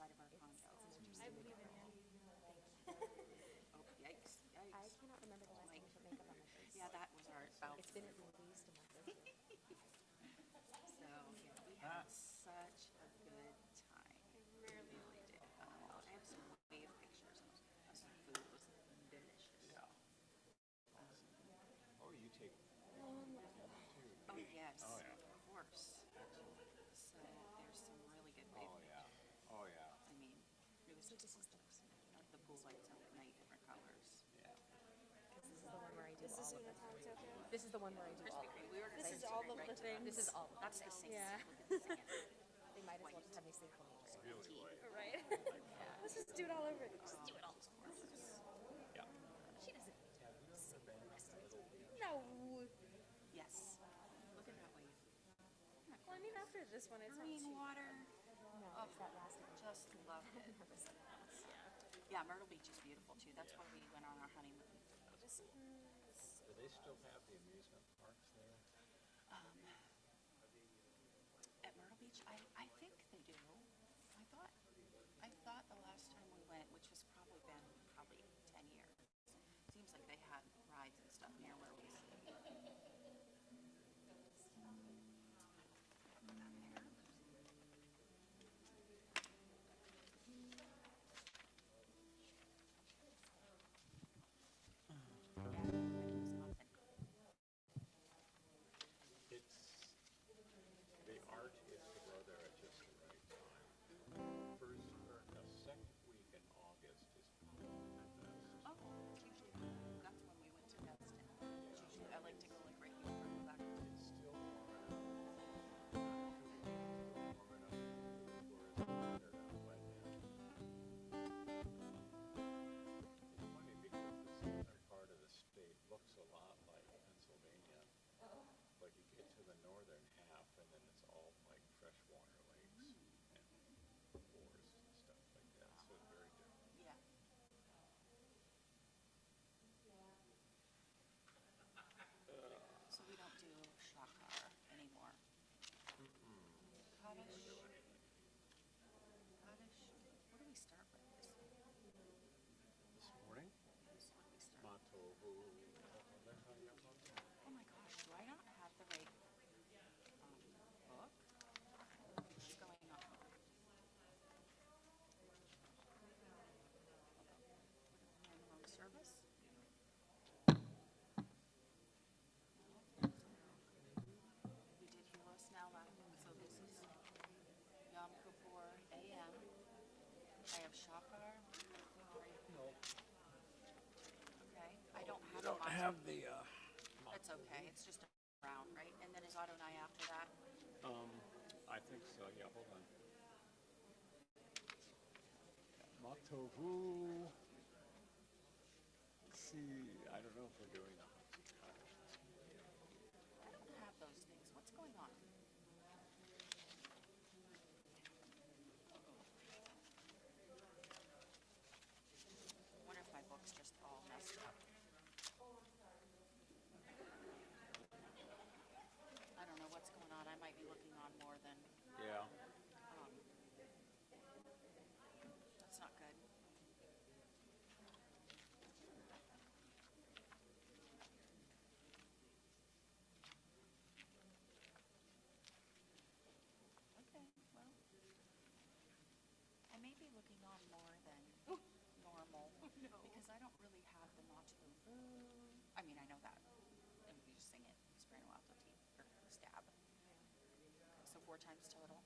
outside of our condo. I believe in you. Oh, yikes, yikes. I cannot remember the last time I put makeup on my face. Yeah, that was our outfit. It's been at least a month. So, yeah, we had such a good time. I rarely Really did. Oh, I have some wave pictures of some food. It was delicious. Yeah. Oh, you take too. Oh, yes. Oh, yeah. Of course. So, there's some really good wave Oh, yeah. pictures. Oh, yeah. I mean, it was just gorgeous. The pool lights up at night, different colors. Yeah. This is the one where I do This is all of Untitled it. Chapter. This is the one where I do all Krispy of it. Kreme. We ordered This is Krispy all Kreme of right the to things. This is all of That's it. the sink. Yeah. Look at the sink. They might as well just have me sleep for me. Really white. Right. Let's just do it all over again. Just do it all. Yeah. She doesn't. No. Yes. Look at that wave. Well, I mean, after this one, it's not Green too. water. No, it's that last one. Just loved it. Yeah, Myrtle Beach is beautiful too. That's where we went on our honeymoon. Do they still have the amusement parks there? At Myrtle Beach, I think they do. I thought the last time we went, which was probably 10 years. Seems like they had rides and stuff near where we stayed. It's the art is to go there at just the right time. First or the second week in August is probably the best. Oh, usually that's when we went to Destin. Usually I like to go like right before we go back. It's still warm enough. Warm enough where it's better to wet in. It's funny because the southern part of the state looks a lot like Pennsylvania, but you get to the northern half and then it's all like freshwater lakes and forests and stuff like that. So it's very different. Yeah. So we don't do Shakar anymore. Kaddish. Kaddish. What do we start with this This morning, What do we start? Matovu. Oh my gosh, do I not have the right book? What's going on? Am I in the wrong service? We did Hulos now, so this is Yom Kippur AM. I have Shakar. Okay, I don't have You don't a have the, That's okay, it's just a round, right? And then is Adonai after that? I think so, yeah, hold on. Matovu. Let's see, I don't know if we're doing the Kaddish this morning. I don't have those things. What's going on? I wonder if my book's just all messed up. I don't know what's going on. I might be looking on more than, Yeah. that's not good. Okay, well, I may be looking on more than normal because I don't really have the Matu. I mean, I know that. And we just sing it, Sprano Alto T, or stab. So 4 times total.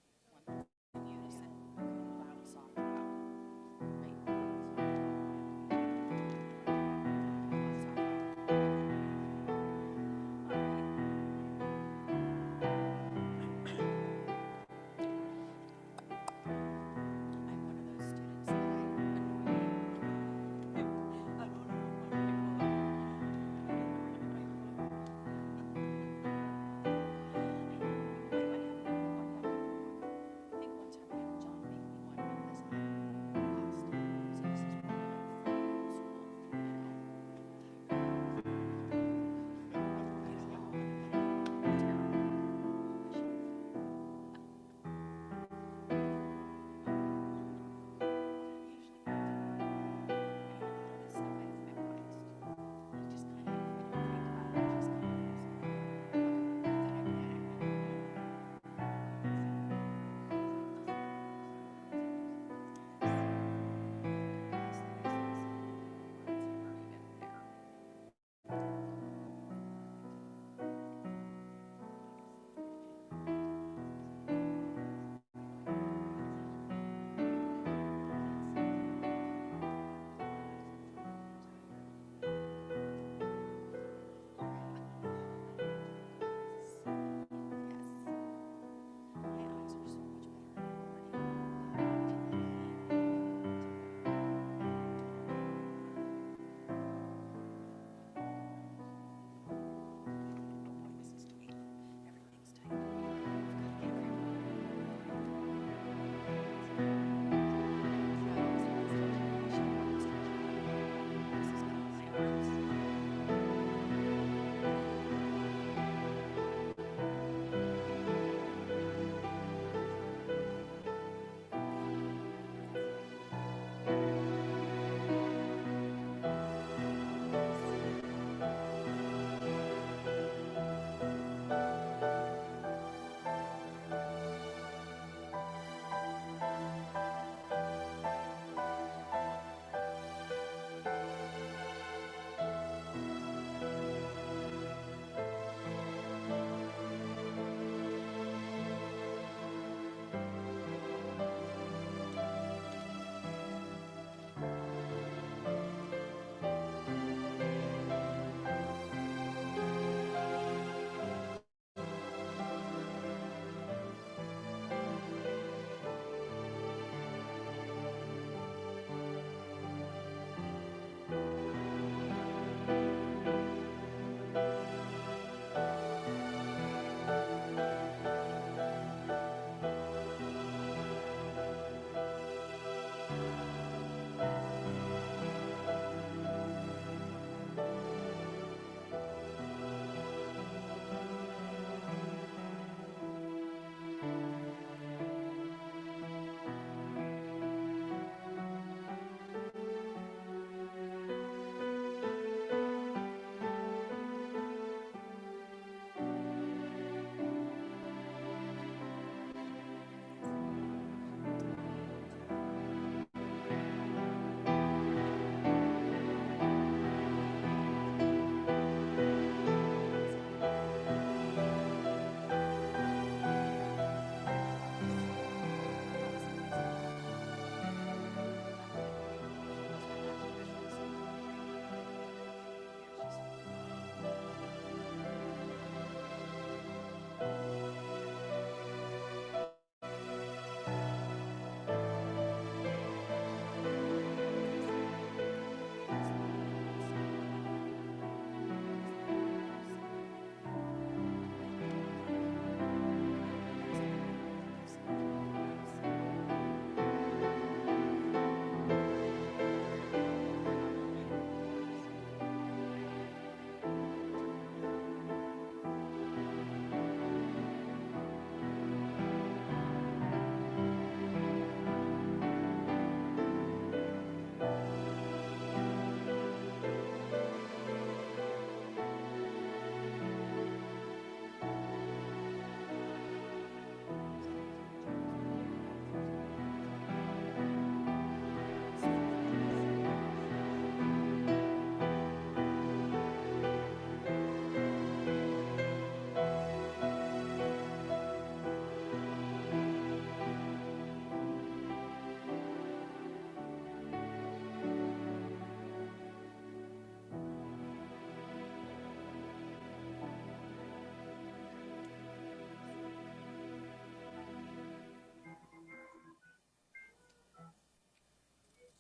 1 in unison. Loud, soft, loud. Right? I'm one of those students that annoy me. I don't know what to do.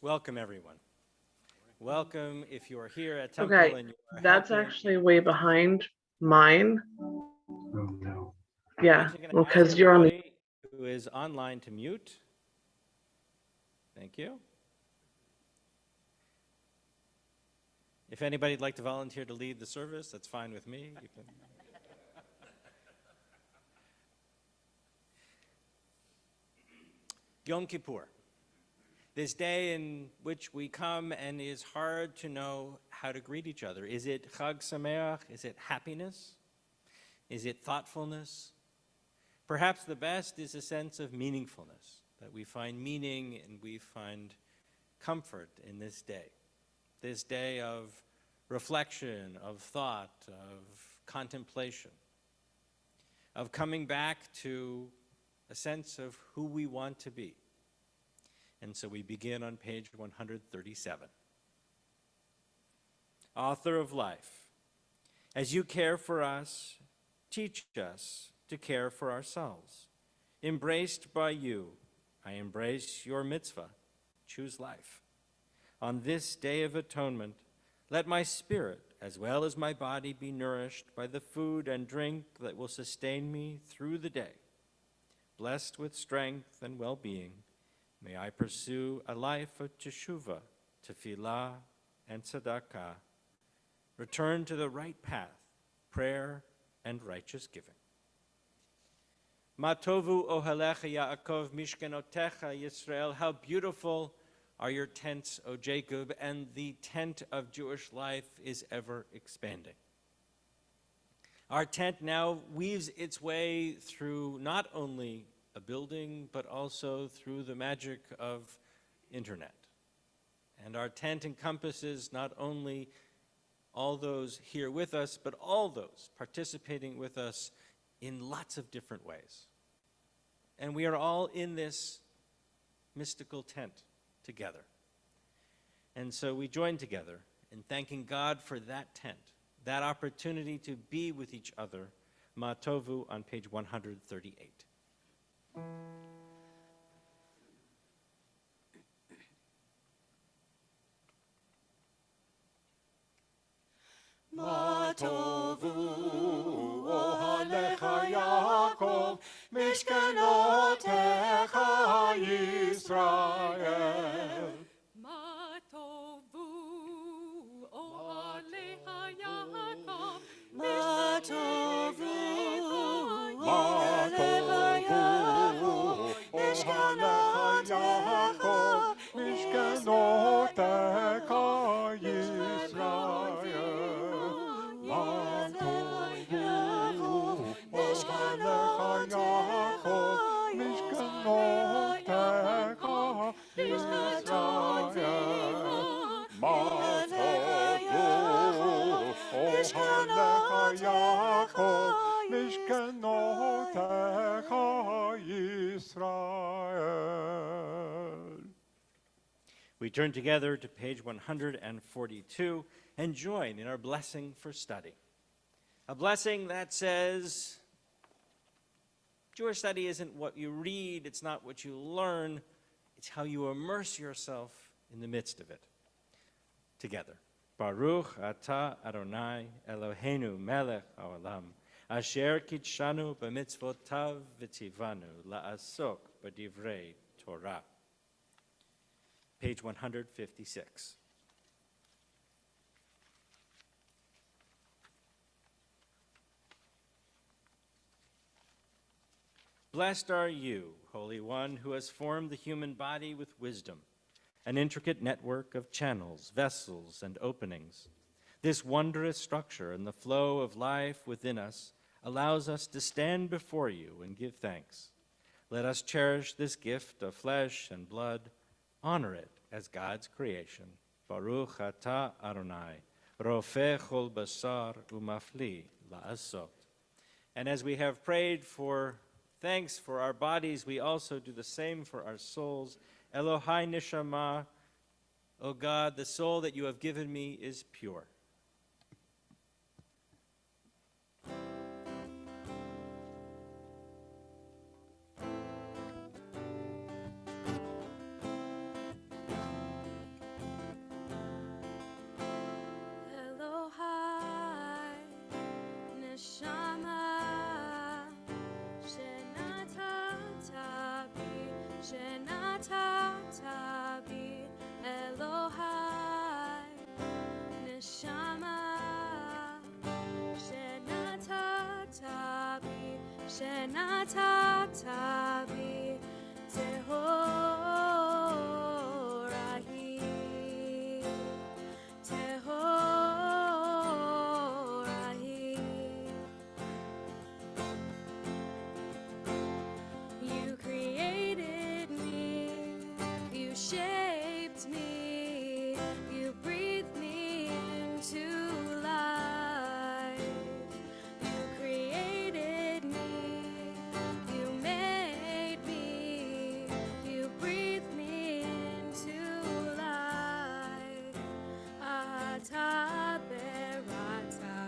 Welcome, everyone. Welcome if you are here at Temple Okay, and you are that's helping. actually way behind mine. Oh, no. Yeah, I'm actually well, going to ask because you're on the. everybody who is online to mute. Thank you. If anybody'd like to volunteer to lead the service, that's fine with me. You can. Yom Kippur, this day in which we come and is hard to know how to greet each other. Is it Chag Sameach? Is it happiness? Is it thoughtfulness? Perhaps the best is a sense of meaningfulness, that we find meaning and we find comfort in this day of reflection, of thought, of contemplation, of coming back to a sense of who we want to be. And so we begin on page 137. Author of life, as you care for us, teach us to care for ourselves. Embraced by you, I embrace your mitzvah, choose life. On this day of atonement, let my spirit, as well as my body, be nourished by the food and drink that will sustain me through the day. Blessed with strength and well-being, may I pursue a life of teshuvah, tefillah, and tzedakah. Return to the right path, prayer and righteous giving. Ma tovu ohalecha Yaakov mishkenotecha Yisrael. How beautiful are your tents, O Jacob, and the tent of Jewish life is ever expanding. Our tent now weaves its way through not only a building, but also through the magic of internet. And our tent encompasses not only all those here with us, but all those participating with us in lots of different ways. And we are all in this mystical tent together. And so we join together in thanking God for that tent, that opportunity to be with each other. Ma Tovu on page 138. Ma tovu ohalecha Yaakov mishkenotecha Yisrael. Ma tovu ohalecha Yaakov Ma tovu mishkenotecha ohalecha Yaakov mishkenotecha Yisrael. We turn together to page 142 and join in our blessing for study. A blessing that says, Jewish study isn't what you read, it's not what you learn, it's how you immerse yourself in the midst of it. Together. Baruch atah Adonai Eloheinu melech haolam, asher kitshanu b'mitzvotav v'tivanu la'asok b'divrei Torah. Page 156. Blessed are you, Holy One, who has formed the human body with wisdom, an intricate network of channels, vessels, and openings. This wondrous structure and the flow of life within us allows us to stand before you and give thanks. Let us cherish this gift of flesh and blood, honor it as God's creation. Baruch atah Adonai, rofeh chol basar umafli la'asot. And as we have prayed for thanks for our bodies, we also do the same for our souls. Elohai neshama, O God, the soul that you have given me is pure. שנתת בי טהור ההיא, טהור ההיא. You created me, you shaped me, you breathed me into life. You created me, you made me, you breathed me into life. Ata berata,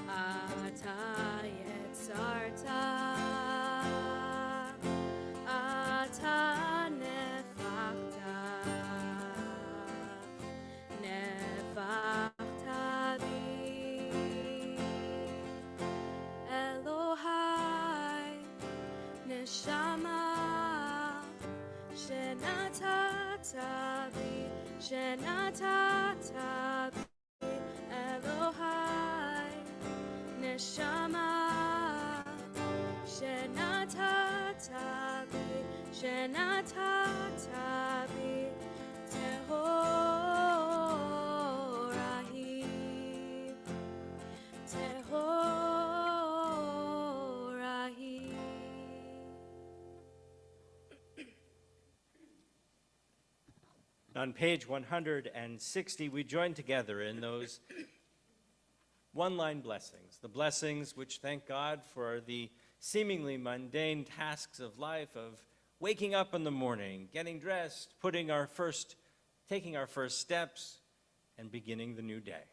ata yetzarta, ata nefachta, nefachta bi. Elohai, neshama, shenatata bi, shenatata bi. Elohai, neshama, shenatata bi, shenatata bi. Tehor ahii, tehor ahii. On page 160, we join together in those one-line blessings, the blessings which thank God for the seemingly mundane tasks of life, of waking up in the morning, getting dressed, taking our first steps, and beginning the new day.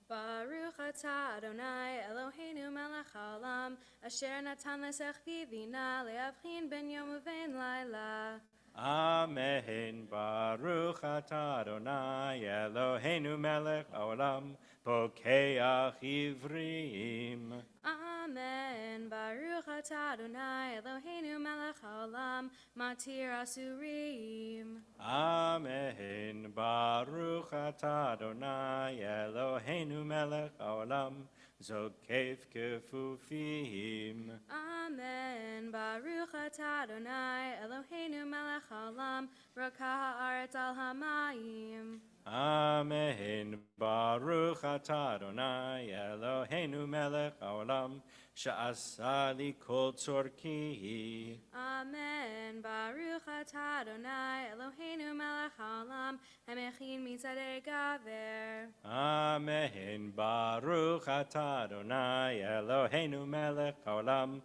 Baruch atah Adonai Eloheinu melech haolam, asher natan lesech vivina le'avchin ben yom uven laila. Amen. Baruch atah Adonai Eloheinu melech haolam, pokeach ivrim. Amen. Baruch atah Adonai Eloheinu melech haolam, matir asurim. Amen. Baruch atah Adonai Eloheinu melech haolam, zokef kefufim. Amen. Baruch atah Adonai Eloheinu melech haolam, rakah haaretz al hamayim. Amen. Baruch atah Adonai Eloheinu melech haolam, sha'asa li kol tzorki. Amen. Baruch atah Adonai Eloheinu melech haolam, hamechin mitzadei gaver. Amen. Baruch atah Adonai Eloheinu melech haolam,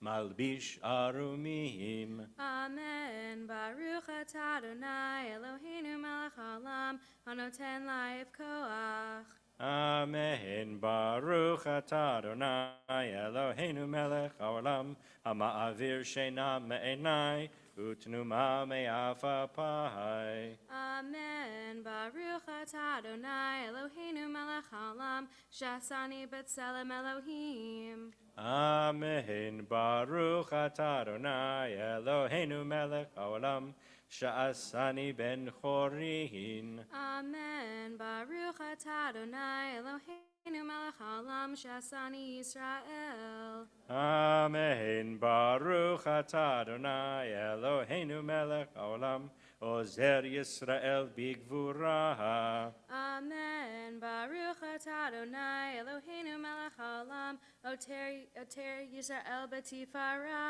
malbish arumim. Amen. Baruch atah Adonai Eloheinu melech haolam, hanoten life koach. Amen. Baruch atah Adonai Eloheinu melech haolam, hama'avir sheina me'enai, utnuma me'afapai. Amen. Baruch atah Adonai Eloheinu melech haolam, shasani b'tselem Elohim. Amen. Baruch atah Adonai Eloheinu melech haolam, sha'asani ben chorin. Amen. Baruch atah Adonai Eloheinu melech haolam, shasani Yisrael. Amen. Baruch atah Adonai Eloheinu melech haolam, ozer Yisrael bigvura. Amen. Baruch atah Adonai Eloheinu melech haolam, oter Yisrael b'tifara.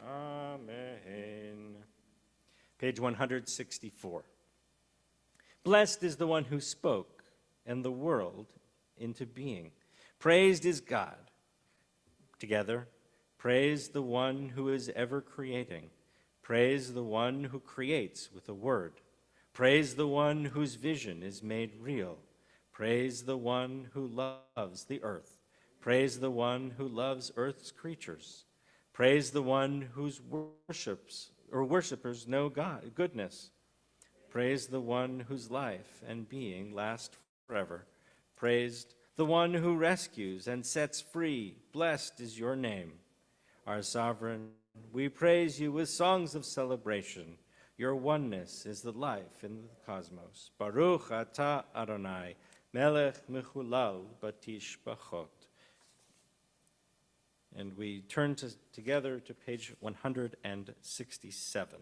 Amen. Page 164. Blessed is the one who spoke, and the world into being. Praised is God. Together, praise the one who is ever creating. Praise the one who creates with a word. Praise the one whose vision is made real. Praise the one who loves the earth. Praise the one who loves earth's creatures. Praise the one whose worshippers know God, goodness. Praise the one whose life and being last forever. Praised the one who rescues and sets free. Blessed is your name. Our sovereign, we praise you with songs of celebration. Your oneness is the life in the cosmos. Baruch atah Adonai, melech mechulal batish bachot. And we turn together to page 167.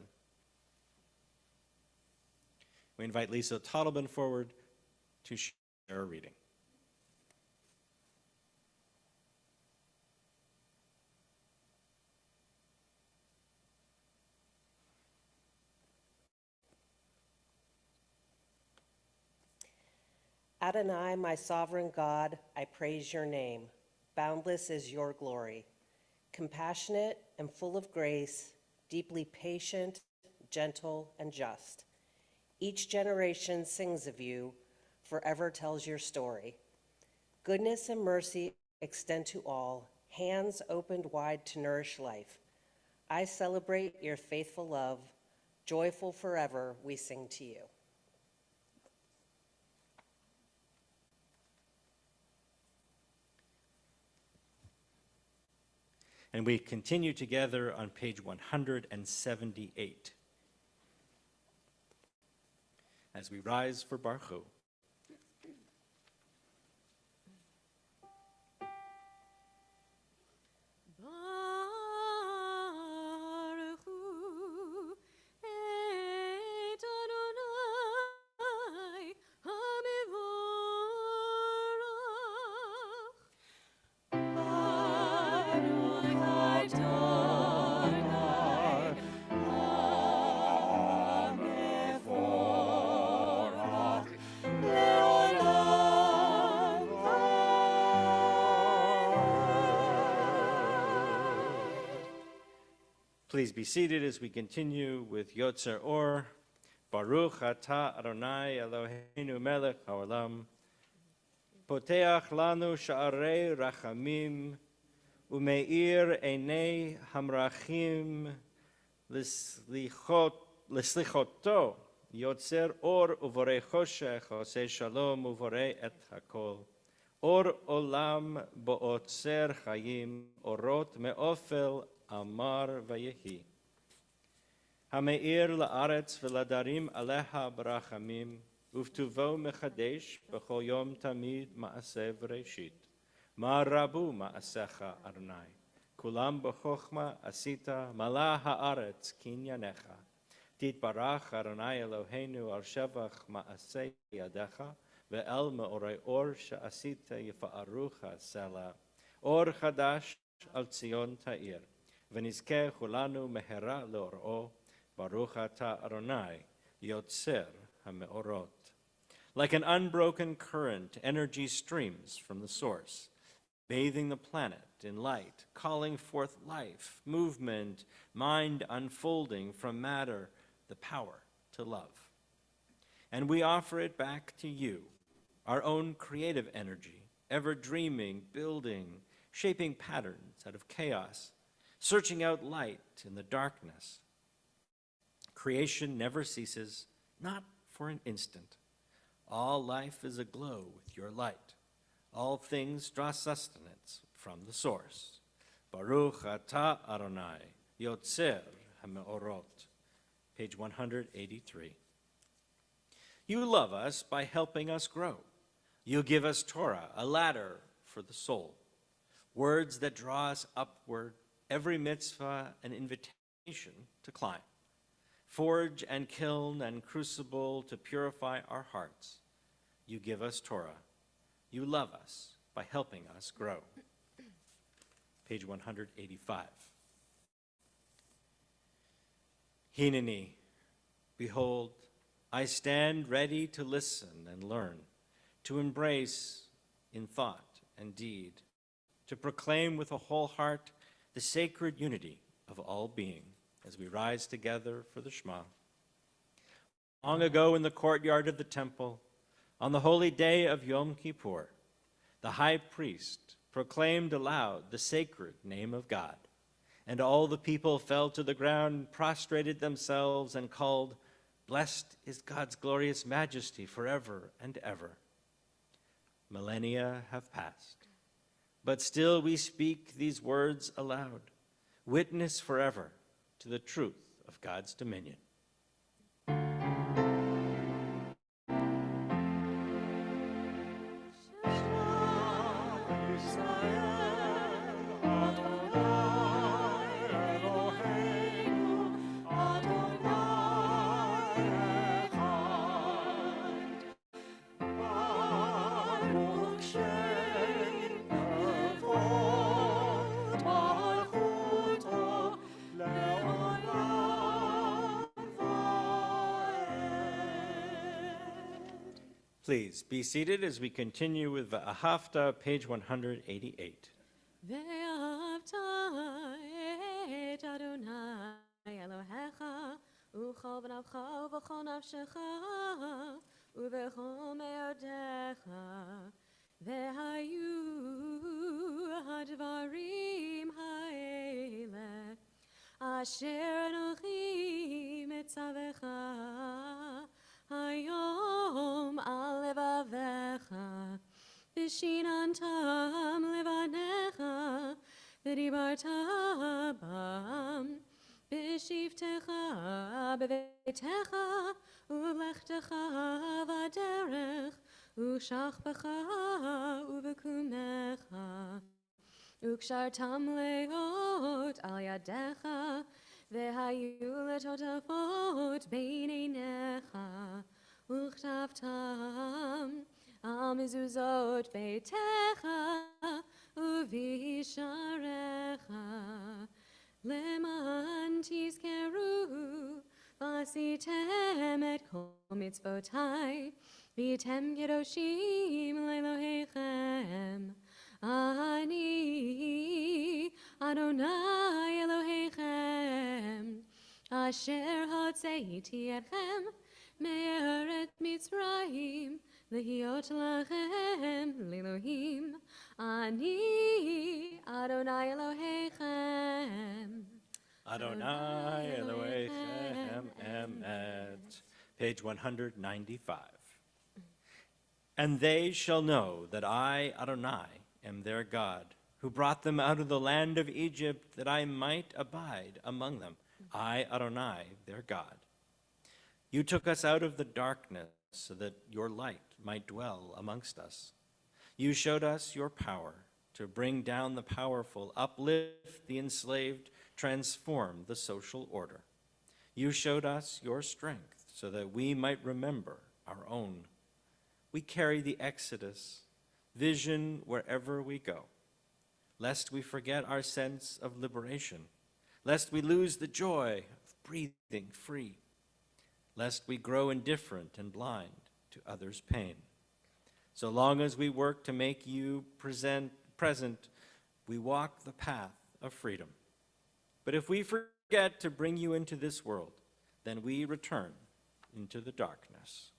We invite Lisa Tottleman forward to share a reading. Adonai, my sovereign God, I praise your name. Boundless is your glory. Compassionate and full of grace, deeply patient, gentle, and just. Each generation sings of you, forever tells your story. Goodness and mercy extend to all, hands opened wide to nourish life. I celebrate your faithful love. Joyful forever, we sing to you. And we continue together on page 178 as we rise for Baruch Hu. Baruch Hu et Adonai HaMevorach. Please be seated as we continue with Yotzer Or. Baruch atah Adonai Eloheinu melech haolam. Poteach lanu sha'arei rachamim. Umeir einei hamrachim. Lislichoto. Yotzer Or uvorei choshech. Osei shalom uvorei et hakol. Or olam bo'otzer chayim. Orot me'ofel Amar vayehi. Hameir la'aretz v'ladarim aleha barachamim, uvtuvo mechadesh b'chol yom tamid ma'aseh v'reishit. Ma'arabu ma'asecha Adonai. Kulam b'chochma asita malah ha'aretz kinyanecha. Titbarach Adonai Eloheinu al shevach ma'aseh yadecha, ve'el me'orei or she'asita yifa'arucha sela. Or chadash al Tzion ta'ir. V'nizkeh chulanu mehera le'or'o, Baruch atah Adonai, Yotzer hameorot. Like an unbroken current, energy streams from the source, bathing the planet in light, calling forth life, movement, mind unfolding from matter, the power to love. And we offer it back to you, our own creative energy, ever dreaming, building, shaping patterns out of chaos, searching out light in the darkness. Creation never ceases, not for an instant. All life is aglow with your light. All things draw sustenance from the source. Baruch atah Adonai, Yotzer hameorot. Page 183. You love us by helping us grow. You give us Torah, a ladder for the soul. Words that draw us upward, every mitzvah an invitation to climb. Forge and kiln and crucible to purify our hearts. You give us Torah. You love us by helping us grow. Page 185. Hineni, behold, I stand ready to listen and learn, to embrace in thought and deed, to proclaim with a whole heart the sacred unity of all being as we rise together for the Shema. Long ago in the courtyard of the temple, on the holy day of Yom Kippur, the high priest proclaimed aloud the sacred name of God, and all the people fell to the ground, prostrated themselves, and called, "Blessed is God's glorious majesty forever and ever." Millennia have passed, but still we speak these words aloud. Witness forever to the truth of God's dominion. Israel, Adonai. Please be seated as we continue with the Haftarah, page 188. ואהבת את אדוני אלוהיך וכל בנפשך ובכל נפשך ובכל מאודך והיו הדברים האלה אשר אנוכי מצווך היום על לבביך ושיננתם לבניך ודיברת בם בשבתך בביתך ובלכתך בדרך ושכבך ובקומך וקשרתם להיות על ידיך והיו לטוטפות בין עיניך וכתבתם על מזוזות ביתך ובשעריך למען תזכרו ועשיתם את כל מצוותי והייתם קדושים לאלוהיכם אני אדוני אלוהיכם אשר הוצאתי אתכם מארץ מצרים להיות לכם לאלוהים אני אדוני אלוהיכם Adonai Elohechem Emet. Page 195. And they shall know that I, Adonai, am their God, who brought them out of the land of Egypt, that I might abide among them. I, Adonai, their God. You took us out of the darkness so that your light might dwell amongst us. You showed us your power to bring down the powerful, uplift the enslaved, transform the social order. You showed us your strength so that we might remember our own. We carry the Exodus, vision wherever we go, lest we forget our sense of liberation, lest we lose the joy of breathing free, lest we grow indifferent and blind to others' pain. So long as we work to make you present, we walk the path of freedom. But if we forget to bring you into this world, then we return into the darkness.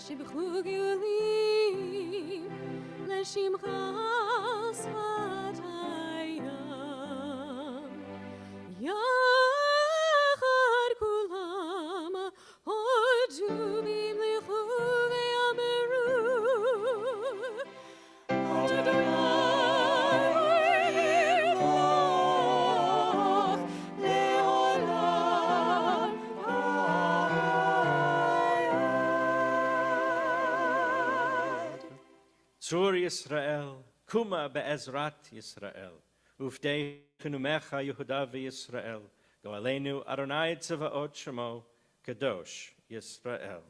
שבחו גאולים לשמך שפת הים יחד כולם הודו והמליכו ואמרו אדוני ימלוך לעולם Tzur Yisrael, Kuma be'ezrat Yisrael, Ufdei Chenumecha Yehuda v'Yisrael, Go'aleinu Adonai Tzavaot Shemo, Kadosh Yisrael.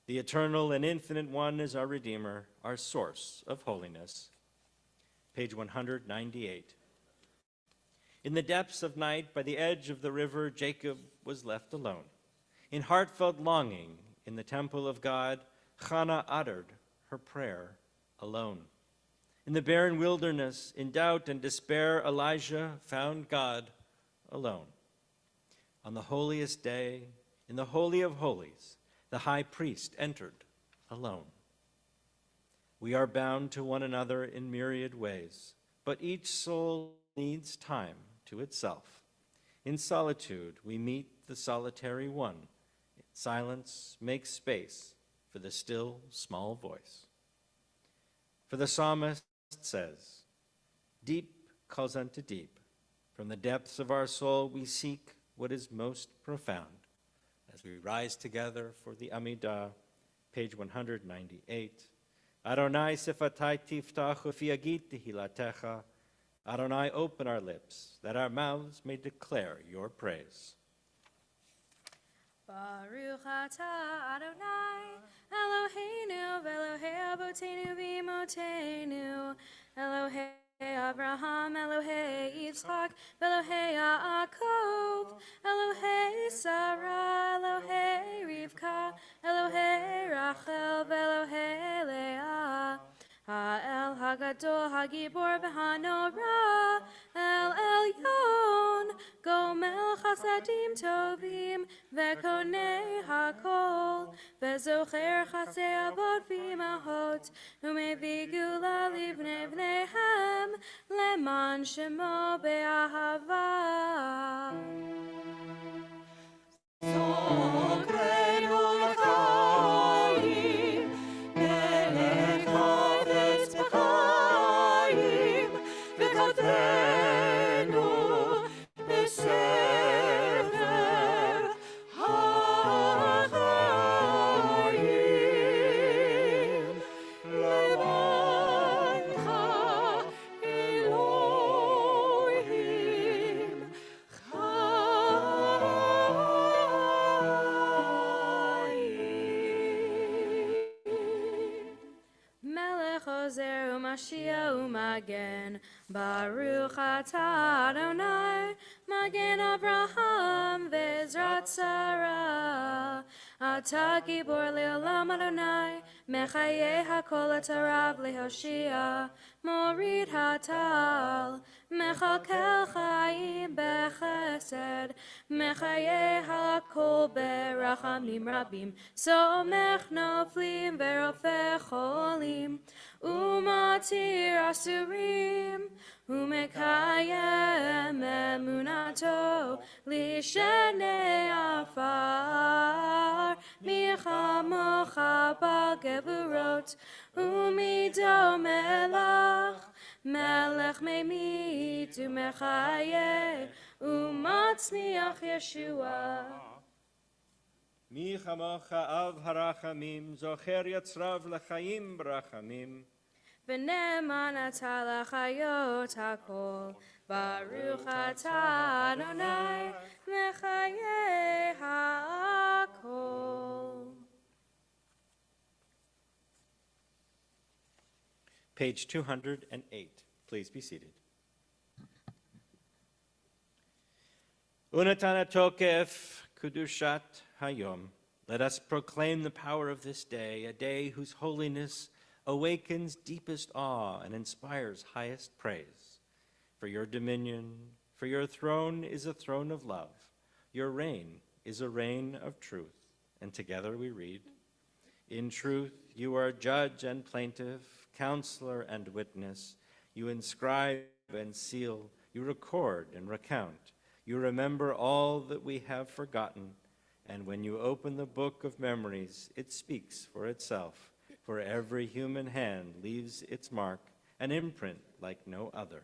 The eternal and infinite one is our Redeemer, our source of holiness. Page 198. In the depths of night, by the edge of the river, Jacob was left alone. In heartfelt longing, in the temple of God, Chana uttered her prayer alone. In the barren wilderness, in doubt and despair, Elijah found God alone. On the holiest day, in the Holy of Holies, the high priest entered alone. We are bound to one another in myriad ways, but each soul needs time to itself. In solitude, we meet the solitary one. In silence, makes space for the still, small voice. For the psalmist says, deep calls unto deep. From the depths of our soul, we seek what is most profound. As we rise together for the Amidah, page 198, Adonai sifatai tiftach ufi agit tehilatecha. Adonai, open our lips, that our mouths may declare your praise. Baruch atah Adonai, Eloheinu v'Elohei Avotenu v'Imotenu, Elohei Abraham, Elohei Yitzchak, v'Elohei Yaakov, Elohei Sarah, Elohei Rivka, Elohei Rachel, v'Elohei Leah. Ha'el Hagadol Hagibor v'Hanora, El Elyon, Gomel Chasadim Tovim, Vekonei Hakol, Vezocher Chasei Avot v'Imahot, Umevi Gula Livnei Vneihem, Leman Shemo Be'ahava. Zokrenu l'chaim, melech haaretz b'chaim, v'katvenu b'sefer ha'chaim. Levancha Elohim, Melech Ozer u'Mashiach u'Magen, Baruch atah Adonai, Magen Avraham ve'Ezrat Sarah. Atah Gibor le'olam Adonai, Mechayeh hakol atarav lehoshia, Morid hatal, Mechalkel chaim bechesed, Mechayeh hakol berachamim rabim, Somech noflim ve'rofeh cholim, Umatir asurim, Umekayem emunato, Lishenei afar, Michamocha b'gevurot, Umido melach, Melech memit umechayeh, Umatzmiach Yeshua. Mi chamocha av harachamim, zocher yatzrav l'chaim b'rachamim. V'ne'eman atah l'chayot hakol, Baruch atah Adonai, mechayeh ha'akol. Page 208. Please be seated. Unatana tokef kudushat hayom. Let us proclaim the power of this day, a day whose holiness awakens deepest awe and inspires highest praise. For your dominion, for your throne is a throne of love. Your reign is a reign of truth. And together we read, in truth, you are judge and plaintiff, counselor and witness. You inscribe and seal, you record and recount. You remember all that we have forgotten. And when you open the book of memories, it speaks for itself. For every human hand leaves its mark, an imprint like no other.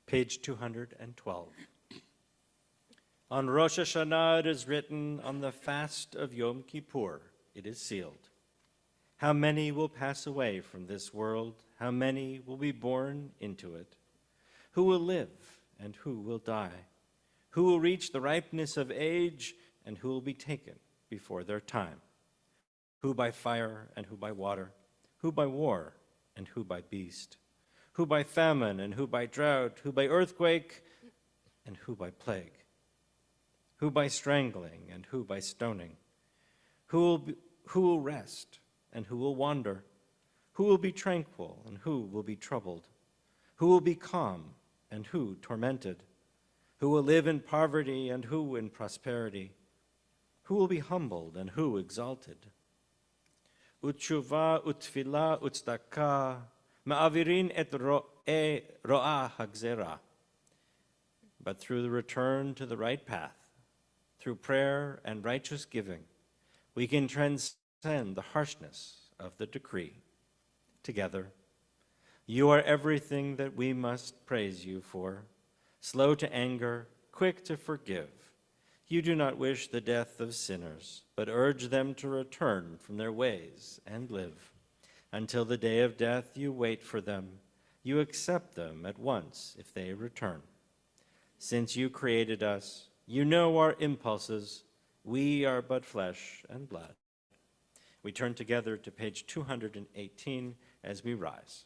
Page 212. On Rosh Hashanah it is written, on the fast of Yom Kippur it is sealed. How many will pass away from this world? How many will be born into it? Who will live and who will die? Who will reach the ripeness of age and who will be taken before their time? Who by fire and who by water? Who by war and who by beast? Who by famine and who by drought? Who by earthquake and who by plague? Who by strangling and who by stoning? Who will rest and who will wander? Who will be tranquil and who will be troubled? Who will be calm and who tormented? Who will live in poverty and who in prosperity? Who will be humbled and who exalted? Utshuva utfila utzdaka ma'avirin et ro'ah hagzera. But through the return to the right path, through prayer and righteous giving, we can transcend the harshness of the decree. Together, you are everything that we must praise you for, slow to anger, quick to forgive. You do not wish the death of sinners, but urge them to return from their ways and live. Until the day of death, you wait for them. You accept them at once if they return. Since you created us, you know our impulses. We are but flesh and blood. We turn together to page 218 as we rise.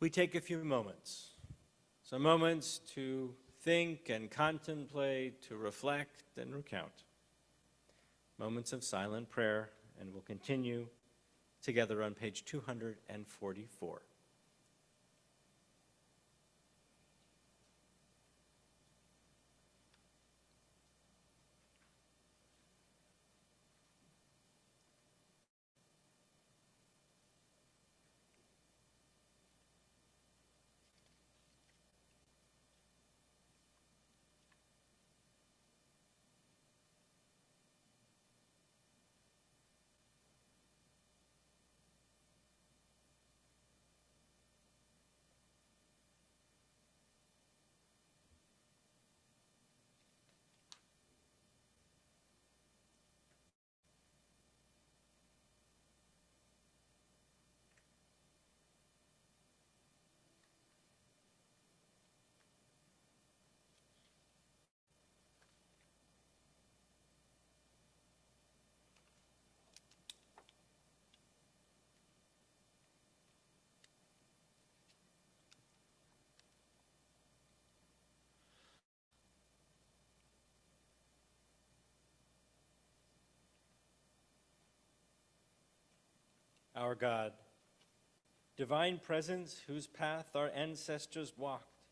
We take a few moments, some moments to think and contemplate, to reflect and recount. Moments of silent prayer, and we'll continue together on page 244. Our God, divine presence whose path our ancestors walked,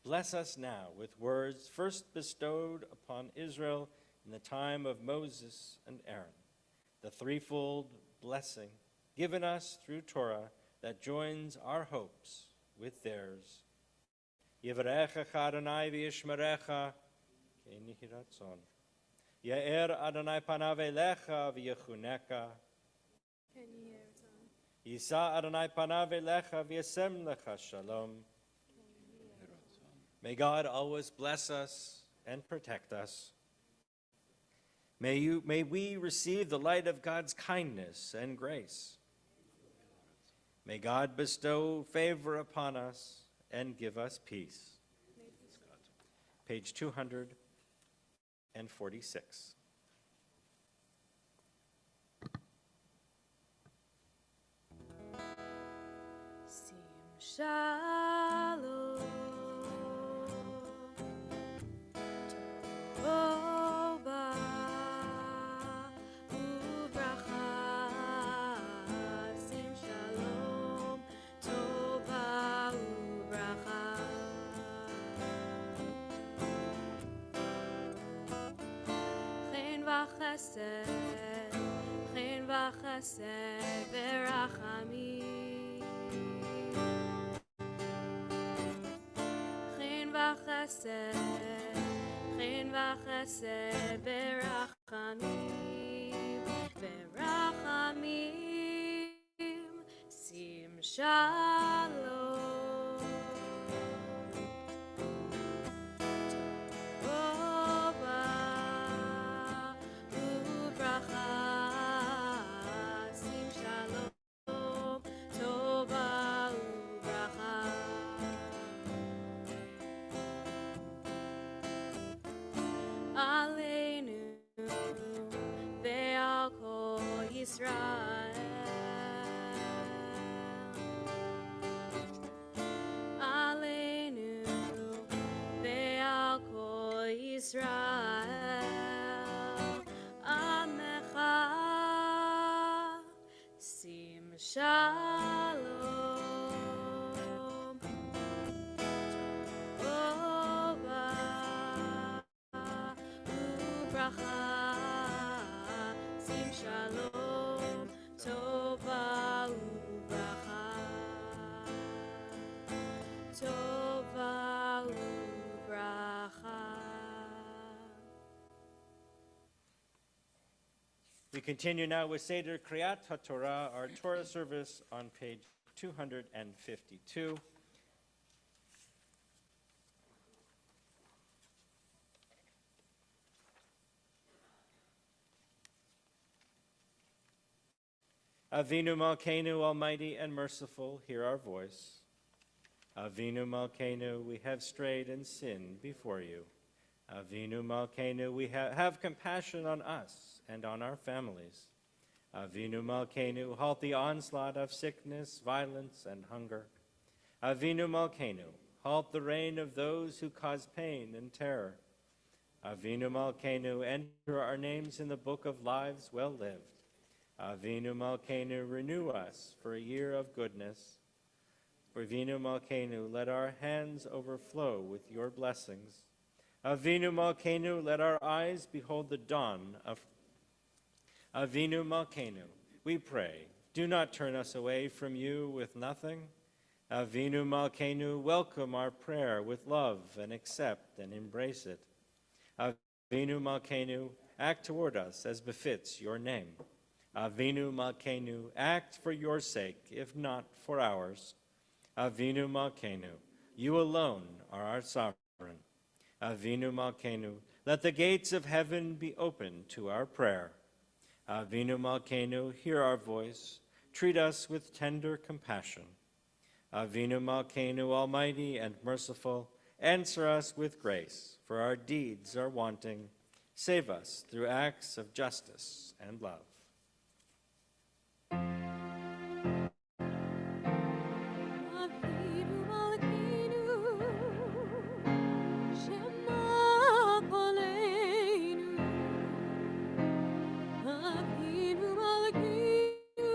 bless us now with words first bestowed upon Israel in the time of Moses and Aaron, the threefold blessing given us through Torah that joins our hopes with theirs. Yivrechecha Adonai v'yishmerecha k'nihi ratzon. Ya'er Adonai panav elecha v'yechuneka. Yisa Adonai panav elecha v'yasem lecha shalom. May God always bless us and protect us. May we receive the light of God's kindness and grace. May God bestow favor upon us and give us peace. Page 246. Shalom. Tova ubracha. Sim shalom. Tova ubracha. Chen v'chesed. Chen v'chesed v'rachamim. Chen v'chesed berachamim, berachamim, sim shalom. Tova ubracha, sim shalom. Tova ubracha. Aleinu ve'al kol Yisrael. Aleinu ve'al kol Yisrael. Amecha sim shalom. Tova ubracha, sim shalom, tova ubracha, tova ubracha. We continue now with Seder Kriyat HaTorah, our Torah service on page 252. Avinu Malkeinu, almighty and merciful, hear our voice. Avinu Malkeinu, we have strayed and sinned before you. Avinu Malkeinu, we have compassion on us and on our families. Avinu Malkeinu, halt the onslaught of sickness, violence, and hunger. Avinu Malkeinu, halt the reign of those who cause pain and terror. Avinu Malkeinu, enter our names in the book of lives well lived. Avinu Malkeinu, renew us for a year of goodness. Avinu Malkeinu, let our hands overflow with your blessings. Avinu Malkeinu, let our eyes behold the dawn of Avinu Malkeinu, we pray, do not turn us away from you with nothing. Avinu Malkeinu, welcome our prayer with love and accept and embrace it. Avinu Malkeinu, act toward us as befits your name. Avinu Malkeinu, act for your sake, if not for ours. Avinu Malkeinu, you alone are our sovereign. Avinu Malkeinu, let the gates of heaven be open to our prayer. Avinu Malkeinu, hear our voice, treat us with tender compassion. Avinu Malkeinu, almighty and merciful, answer us with grace, for our deeds are wanting. Save us through acts of justice and love. Avinu Malkeinu, Shema Koleinu. Avinu Malkeinu,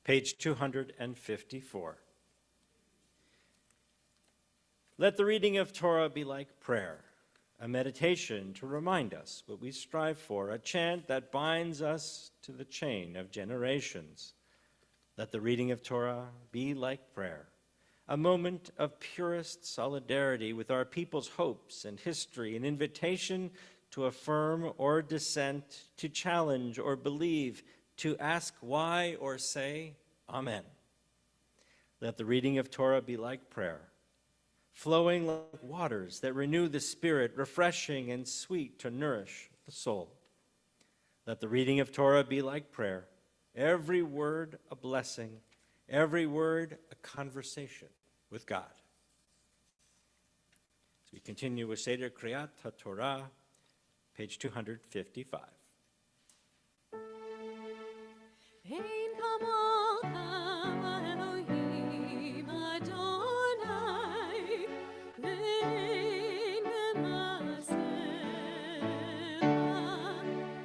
Page 254. Let the reading of Torah be like prayer, a meditation to remind us what we strive for, a chant that binds us to the chain of generations. Let the reading of Torah be like prayer, a moment of purest solidarity with our people's hopes and history, an invitation to affirm or dissent, to challenge or believe, to ask why or say amen. Let the reading of Torah be like prayer, flowing like waters that renew the spirit, refreshing and sweet to nourish the soul. Let the reading of Torah be like prayer, every word a blessing, every word a conversation with God. As we continue with Seder Kriyat HaTorah, page 255. Ein kamocha Elohim Adonai, ve'ein b'maasecha,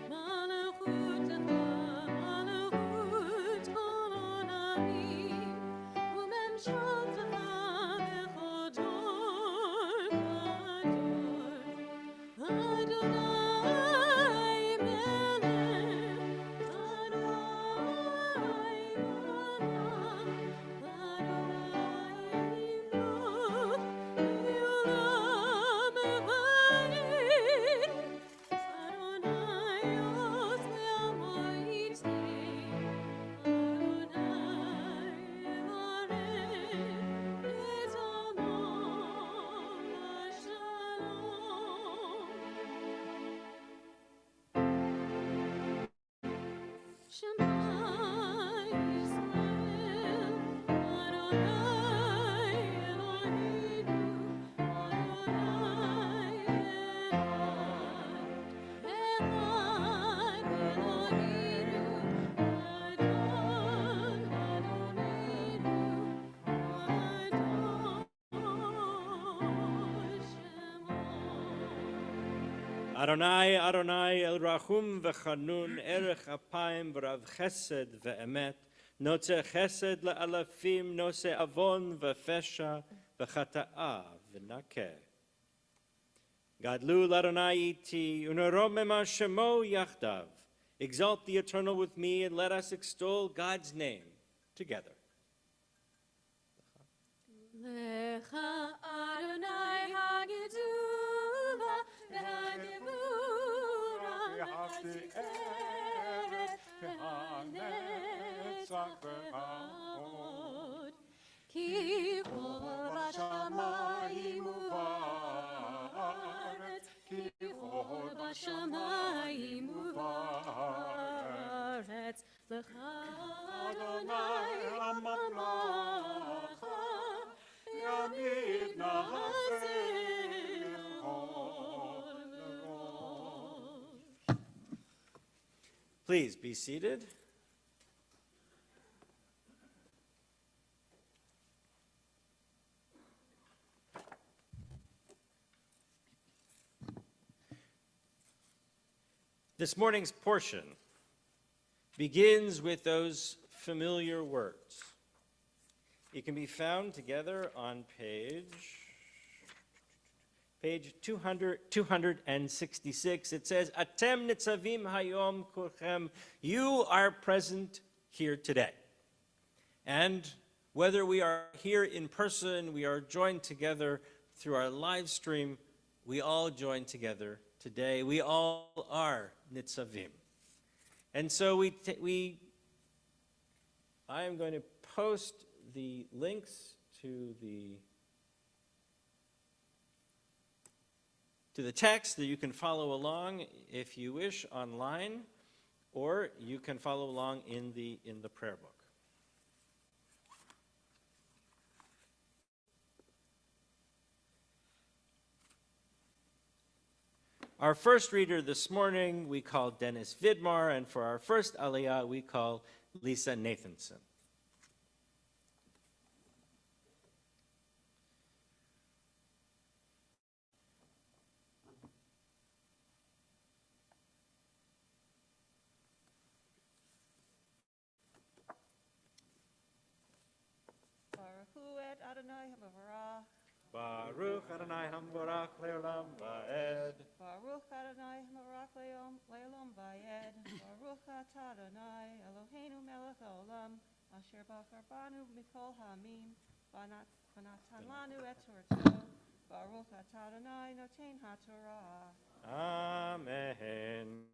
malachutecha malachut kol olamim, u'memshaltecha b'chol dor v'dor. Adonai melech, Adonai Shema Yisrael, Adonai Eloheinu, Adonai Echad Eloheinu, Adonai, Adonai, El Rahum v'Chanun, Erech Apayim v'Rav Chesed v'Emet, Notze Chesed le'alafim, Nose Avon v'Fesha v'Chata'a v'Nakeh. Gadlu l'Adonai iti, uneromema shemo yachdav. Exalt the Eternal with me, and let us extol God's name together. Lecha Adonai hagedula v'hagevura v'hatziket v'hanetzach v'ha'od ki kol b'shamayim u'ba'aretz ki kol b'shamayim u'ba'aretz lecha Adonai ha'mamlacha Please be seated. This morning's portion begins with those familiar words. It can be found together on page 266. It says, Atem nitzavim hayom kulchem. You are present here today. And whether we are here in person, we are joined together through our live stream, we all join together today. We all are nitzavim. And so I am going to post the links to the text that you can follow along if you wish online, or you can follow along in the prayer book. Our first reader this morning we call Dennis Vidmar, and for our first aliyah we call Lisa Nathanson. Adonai Havarach. Baruch Adonai Hamborach Leolam Va'ed. Baruch Adonai Havarach Leolam Va'ed. Baruch Atah Adonai Eloheinu Melech Haolam Asher Bachar Banu Mikol Hamim V'natan Lanu Et Torto. Baruch Atah Adonai Notein HaTorah. Amen.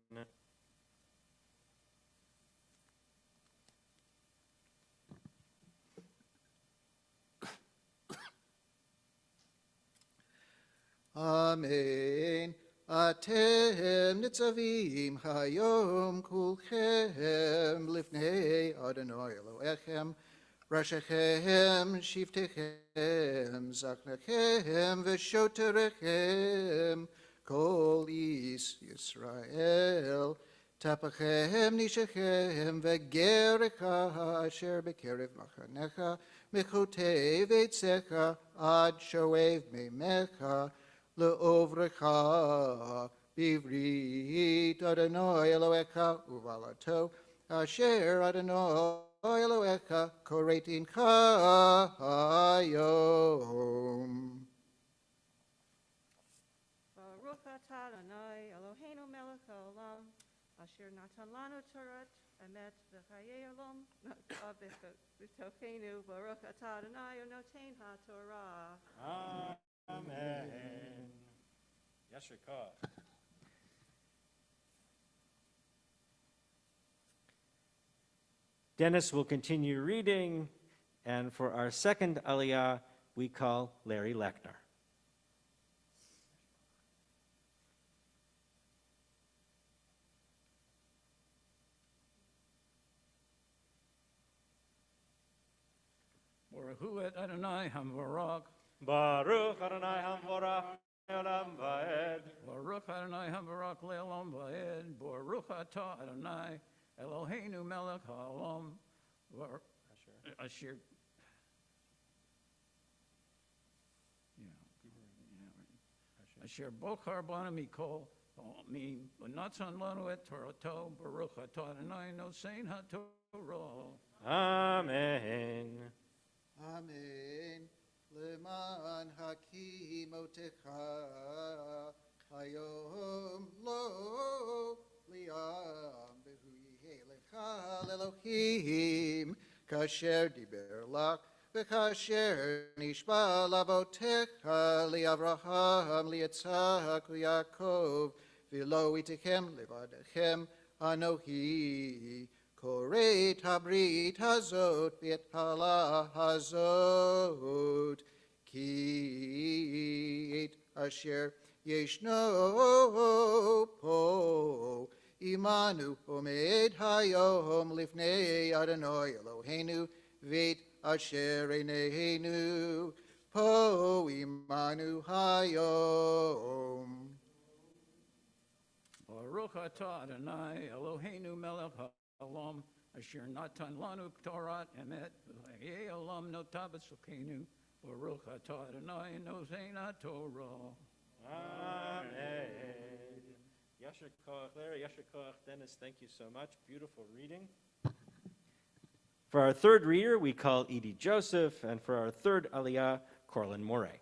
Amen. Atem nitzavim hayom kulchem lifnei Adonai Elohechem, rashechem shiftechem zachnechem v'shoterechem kol is Yisrael, tapachem nishechem v'gerecha asher bekerev machanecha mechotei veitzecha ad shoev meimecha Le'ovrecha bivrit Adonai Elohecha uvalato asher Adonai Elohecha koretincha hayom. Baruch Atah Adonai Eloheinu Melech Haolam Asher natan lanu Torah emet v'chayei olam v'tochenu. Baruch Atah Adonai Notein HaTorah. Amen. Yasher Koach. Dennis will continue reading, and for our second aliyah, we call Larry Lechner. Baruch et Adonai Hamvarach. Baruch Adonai Hamvorach Le'olam Va'ed. Baruch Adonai Hamvarach Le'olam Va'ed. Baruch atah Adonai Eloheinu melech haolam. Asher. Asher bochar banu mikol mi v'natzan lanu et Torato. Baruch atah Adonai nosein haTorah. Amen. Amen. Leman hakimotecha hayom lo liam behu yihelecha lelohim kasher diber lach v'kasher nishba lavotecha liAvraham liYitzhak uYaakov v'lo itichem levadechem anohi Koreit habrit hazot v'et hala hazot ki et asher yeshno po imanu omed hayom lifnei Adonai Eloheinu v'et asher einenu po imanu hayom. Baruch atah Adonai Eloheinu melech haolam asher natan lanu Torah emet v'chayei olam notav b'tzukenu. Baruch atah Adonai nosein haTorah. Amen. Yasher koach, Larry, Yasher koach, Dennis, thank you so much. Beautiful reading. For our third reader, we call Edie Joseph, and for our third aliyah, Corlin Moray.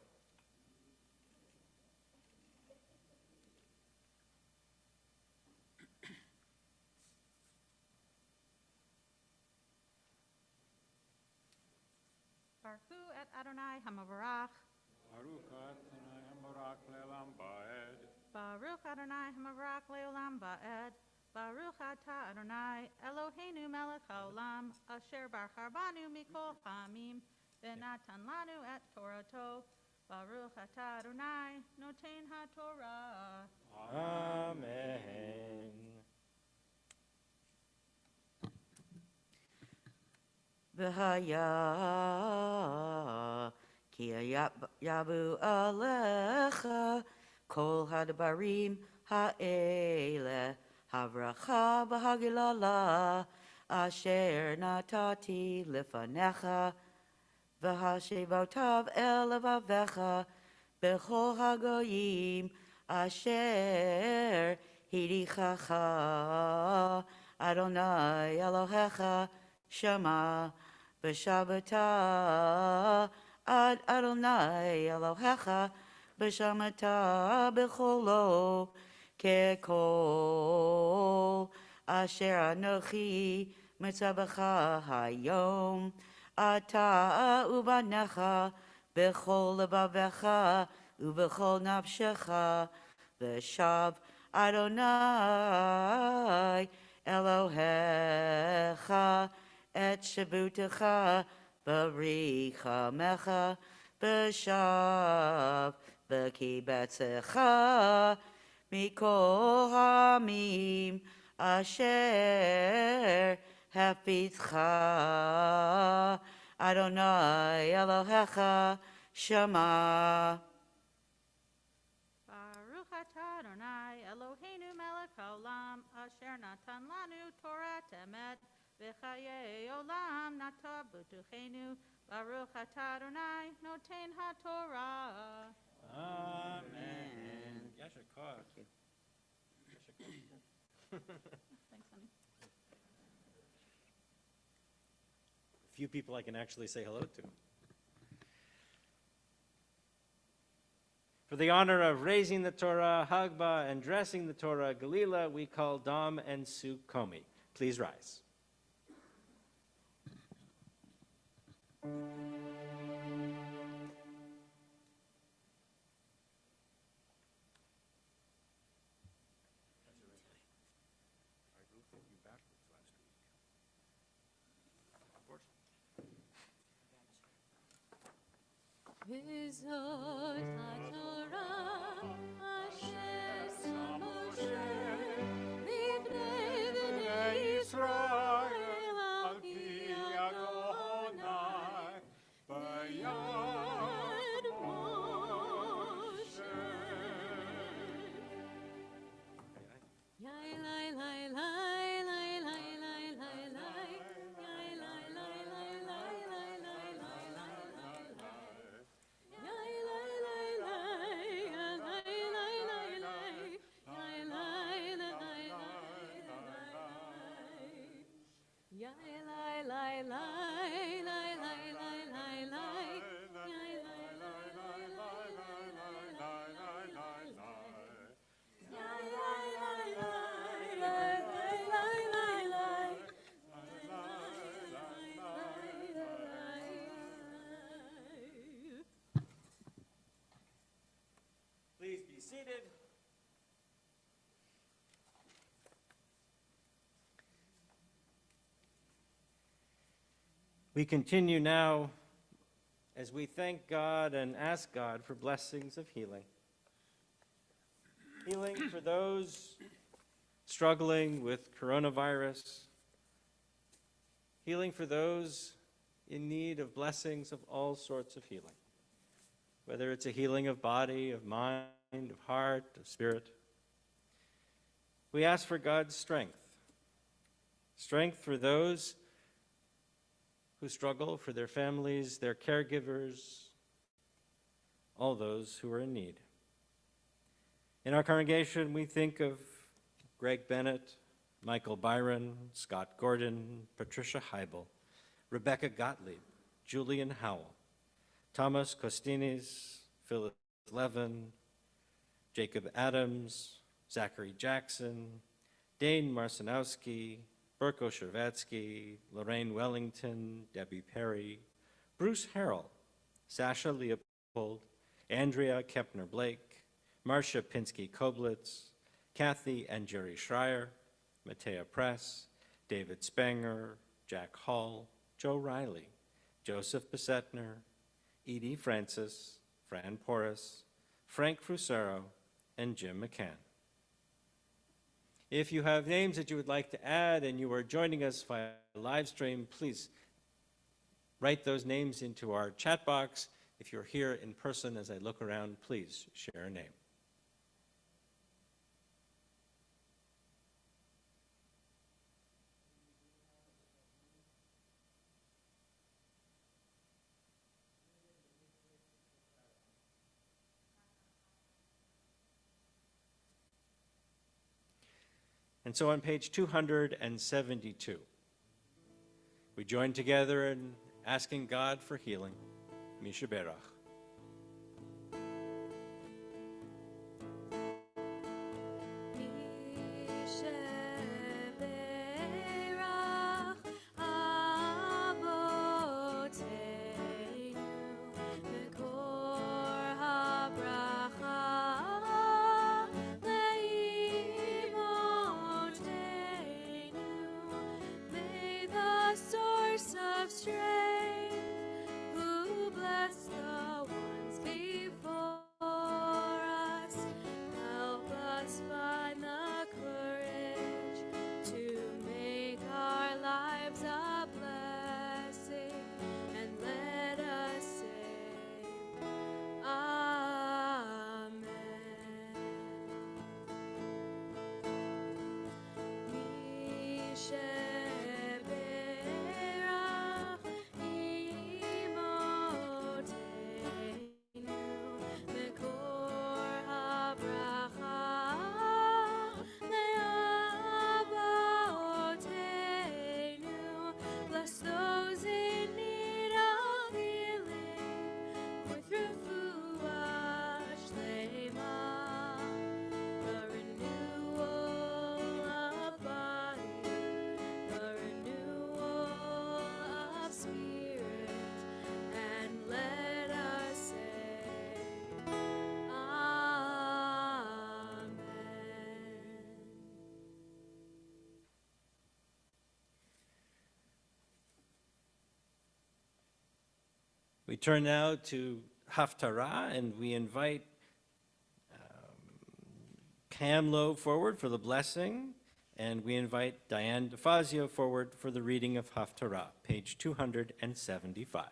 Baruch et Adonai Hamavarach. Baruch Adonai Hamvarach Le'olam Va'ed. Baruch Adonai Hamavarach Le'olam Va'ed. Baruch atah Adonai Eloheinu melech haolam asher bachar banu mikol ha'amim v'natan lanu et Torato. Baruch atah Adonai noten haTorah. Amen. V'haya ki yabu alecha kol hadbarim ha'ele havracha v'hagilala asher natati lefanecha v'hashevotav el levavecha b'chol hagoyim asher hirichacha Adonai Elohecha Shema b'shabbatah ad Adonai Elohecha b'shamata b'cholo kekol asher anochi mitzabecha hayom ata ubanecha b'chol levavecha ub'chol nafshecha v'shav Adonai Elohecha et shavutecha b'richamecha b'shav b'kibetzecha mikol hamim asher hafizcha Adonai Elohecha Shema. Baruch atah Adonai Eloheinu melech haolam asher natan lanu Torah emet v'chayei olam natav b'tuchenu. Baruch atah Adonai noten haTorah. Amen. Yasher koach. Thanks, honey. A few people I can actually say hello to. For the honor of raising the Torah, Hagba, and dressing the Torah, Galila, we call Dom and Sue Comey. Please rise. V'zot haTorah asher sa Moshe mipnei b'nei Yisrael al pi Adonai We continue now as we thank God and ask God for blessings of healing. Healing for those struggling with coronavirus. Healing for those in need of blessings of all sorts of healing, whether it's a healing of body, of mind, of heart, of spirit. We ask for God's strength. Strength for those who struggle, for their families, their caregivers, all those who are in need. In our congregation, we think of Greg Bennett, Michael Byron, Scott Gordon, Patricia Heibel, Rebecca Gottlieb, Julian Howell, Thomas Costinis, Phyllis Levin, Jacob Adams, Zachary Jackson, Dane Marcinowski, Berko Shervatsky, Lorraine Wellington, Debbie Perry, Bruce Harrell, Sasha Leopold, Andrea Kepner-Blake, Marcia Pinsky-Koblitz, Kathy and Jerry Schreier, Matea Press, David Spanger, Jack Hall, Joe Riley, Joseph Besetner, Edie Francis, Fran Porras, Frank Frusero, and Jim McCann. If you have names that you would like to add and you are joining us via live stream, please write those names into our chat box. If you're here in person, as I look around, please share a name. And so on page 272, we join together in asking God for healing. Misha Berach. We turn now to Haftarah, and we invite Pam Lowe forward for the blessing, and we invite Diane DeFazio forward for the reading of Haftarah, page 275.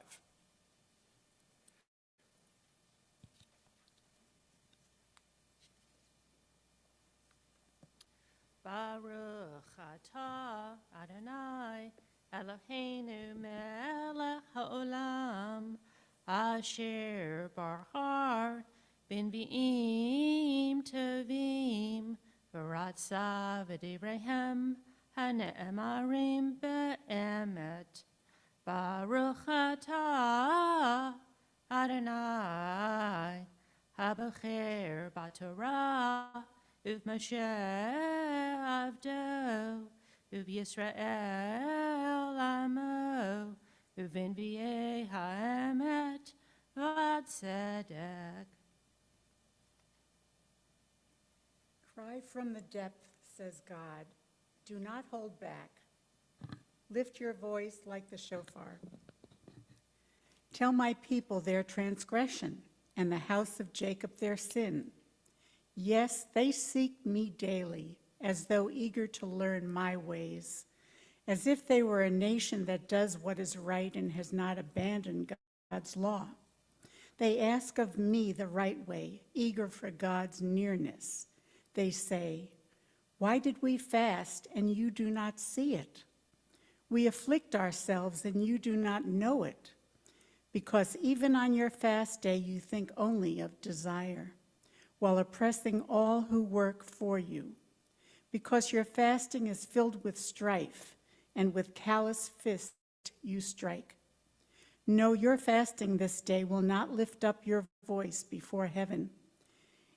Baruch atah Adonai Eloheinu melech haolam asher barachar bin bi'im tovim v'ratza v'divrehem hane'emarim be'emet. Baruch atah Adonai habacher b'torah Moshe avdo, Yisrael amo, v'nvi'ei ha'emet v'tzedek. Cry from the depth, says God. Do not hold back. Lift your voice like the shofar. Tell my people their transgression, and the house of Jacob their sin. Yes, they seek me daily, as though eager to learn my ways, as if they were a nation that does what is right and has not abandoned God's law. They ask of me the right way, eager for God's nearness. They say, "Why did we fast and you do not see it? We afflict ourselves and you do not know it." Because even on your fast day you think only of desire, while oppressing all who work for you. Because your fasting is filled with strife, and with callous fist you strike. No, your fasting this day will not lift up your voice before heaven.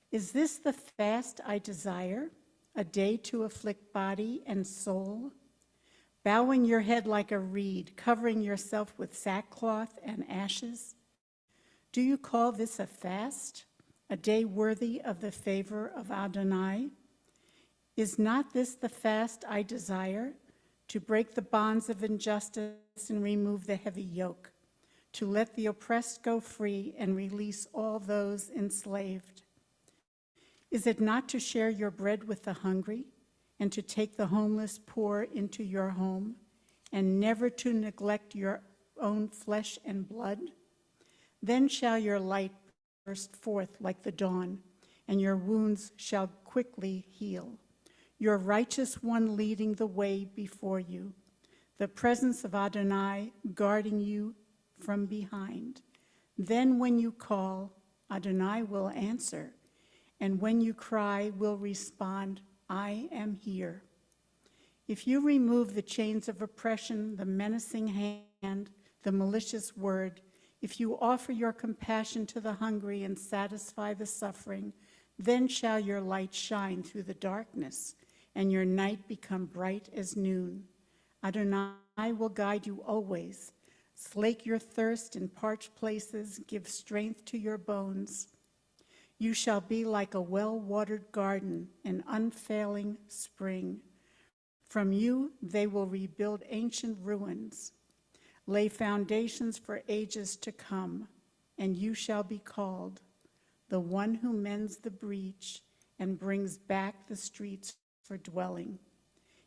Is this the fast I desire, a day to afflict body and soul? Bowing your head like a reed, covering yourself with sackcloth and ashes? Do you call this a fast, a day worthy of the favor of Adonai? Is not this the fast I desire, to break the bonds of injustice and remove the heavy yoke, to let the oppressed go free and release all those enslaved? Is it not to share your bread with the hungry, and to take the homeless poor into your home, and never to neglect your own flesh and blood? Then shall your light burst forth like the dawn, and your wounds shall quickly heal. Your righteous one leading the way before you, the presence of Adonai guarding you from behind. Then when you call, Adonai will answer, and when you cry, will respond, "I am here." If you remove the chains of oppression, the menacing hand, the malicious word, if you offer your compassion to the hungry and satisfy the suffering, then shall your light shine through the darkness, and your night become bright as noon. Adonai will guide you always, slake your thirst in parched places, give strength to your bones. You shall be like a well-watered garden, an unfailing spring. From you they will rebuild ancient ruins, lay foundations for ages to come, and you shall be called the one who mends the breach and brings back the streets for dwelling.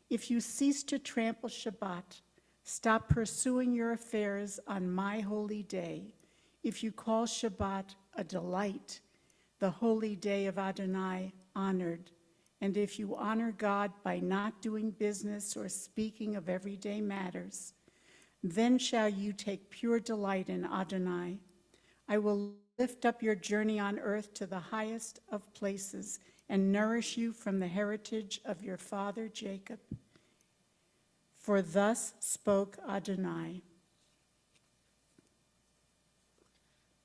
If you cease to trample Shabbat, stop pursuing your affairs on my holy day. If you call Shabbat a delight, the holy day of Adonai honored, and if you honor God by not doing business or speaking of everyday matters, then shall you take pure delight in Adonai. I will lift up your journey on earth to the highest of places and nourish you from the heritage of your father Jacob. For thus spoke Adonai.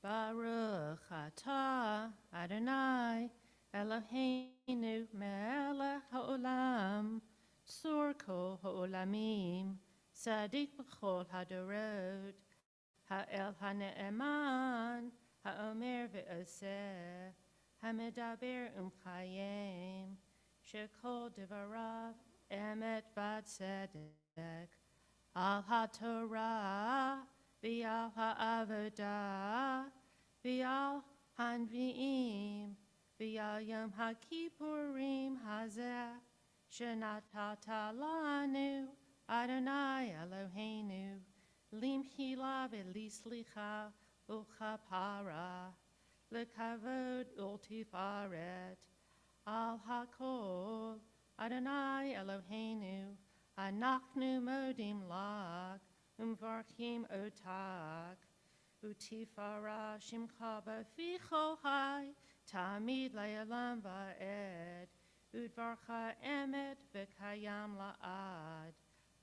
Baruch atah Adonai Eloheinu melech haolam tzur kol haolamim tzaddik b'chol hadorot ha'el ha'ne'eman ha'omer ve'oseh ha'medaber umchayim shekol devarav emet v'tzedek al ha'torah v'al ha'avodah v'al hanvi'im v'al yom ha'kippurim hazeh shenatata lanu Adonai Eloheinu limchila v'lislicha u'chapara lekavod ultifaret al hakol Adonai Eloheinu anachnu modim lak umvarchim otak utifara shimcha b'fichol hai tamid le'olam va'ed udvarcha emet v'kayam la'ad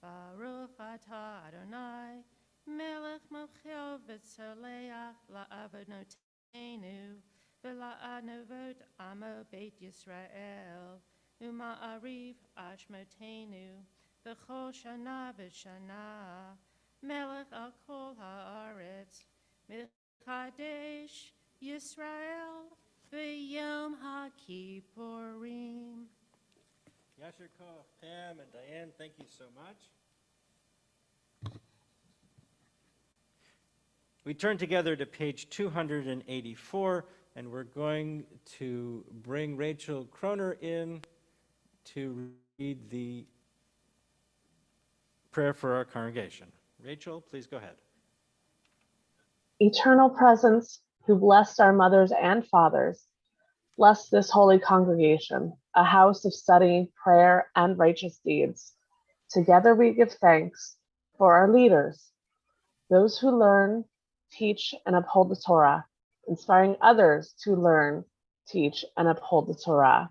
Baruch atah Adonai melech mochel v'tzoleach la'avonotenu v'la'anovot amo beit Yisrael uma'ariv ashmotenu v'chol shana v'shana melech al kol haaretz Mechadesh Yisrael v'yom ha'kippurim. Yasher Koch, Pam, and Diane, thank you so much. We turn together to page 284, and we're going to bring Rachel Kroner in to read the prayer for our congregation. Rachel, please go ahead. Eternal presence, who blessed our mothers and fathers, bless this holy congregation, a house of study, prayer, and righteous deeds. Together we give thanks for our leaders, those who learn, teach, and uphold the Torah, inspiring others to learn, teach, and uphold the Torah.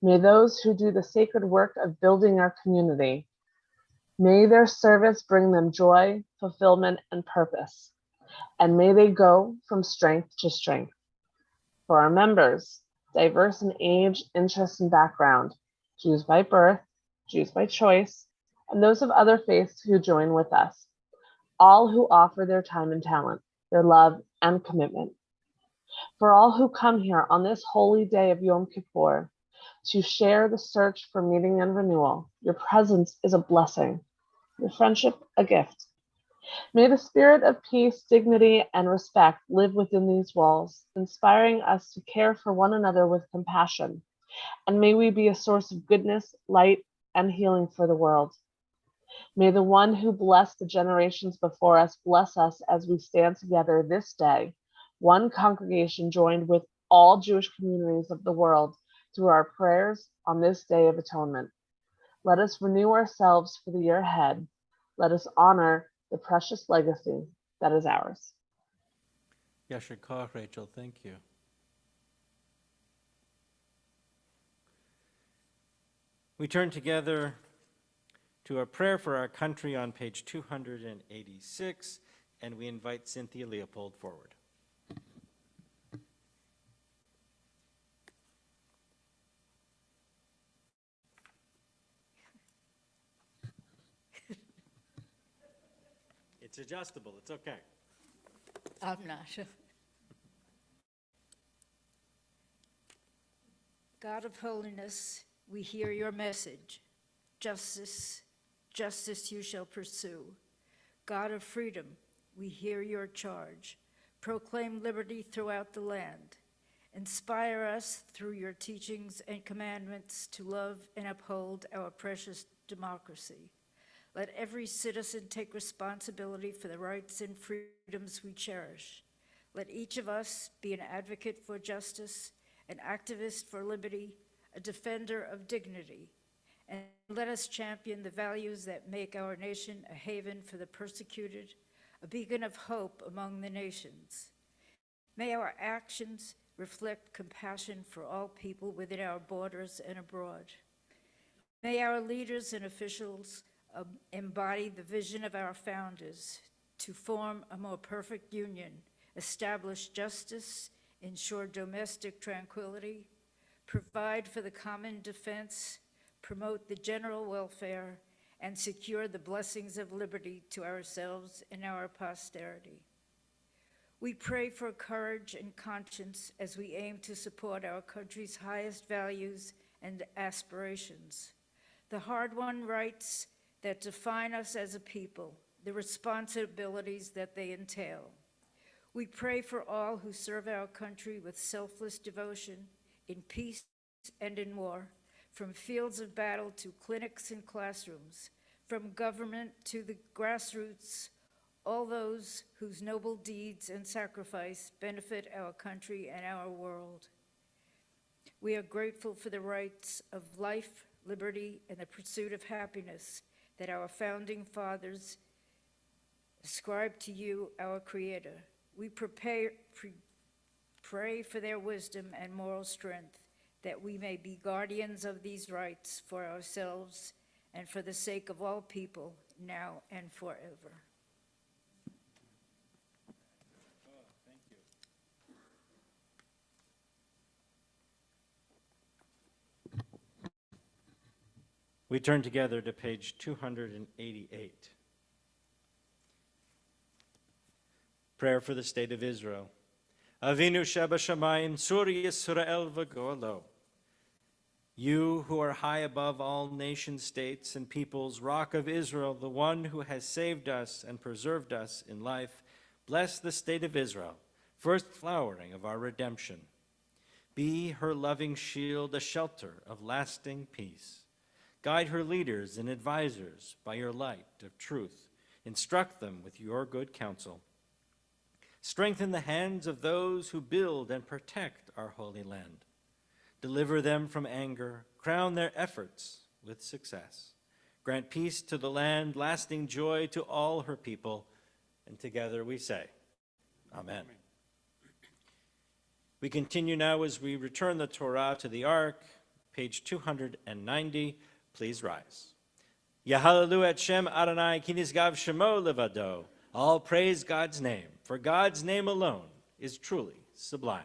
May those who do the sacred work of building our community, may their service bring them joy, fulfillment, and purpose, and may they go from strength to strength. For our members, diverse in age, interest, and background, Jews by birth, Jews by choice, and those of other faiths who join with us, all who offer their time and talent, their love and commitment. For all who come here on this holy day of Yom Kippur to share the search for meaning and renewal, your presence is a blessing, your friendship a gift. May the spirit of peace, dignity, and respect live within these walls, inspiring us to care for one another with compassion. And may we be a source of goodness, light, and healing for the world. May the one who blessed the generations before us bless us as we stand together this day, one congregation joined with all Jewish communities of the world through our prayers on this day of atonement. Let us renew ourselves for the year ahead. Let us honor the precious legacy that is ours. Yasher Koach, Rachel, thank you. We turn together to a prayer for our country on page 286, and we invite Cynthia Leopold forward. It's adjustable, it's okay. I'm not. God of holiness, we hear your message. Justice, justice you shall pursue. God of freedom, we hear your charge. Proclaim liberty throughout the land. Inspire us through your teachings and commandments to love and uphold our precious democracy. Let every citizen take responsibility for the rights and freedoms we cherish. Let each of us be an advocate for justice, an activist for liberty, a defender of dignity, and let us champion the values that make our nation a haven for the persecuted, a beacon of hope among the nations. May our actions reflect compassion for all people within our borders and abroad. May our leaders and officials embody the vision of our founders to form a more perfect union, establish justice, ensure domestic tranquility, provide for the common defense, promote the general welfare, and secure the blessings of liberty to ourselves and our posterity. We pray for courage and conscience as we aim to support our country's highest values and aspirations, the hard-won rights that define us as a people, the responsibilities that they entail. We pray for all who serve our country with selfless devotion in peace and in war, from fields of battle to clinics and classrooms, from government to the grassroots, all those whose noble deeds and sacrifice benefit our country and our world. We are grateful for the rights of life, liberty, and the pursuit of happiness that our founding fathers ascribed to you, our Creator. We pray for their wisdom and moral strength, that we may be guardians of these rights for ourselves and for the sake of all people, now and forever. We turn together to page 288. Prayer for the state of Israel. Avinu Shebashamayim Sur Yisrael v'Go'alo. You who are high above all nation states and peoples, Rock of Israel, the one who has saved us and preserved us in life, bless the state of Israel, first flowering of our redemption. Be her loving shield a shelter of lasting peace. Guide her leaders and advisors by your light of truth. Instruct them with your good counsel. Strengthen the hands of those who build and protect our holy land. Deliver them from anger. Crown their efforts with success. Grant peace to the land, lasting joy to all her people. And together we say, Amen. We continue now as we return the Torah to the Ark, page 290. Please rise. Yahalalu et Shem Adonai ki nisgav shemo levado. All praise God's name, for God's name alone is truly sublime.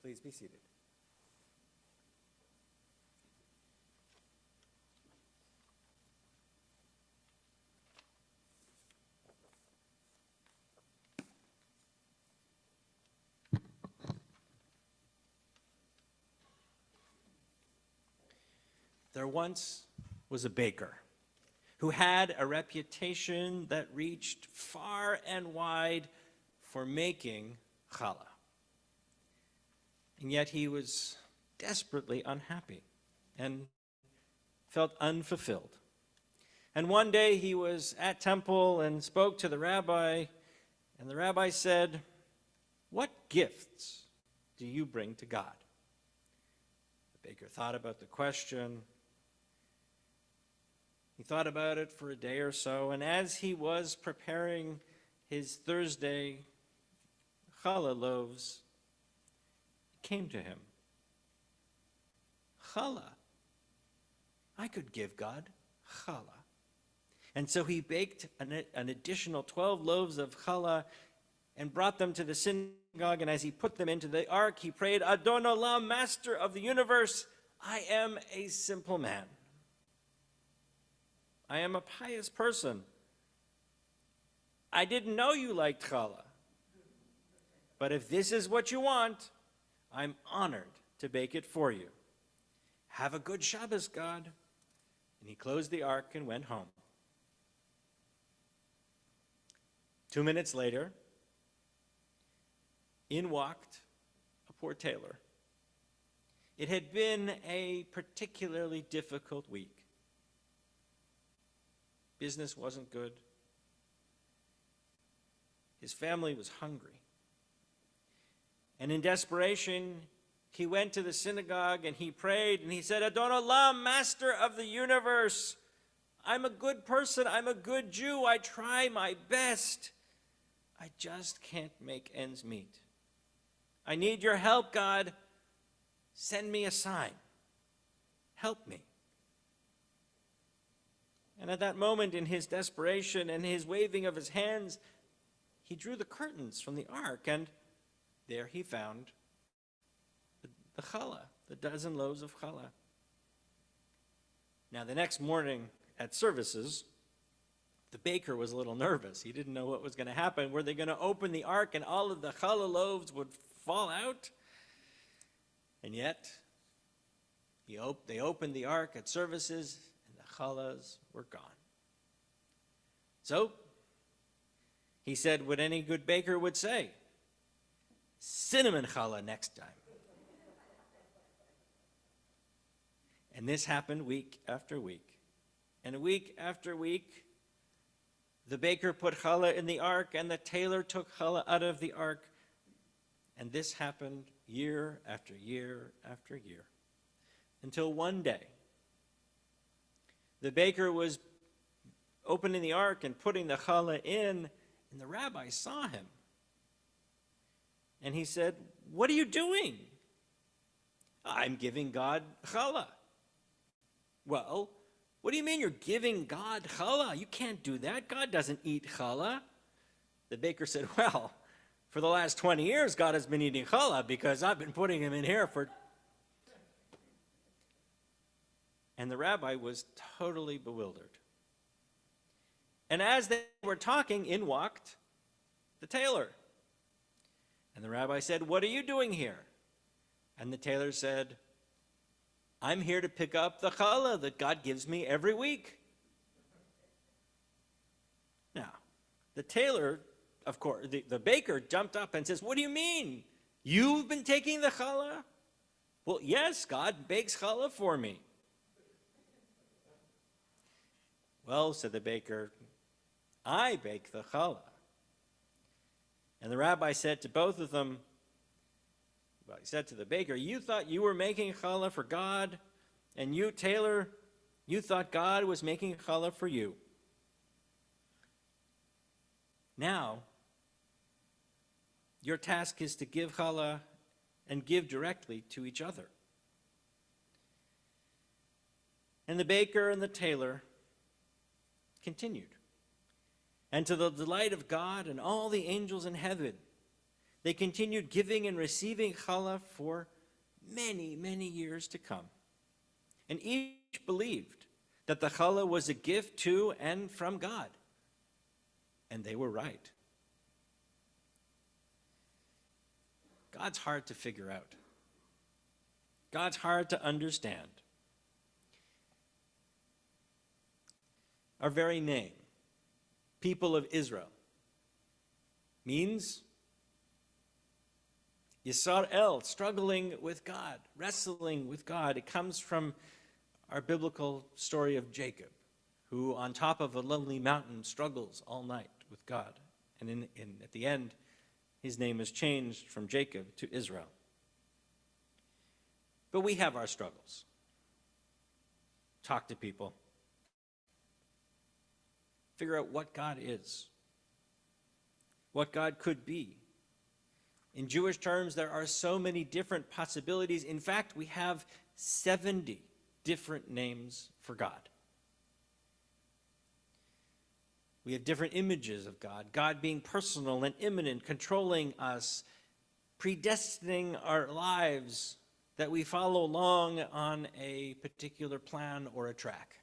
Please be seated. There once was a baker who had a reputation that reached far and wide for making challah. And yet he was desperately unhappy and felt unfulfilled. And one day he was at temple and spoke to the rabbi, and the rabbi said, "What gifts do you bring to God?" The baker thought about the question. He thought about it for a day or so, and as he was preparing his Thursday challah loaves, it came to him. Challah. I could give God challah. And so he baked an additional 12 loaves of challah and brought them to the synagogue, and as he put them into the ark, he prayed, "Adon Olam, Master of the universe, I am a simple man. I am a pious person. I didn't know you liked challah. But if this is what you want, I'm honored to bake it for you. Have a good Shabbos, God." And he closed the ark and went home. 2 minutes later, in walked a poor tailor. It had been a particularly difficult week. Business wasn't good. His family was hungry. And in desperation, he went to the synagogue and he prayed and he said, Adon Olam, Master of the universe, I'm a good person, I'm a good Jew, I try my best. I just can't make ends meet. I need your help, God. Send me a sign. Help me. And at that moment, in his desperation and his waving of his hands, he drew the curtains from the ark, and there he found the challah, the dozen loaves of challah. Now, the next morning at services, the baker was a little nervous. He didn't know what was going to happen. Were they going to open the ark and all of the challah loaves would fall out? And yet, they opened the ark at services, and the challahs were gone. So, he said what any good baker would say, cinnamon challah next time. And this happened week after week. And week after week, the baker put challah in the ark, and the tailor took challah out of the ark. And this happened year after year after year. Until one day, the baker was opening the ark and putting the challah in, and the rabbi saw him. And he said, "What are you doing?" "I'm giving God challah." "Well, what do you mean you're giving God challah? You can't do that. God doesn't eat challah." The baker said, "Well, for the last 20 years, God has been eating challah because I've been putting him in here for..." And the rabbi was totally bewildered. And as they were talking, in walked the tailor. And the rabbi said, "What are you doing here?" And the tailor said, "I'm here to pick up the challah that God gives me every week." Now, the tailor, of course, the baker jumped up and says, "What do you mean? You've been taking the challah?" "Well, yes, God bakes challah for me." "Well," said the baker, "I bake the challah." And the rabbi said to both of them, well, he said to the baker, "You thought you were making challah for God, and you, tailor, you thought God was making challah for you. Now, your task is to give challah and give directly to each other." And the baker and the tailor continued. And to the delight of God and all the angels in heaven, they continued giving and receiving challah for many, many years to come. And each believed that the challah was a gift to and from God. And they were right. God's hard to figure out. God's hard to understand. Our very name, people of Israel, means Yisrael, struggling with God, wrestling with God. It comes from our biblical story of Jacob, who on top of a lonely mountain struggles all night with God. And at the end, his name is changed from Jacob to Israel. But we have our struggles. Talk to people. Figure out what God is, what God could be. In Jewish terms, there are so many different possibilities. In fact, we have 70 different names for God. We have different images of God, God being personal and immanent, controlling us, predestining our lives that we follow along on a particular plan or a track.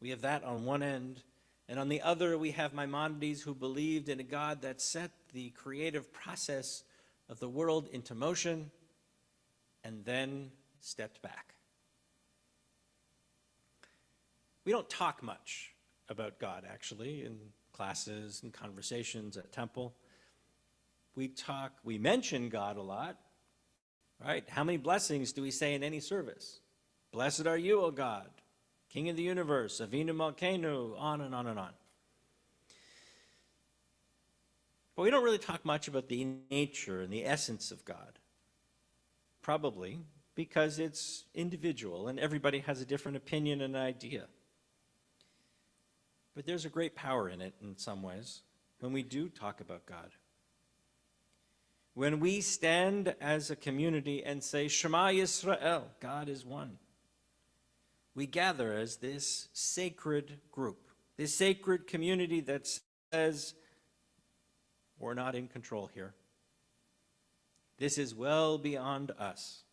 We have that on one end. And on the other, we have Maimonides, who believed in a God that set the creative process of the world into motion and then stepped back. We don't talk much about God, actually, in classes and conversations at temple. We mention God a lot, right? How many blessings do we say in any service? Blessed are you, O God, King of the universe, Avinu Malkeinu, on and on and on. But we don't really talk much about the nature and the essence of God. probably because it's individual and everybody has a different opinion and idea. But there's a great power in it in some ways when we do talk about God. When we stand as a community and say, Shema Yisrael, God is one. We gather as this sacred group, this sacred community that says, we're not in control here. This is well beyond us.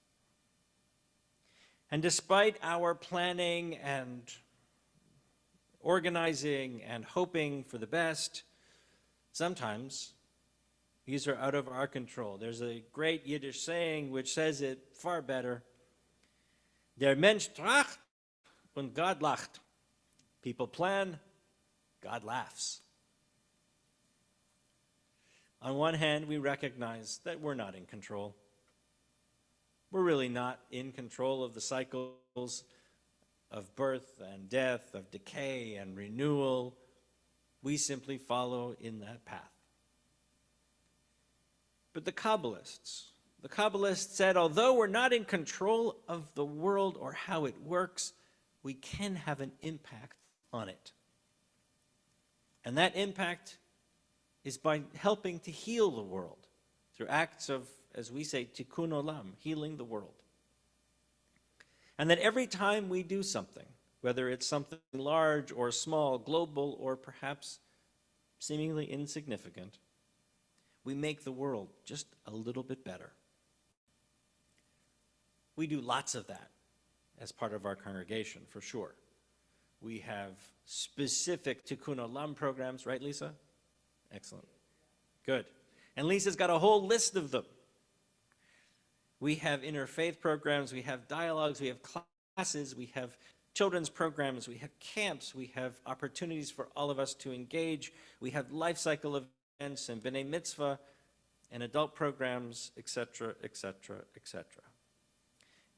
And despite our planning and organizing and hoping for the best, sometimes these are out of our control. There's a great Yiddish saying which says it far better. Der Mensch tracht und Gott lacht. People plan, God laughs. On one hand, we recognize that we're not in control. We're really not in control of the cycles of birth and death, of decay and renewal. We simply follow in that path. But the Kabbalists said, although we're not in control of the world or how it works, we can have an impact on it. And that impact is by helping to heal the world through acts of, as we say, tikkun olam, healing the world. And that every time we do something, whether it's something large or small, global or perhaps seemingly insignificant, we make the world just a little bit better. We do lots of that as part of our congregation, for sure. We have specific tikkun olam programs, right, Lisa? Excellent. Good. And Lisa's got a whole list of them. We have interfaith programs, we have dialogues, we have classes, we have children's programs, we have camps, we have opportunities for all of us to engage, we have life cycle events and B'nai Mitzvah and adult programs, etc., etc., etc.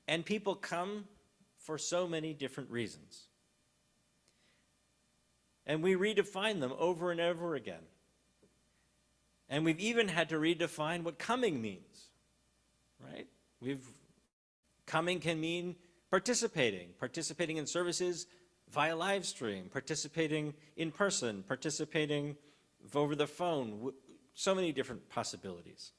And people come for so many different reasons. And we redefine them over and over again. And we've even had to redefine what coming means, right? Coming can mean participating in services via live stream, participating in person, participating over the phone, so many different possibilities.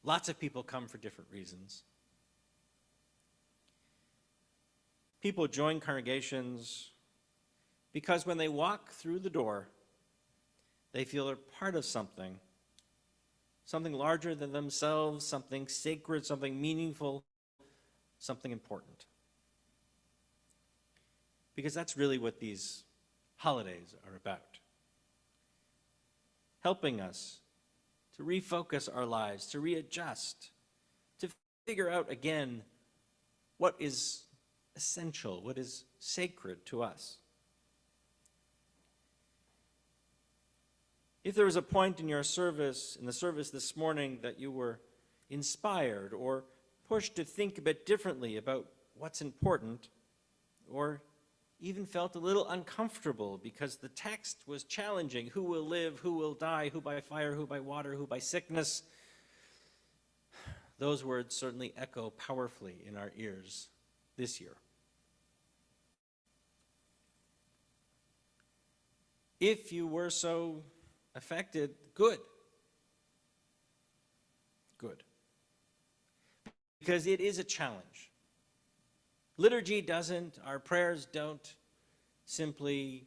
Lots of people come for different reasons. People join congregations because when they walk through the door, they feel they're part of something larger than themselves, something sacred, something meaningful, something important. Because that's really what these holidays are about. Helping us to refocus our lives, to readjust, to figure out again what is essential, what is sacred to us. If there was a point in your service, in the service this morning, that you were inspired or pushed to think a bit differently about what's important, or even felt a little uncomfortable because the text was challenging, who will live, who will die, who by fire, who by water, who by sickness, those words certainly echo powerfully in our ears this year. If you were so affected, good. Good. Because it is a challenge. Liturgy doesn't, our prayers don't simply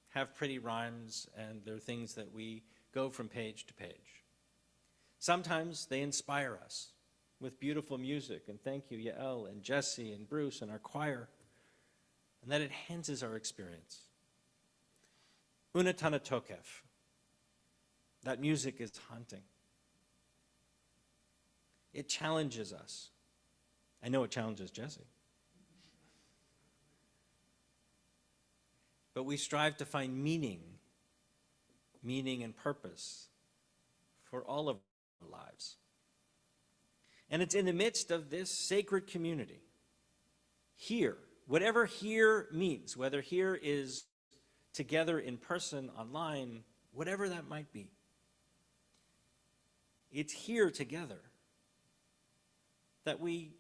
have pretty rhymes and they're things that we go from page to page. Sometimes they inspire us with beautiful music, and thank you, Yael and Jesse and Bruce and our choir, and that enhances our experience. Unatana Tokef, that music is haunting. It challenges us. I know it challenges Jesse. But we strive to find meaning and purpose for all of our lives. And it's in the midst of this sacred community, here, whatever here means, whether here is together in person, online, whatever that might be. It's here together that we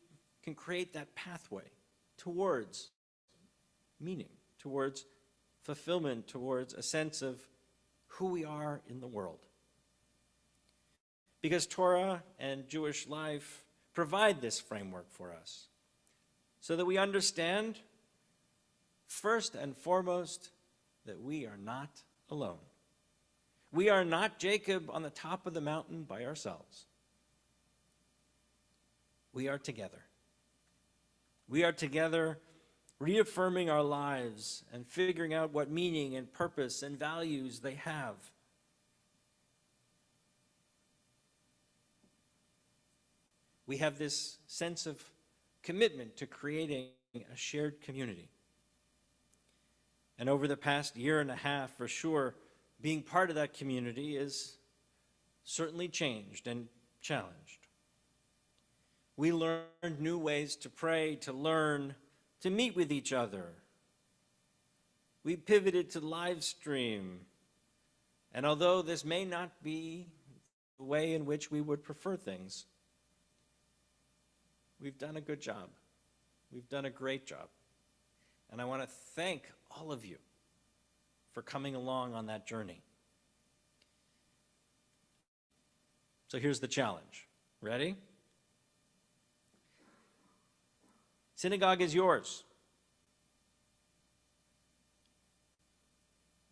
can create that pathway towards meaning, towards fulfillment, towards a sense of who we are in the world. Because Torah and Jewish life provide this framework for us so that we understand, first and foremost, that we are not alone. We are not Jacob on the top of the mountain by ourselves. We are together. We are together reaffirming our lives and figuring out what meaning and purpose and values they have. We have this sense of commitment to creating a shared community. And over the past year and a half, for sure, being part of that community is certainly changed and challenged. We learned new ways to pray, to learn, to meet with each other. We pivoted to live stream. And although this may not be the way in which we would prefer things, we've done a good job. We've done a great job. And I want to thank all of you for coming along on that journey. So here's the challenge. Ready? Synagogue is yours.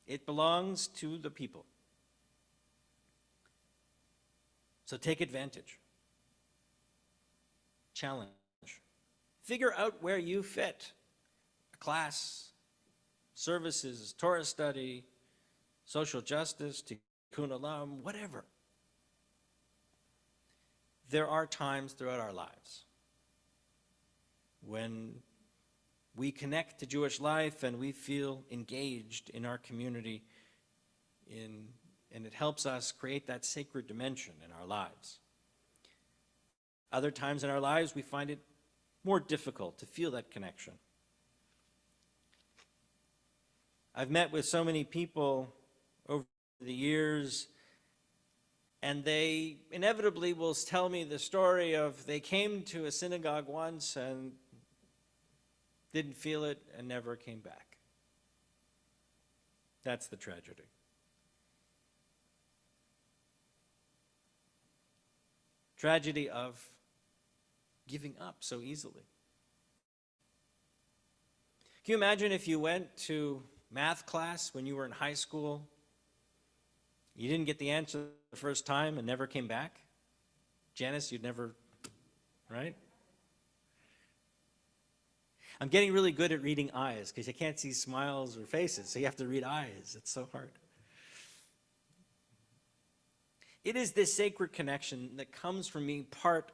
It belongs to the people. So take advantage. Challenge. Figure out where you fit. A class, services, Torah study, social justice, tikkun olam, whatever. There are times throughout our lives when we connect to Jewish life and we feel engaged in our community, and it helps us create that sacred dimension in our lives. Other times in our lives, we find it more difficult to feel that connection. I've met with so many people over the years, and they inevitably will tell me the story of they came to a synagogue once and didn't feel it and never came back. That's the tragedy. Tragedy of giving up so easily. Can you imagine if you went to math class when you were in high school, you didn't get the answer the first time and never came back? Janice, you'd never, right? I'm getting really good at reading eyes because you can't see smiles or faces, so you have to read eyes. It's so hard. It is this sacred connection that comes from being part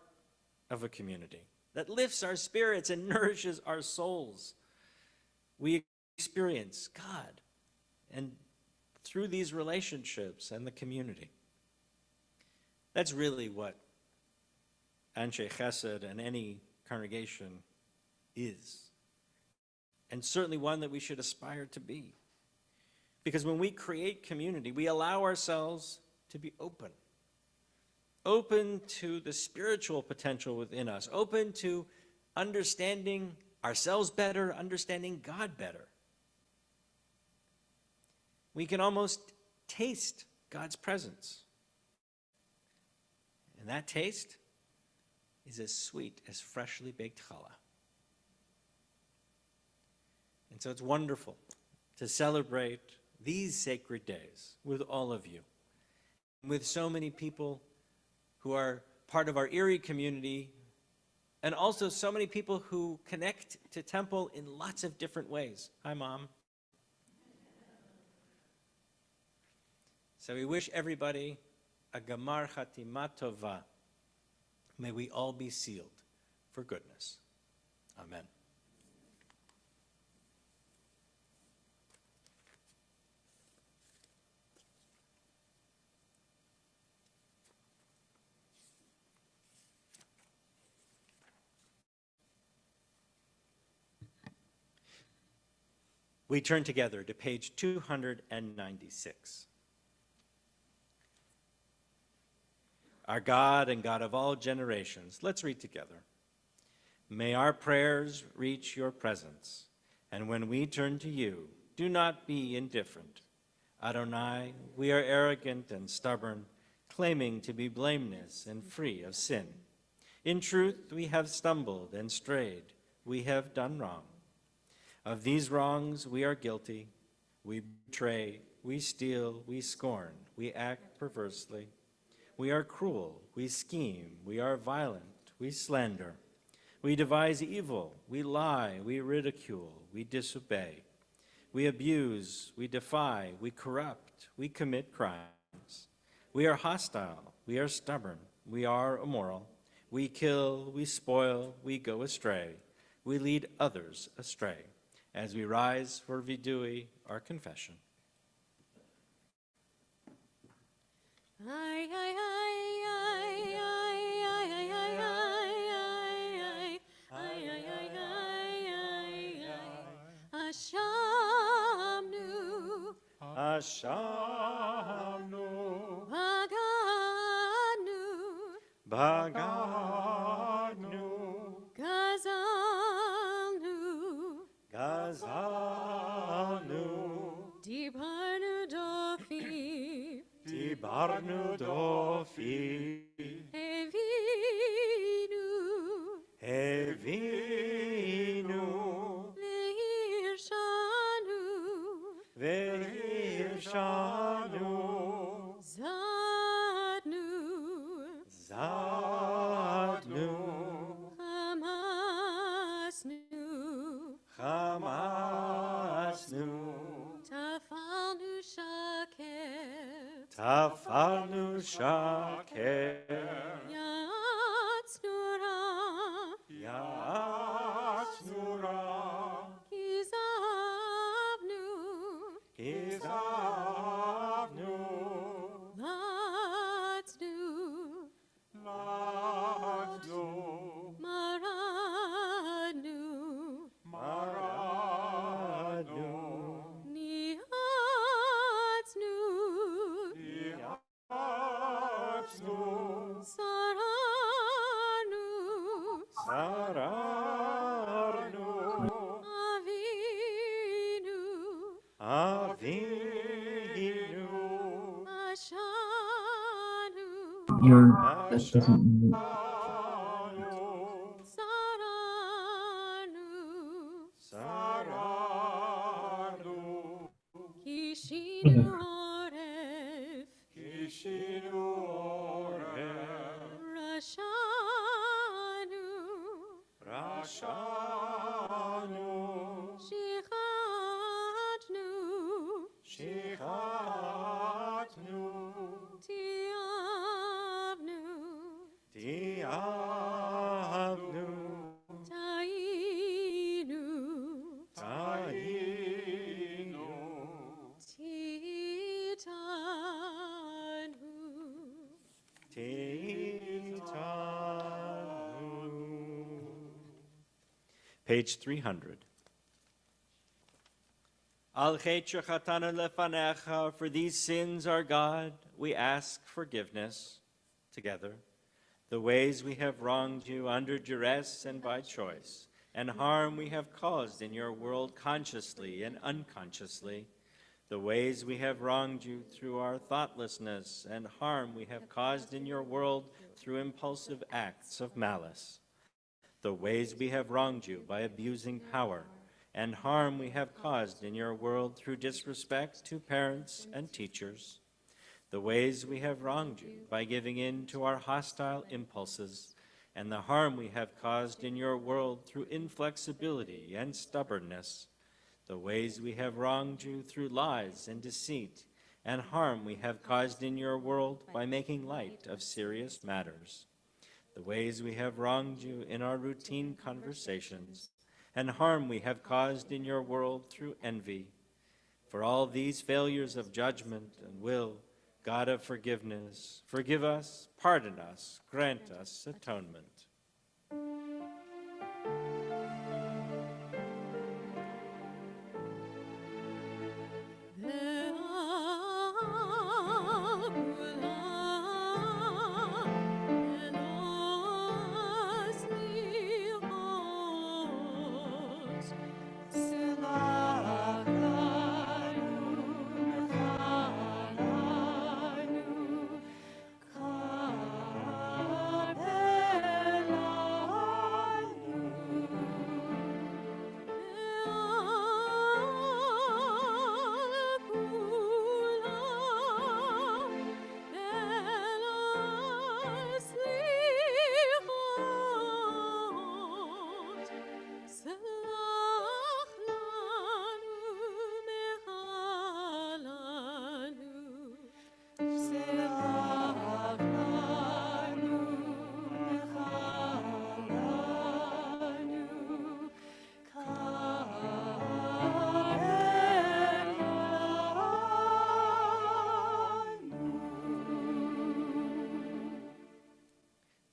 of a community, that lifts our spirits and nourishes our souls. We experience God and through these relationships and the community. That's really what Anshe Chesed and any congregation is. And certainly one that we should aspire to be. Because when we create community, we allow ourselves to be open. Open to the spiritual potential within us. Open to understanding ourselves better, understanding God better. We can almost taste God's presence. And that taste is as sweet as freshly baked challah. And so it's wonderful to celebrate these sacred days with all of you, with so many people who are part of our Erie community, and also so many people who connect to Temple in lots of different ways. Hi, Mom. So we wish everybody a Gamar Chatima Tova. May we all be sealed for goodness. Amen. We turn together to page 296. Our God and God of all generations, let's read together. May our prayers reach your presence, and when we turn to you, do not be indifferent. Adonai, we are arrogant and stubborn, claiming to be blameless and free of sin. In truth, we have stumbled and strayed. We have done wrong. Of these wrongs we are guilty. We betray, we steal, we scorn, we act perversely. We are cruel, we scheme, we are violent, we slander. We devise evil, we lie, we ridicule, we disobey. We abuse, we defy, we corrupt, we commit crimes. We are hostile, we are stubborn, we are immoral. We kill, we spoil, we go astray. We lead others astray. As we rise for vidui, our confession. Ay, ay, ay, ay, ay, ay, ay, ay, ay, ay, ay, ay, ay, Ashamnu, Ashamnu, Baganu, Baganu, Gazalnu, Gazanu, Dibarnu Dofi, Dibarnu Dofi, Evinu, Evinu, Leirshanu, Veirshanu, Zadnu, Zadnu, Hamasnu, Hamasnu, Tafalnu Shaker, Tafalnu Shaker, Yatsnura, Yatsnura, Gizavnu, Gizavnu, Latsnu, Ladnu, Maradnu, Maradnu, Nihatsnu, Yatsnu, Saranu, Sararnu, Avinu, Avinu, Ashanu, Ashanu, Saranu, Sararnu, Kishinu Oref, Kishinu Oref, Rashanu, Rashanu, Shichatnu, Shichatnu, Tiavnu, Tiavnu, Tainu, Tainu, Titanu. Titanu. Page 300. Al chetzachatanu lefanecha, for these sins, our God, we ask forgiveness together. The ways we have wronged you under duress and by choice, and harm we have caused in your world consciously and unconsciously. The ways we have wronged you through our thoughtlessness, and harm we have caused in your world through impulsive acts of malice. The ways we have wronged you by abusing power, and harm we have caused in your world through disrespect to parents and teachers. The ways we have wronged you by giving in to our hostile impulses, and the harm we have caused in your world through inflexibility and stubbornness. The ways we have wronged you through lies and deceit, and harm we have caused in your world by making light of serious matters. The ways we have wronged you in our routine conversations, and harm we have caused in your world through envy. For all these failures of judgment and will, God of forgiveness, forgive us, pardon us, grant us atonement.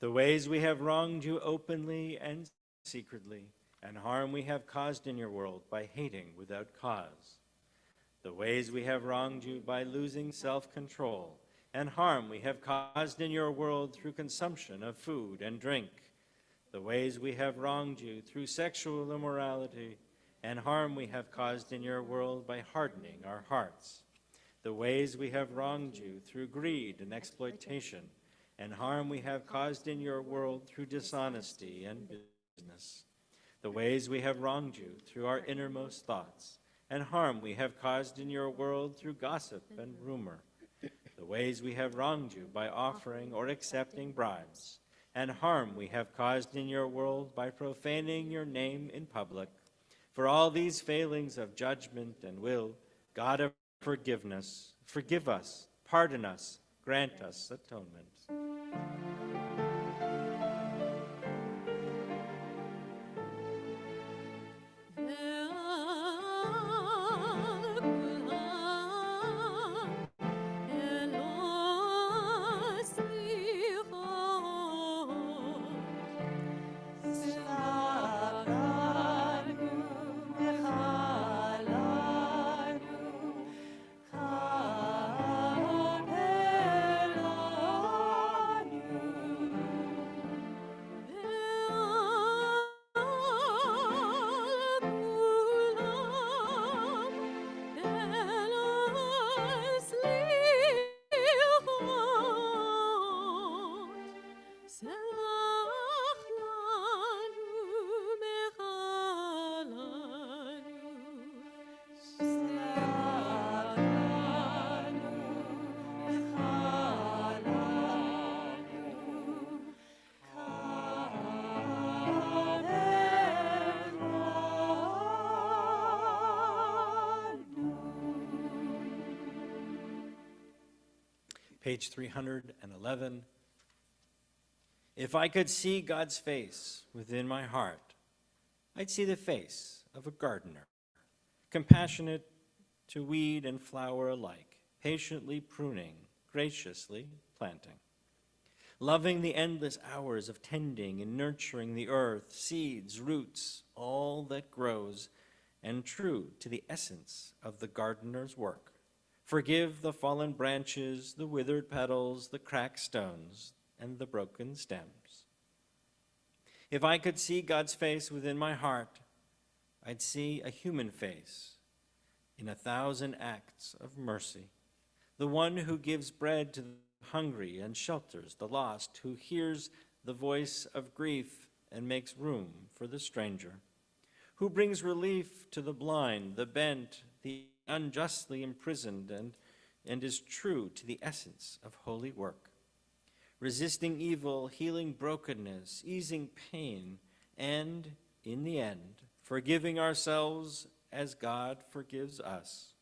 the ways we have wronged you openly and secretly, and harm we have caused in your world by hating without cause. The ways we have wronged you by losing self-control, and harm we have caused in your world through consumption of food and drink. The ways we have wronged you through sexual immorality, and harm we have caused in your world by hardening our hearts. The ways we have wronged you through greed and exploitation, and harm we have caused in your world through dishonesty and business. The ways we have wronged you through our innermost thoughts, and harm we have caused in your world through gossip and rumor. The ways we have wronged you by offering or accepting bribes, and harm we have caused in your world by profaning your name in public. For all these failings of judgment and will, God of forgiveness, forgive us, pardon us, grant us atonement. Page 311. If I could see God's face within my heart, I'd see the face of a gardener, compassionate to weed and flower alike, patiently pruning, graciously planting, loving the endless hours of tending and nurturing the earth, seeds, roots, all that grows, and true to the essence of the gardener's work. Forgive the fallen branches, the withered petals, the cracked stones, and the broken stems. If I could see God's face within my heart, I'd see a human face in 1,000 acts of mercy, the one who gives bread to the hungry and shelters the lost, who hears the voice of grief and makes room for the stranger, who brings relief to the blind, the bent, the unjustly imprisoned, and is true to the essence of holy work, resisting evil, healing brokenness, easing pain, and, in the end, forgiving ourselves as God forgives us.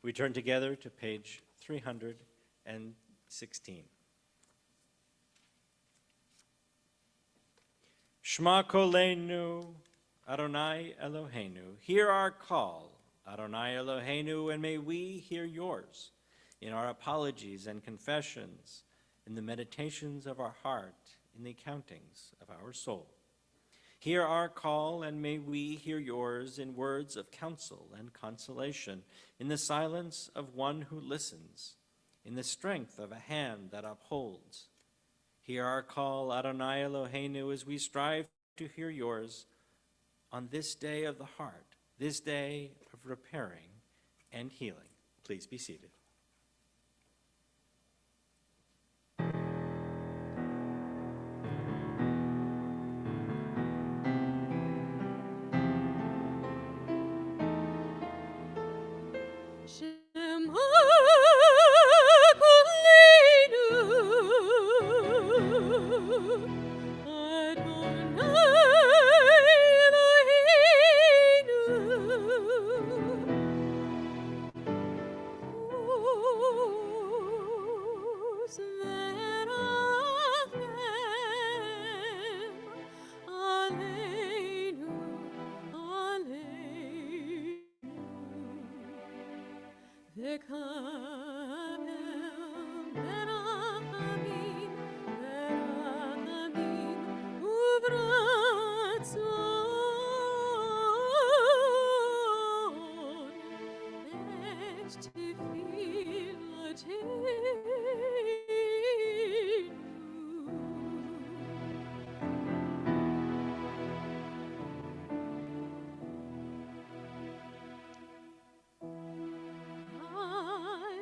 We turn together to page 316. Shema kolenu, Adonai Eloheinu. Hear our call, Adonai Eloheinu, and may we hear yours in our apologies and confessions, in the meditations of our heart, in the accountings of our soul. Hear our call, and may we hear yours in words of counsel and consolation, in the silence of one who listens, in the strength of a hand that upholds. Hear our call, Adonai Eloheinu, as we strive to hear yours on this day of the heart, this day of repairing and healing. Please be seated. Shema Kolenu, Adonai Eloheinu, Zverachem Aleinu, Aleinu. V'kamel berachamim, berachamim uvratzon, et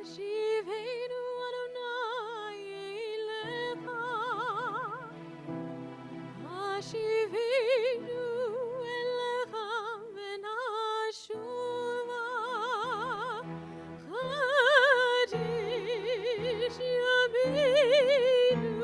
Hashivenu Adonai elecha, Hashivenu elecha v'nashuva, Chadish Yameinu,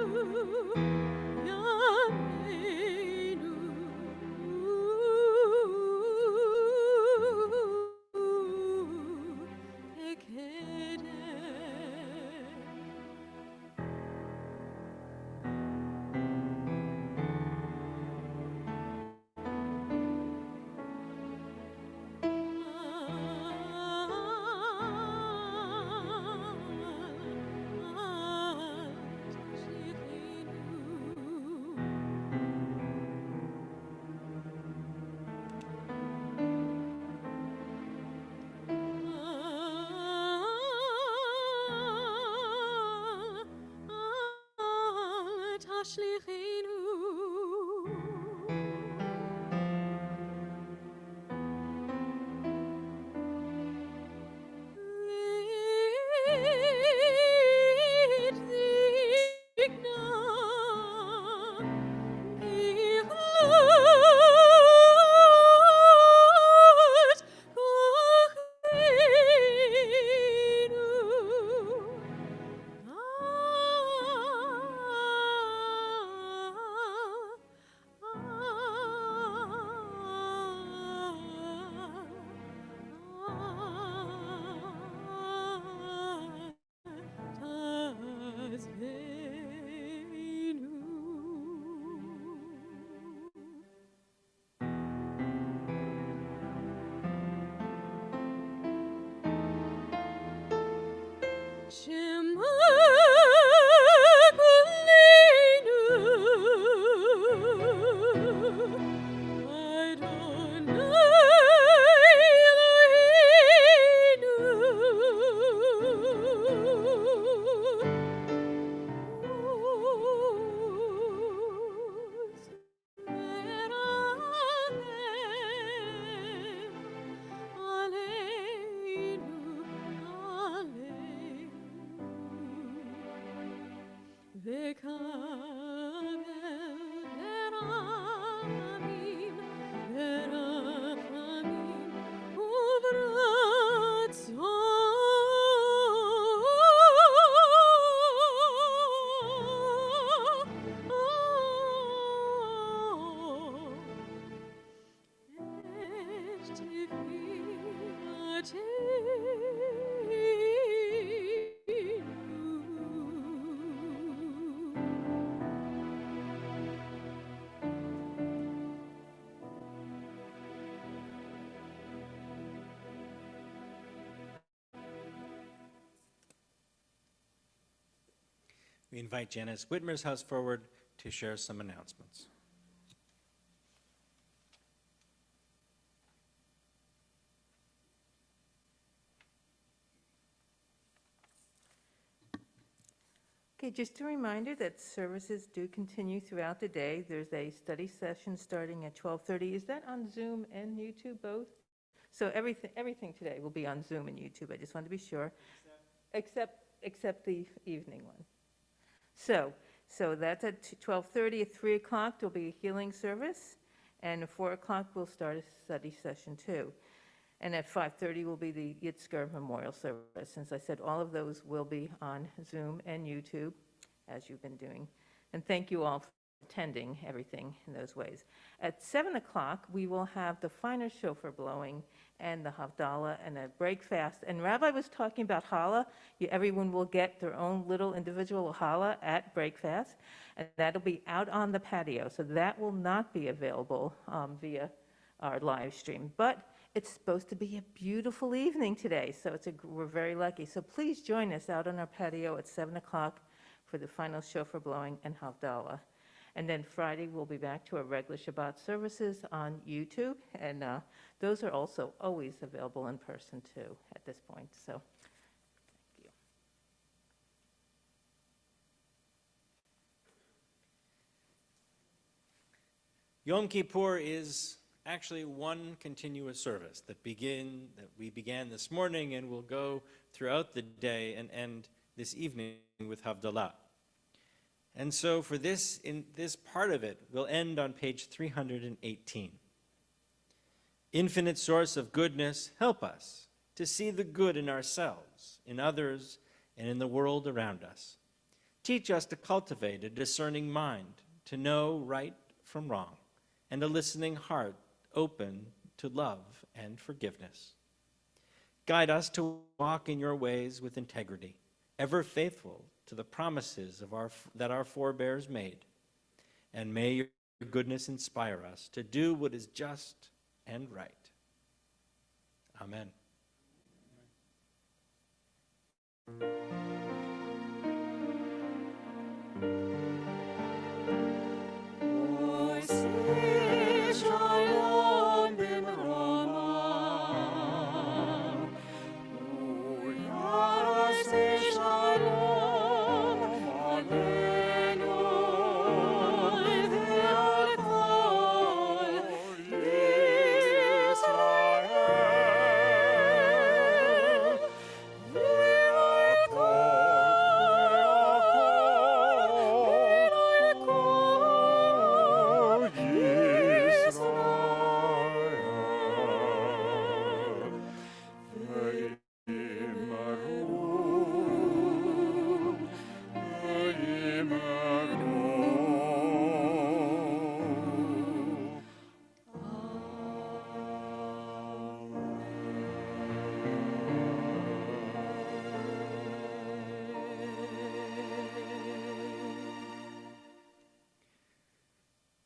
Shema Kolenu, Adonai We invite Janice Whitmer's house forward to share some announcements. Okay, just a reminder that services do continue throughout the day. There's a study session starting at 12:30. Is that on Zoom and YouTube both? So everything today will be on Zoom and YouTube. I just wanted to be sure, except the evening one. So that's at 12:30. At 3 o'clock, there'll be a healing service, and at 4 o'clock, we'll start a study session too. And at 5:30 will be the Yitzker Memorial Service. Since I said all of those will be on Zoom and YouTube, as you've been doing. And thank you all for attending everything in those ways. At 7 o'clock, we will have the finer shofar blowing and the Havdalah and a break fast. And Rabbi was talking about challah. Everyone will get their own little individual challah at break fast, and that'll be out on the patio. So that will not be available via our live stream. But it's supposed to be a beautiful evening today, so we're very lucky. So please join us out on our patio at 7 o'clock for the final shofar blowing and Havdalah. And then Friday, we'll be back to our regular Shabbat services on YouTube, and those are also always available in person too at this point. So thank you. Yom Kippur is actually one continuous service that we began this morning and will go throughout the day and end this evening with Havdalah. And so for this part of it, we'll end on page 318. Infinite source of goodness, help us to see the good in ourselves, in others, and in the world around us. Teach us to cultivate a discerning mind, to know right from wrong, and a listening heart open to love and forgiveness. Guide us to walk in your ways with integrity, ever faithful to the promises that our forebears made. And may your goodness inspire us to do what is just and right. Amen.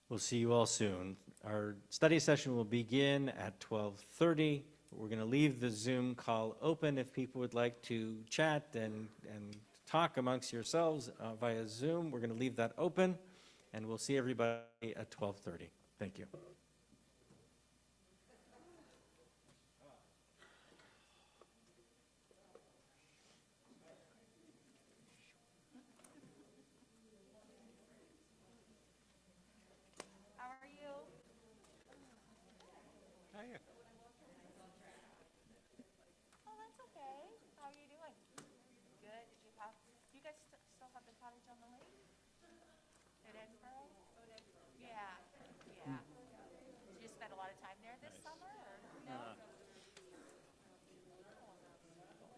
We'll see you all soon. Our study session will begin at 12:30. We're going to leave the Zoom call open if people would like to chat and talk amongst yourselves via Zoom. We're going to leave that open, and we'll see everybody at 12:30. Thank you. How are you? Hiya. Oh, that's okay. How are you doing? Good. You guys still have the cottage on the lake? At Edinburgh? Yeah. Yeah. Did you spend a lot of time there this summer, or no?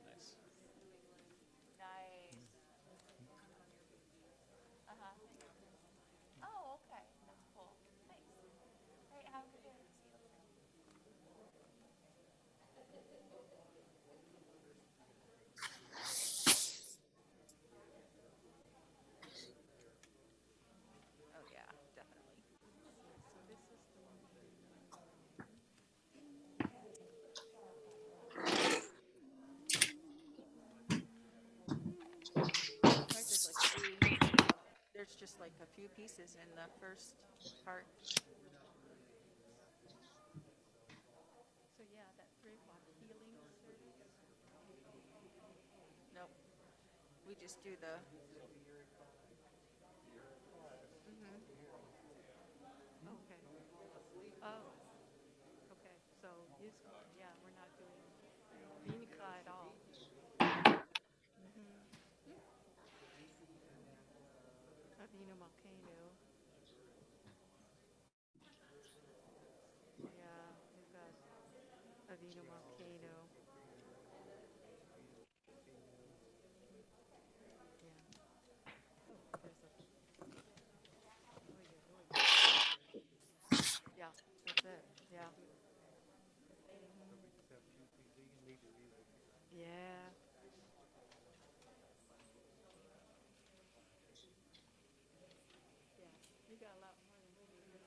Nice. Nice. Oh, okay. That's cool. Nice. All right, have a good day. See you later. Oh, yeah, definitely. So this is the one. There's just like a few pieces in the first part. So yeah, that 3 o'clock healing service. Nope. We just do the Avinu Malkeinu. Yeah, we've got Avinu Malkeinu. Yeah. There's a. Yeah, that's it. Yeah. Yeah. Yeah. You got a lot more than we do.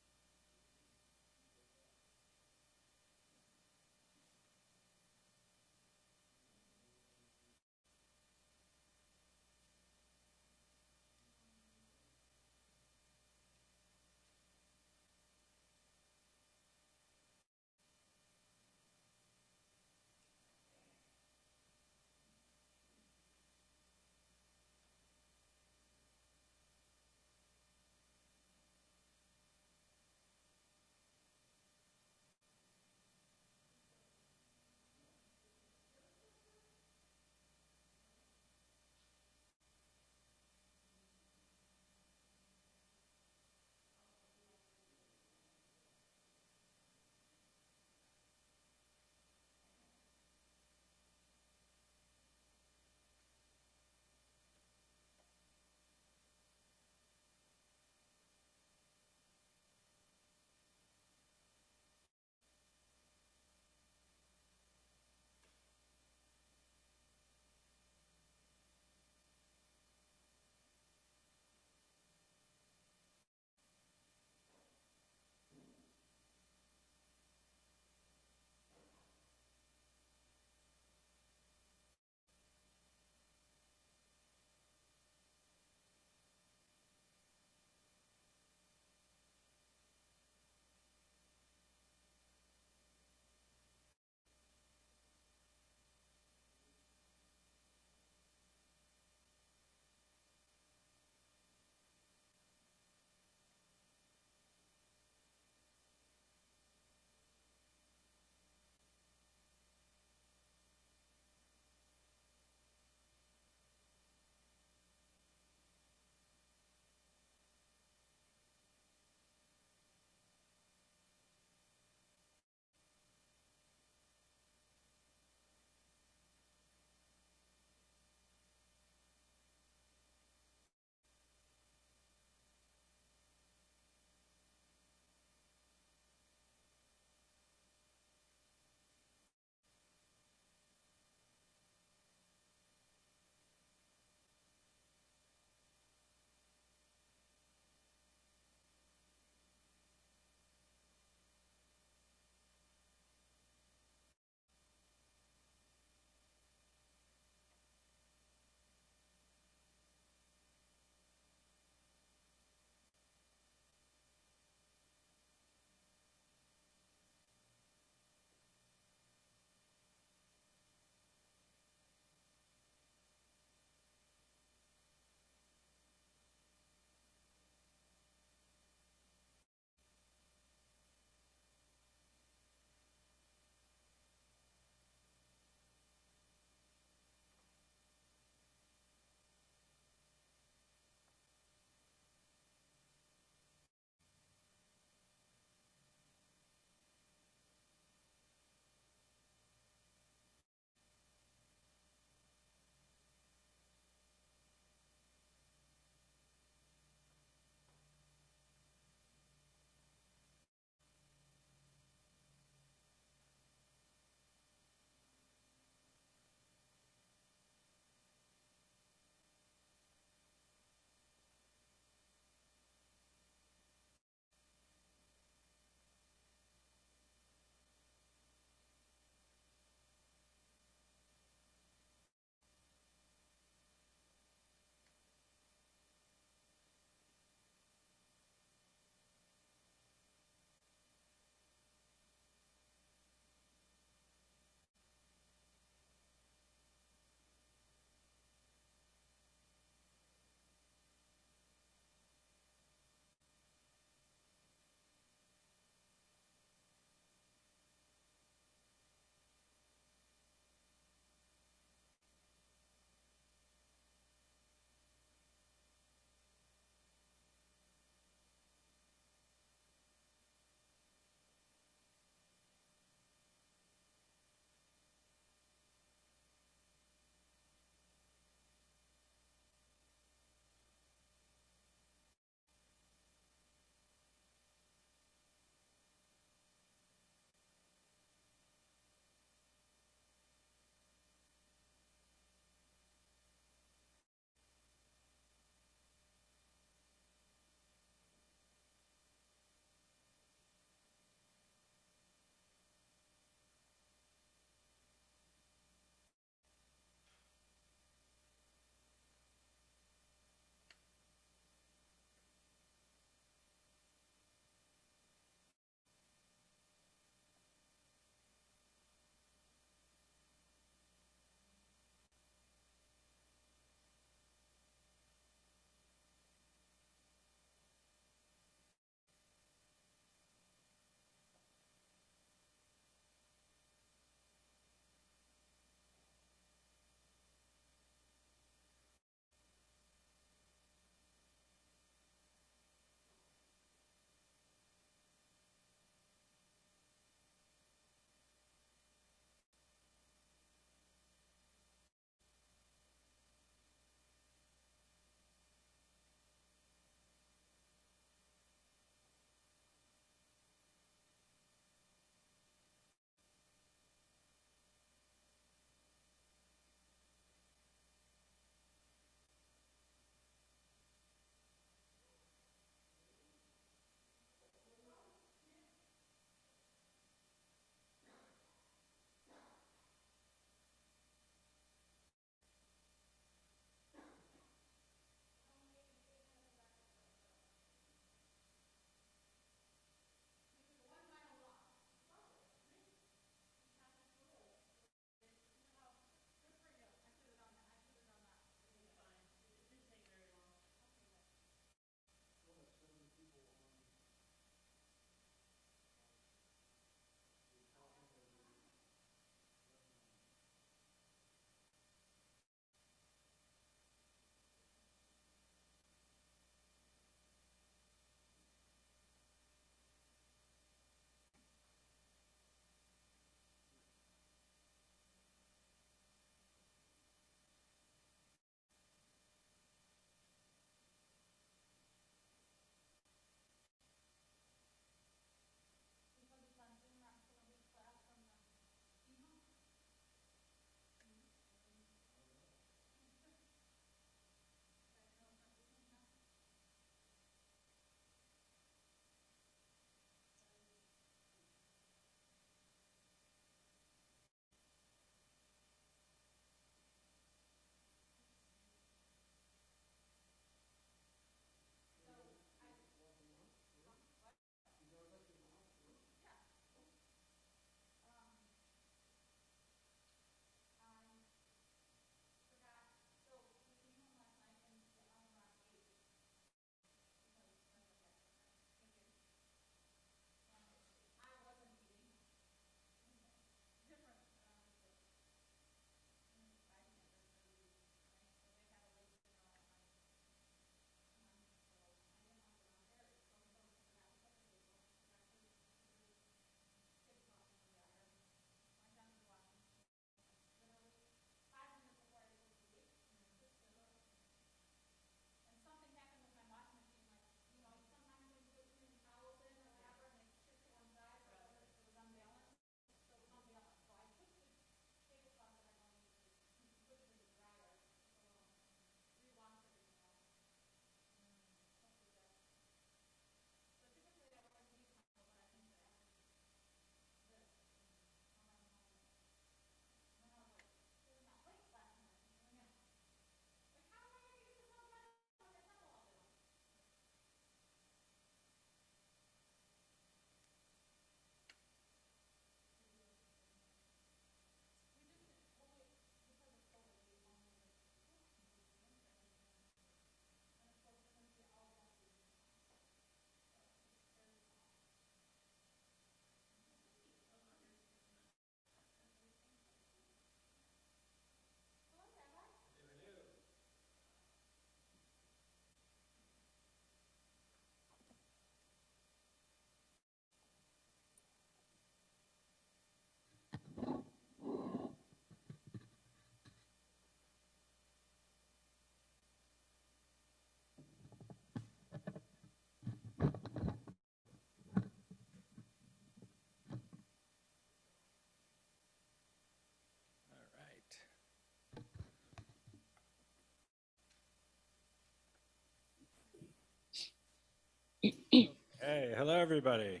Hey, hello, everybody.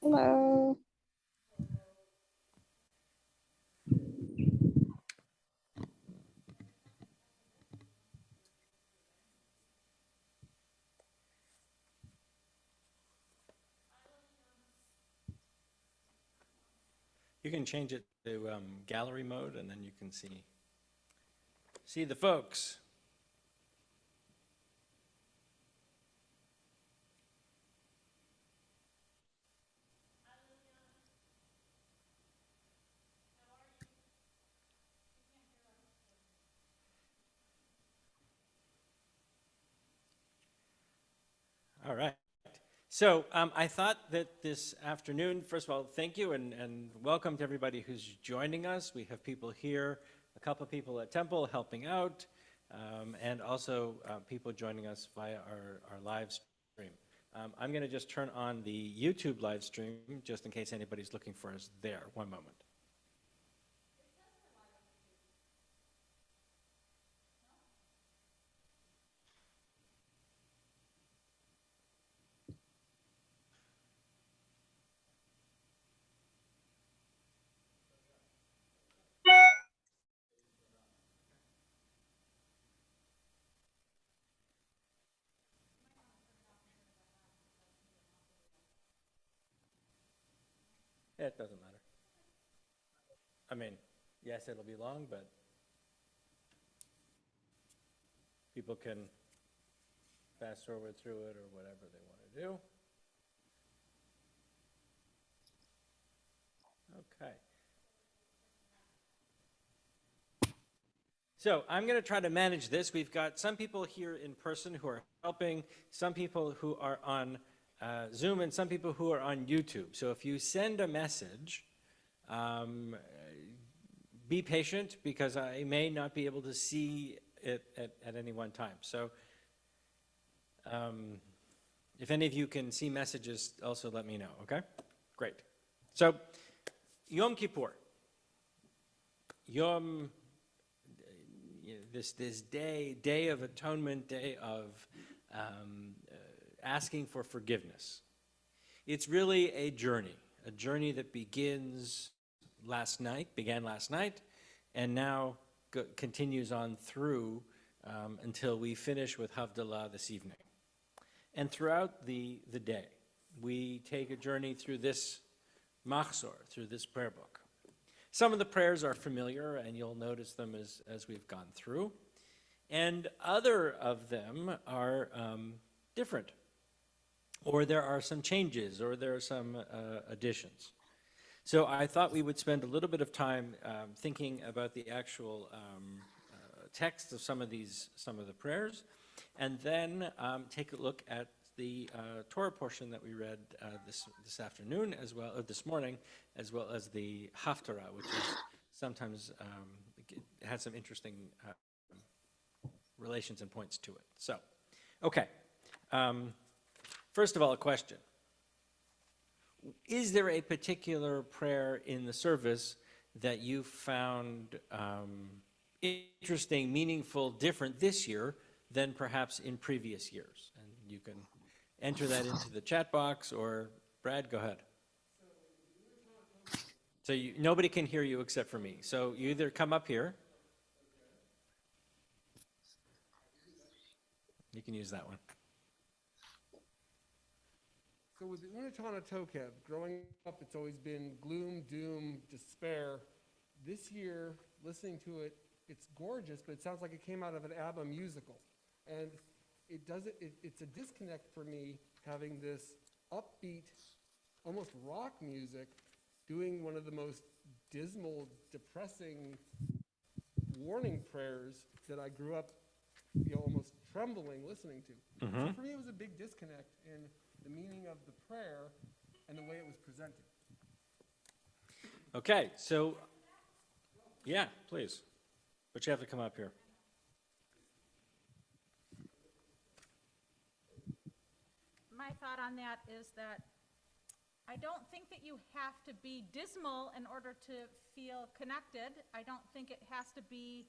Hello. You can change it to gallery mode, and then you can see the folks. All right. So I thought that this afternoon, first of all, thank you and welcome to everybody who's joining us. We have people here, a couple of people at Temple helping out, and also people joining us via our live stream. I'm going to just turn on the YouTube live stream just in case anybody's looking for us there. One moment. It doesn't matter. I mean, yes, it'll be long, but people can fast forward through it or whatever they want to do. Okay. So I'm going to try to manage this. We've got some people here in person who are helping, some people who are on Zoom, and some people who are on YouTube. So if you send a message, be patient because I may not be able to see it at any one time. So if any of you can see messages, also let me know, okay? Great. So Yom Kippur. This day of atonement, day of asking for forgiveness. It's really a journey that began last night, and now continues on through until we finish with Havdalah this evening. And throughout the day, we take a journey through this machzor, through this prayer book. Some of the prayers are familiar, and you'll notice them as we've gone through. And other of them are different, or there are some changes, or there are some additions. So I thought we would spend a little bit of time thinking about the actual text of some of the prayers, and then take a look at the Torah portion that we read this afternoon, as well, or this morning, as well as the Haftarah, which is sometimes has some interesting relations and points to it. So, okay. First of all, a question. Is there a particular prayer in the service that you found interesting, meaningful, different this year than perhaps in previous years? And you can enter that into the chat box, or Brad, go ahead. So nobody can hear you except for me. So you either come up here. You can use that one. So with the Untitled Chapter, growing up, it's always been gloom, doom, despair. This year, listening to it, it's gorgeous, but it sounds like it came out of an ABBA musical. And it's a disconnect for me having this upbeat, almost rock music, doing one of the most dismal, depressing warning prayers that I grew up, almost trembling listening to. Mm-hmm. So for me, it was a big disconnect in the meaning of the prayer and the way it was presented. Okay, so, yeah, please. But you have to come up here. My thought on that is that I don't think that you have to be dismal in order to feel connected. I don't think it has to be,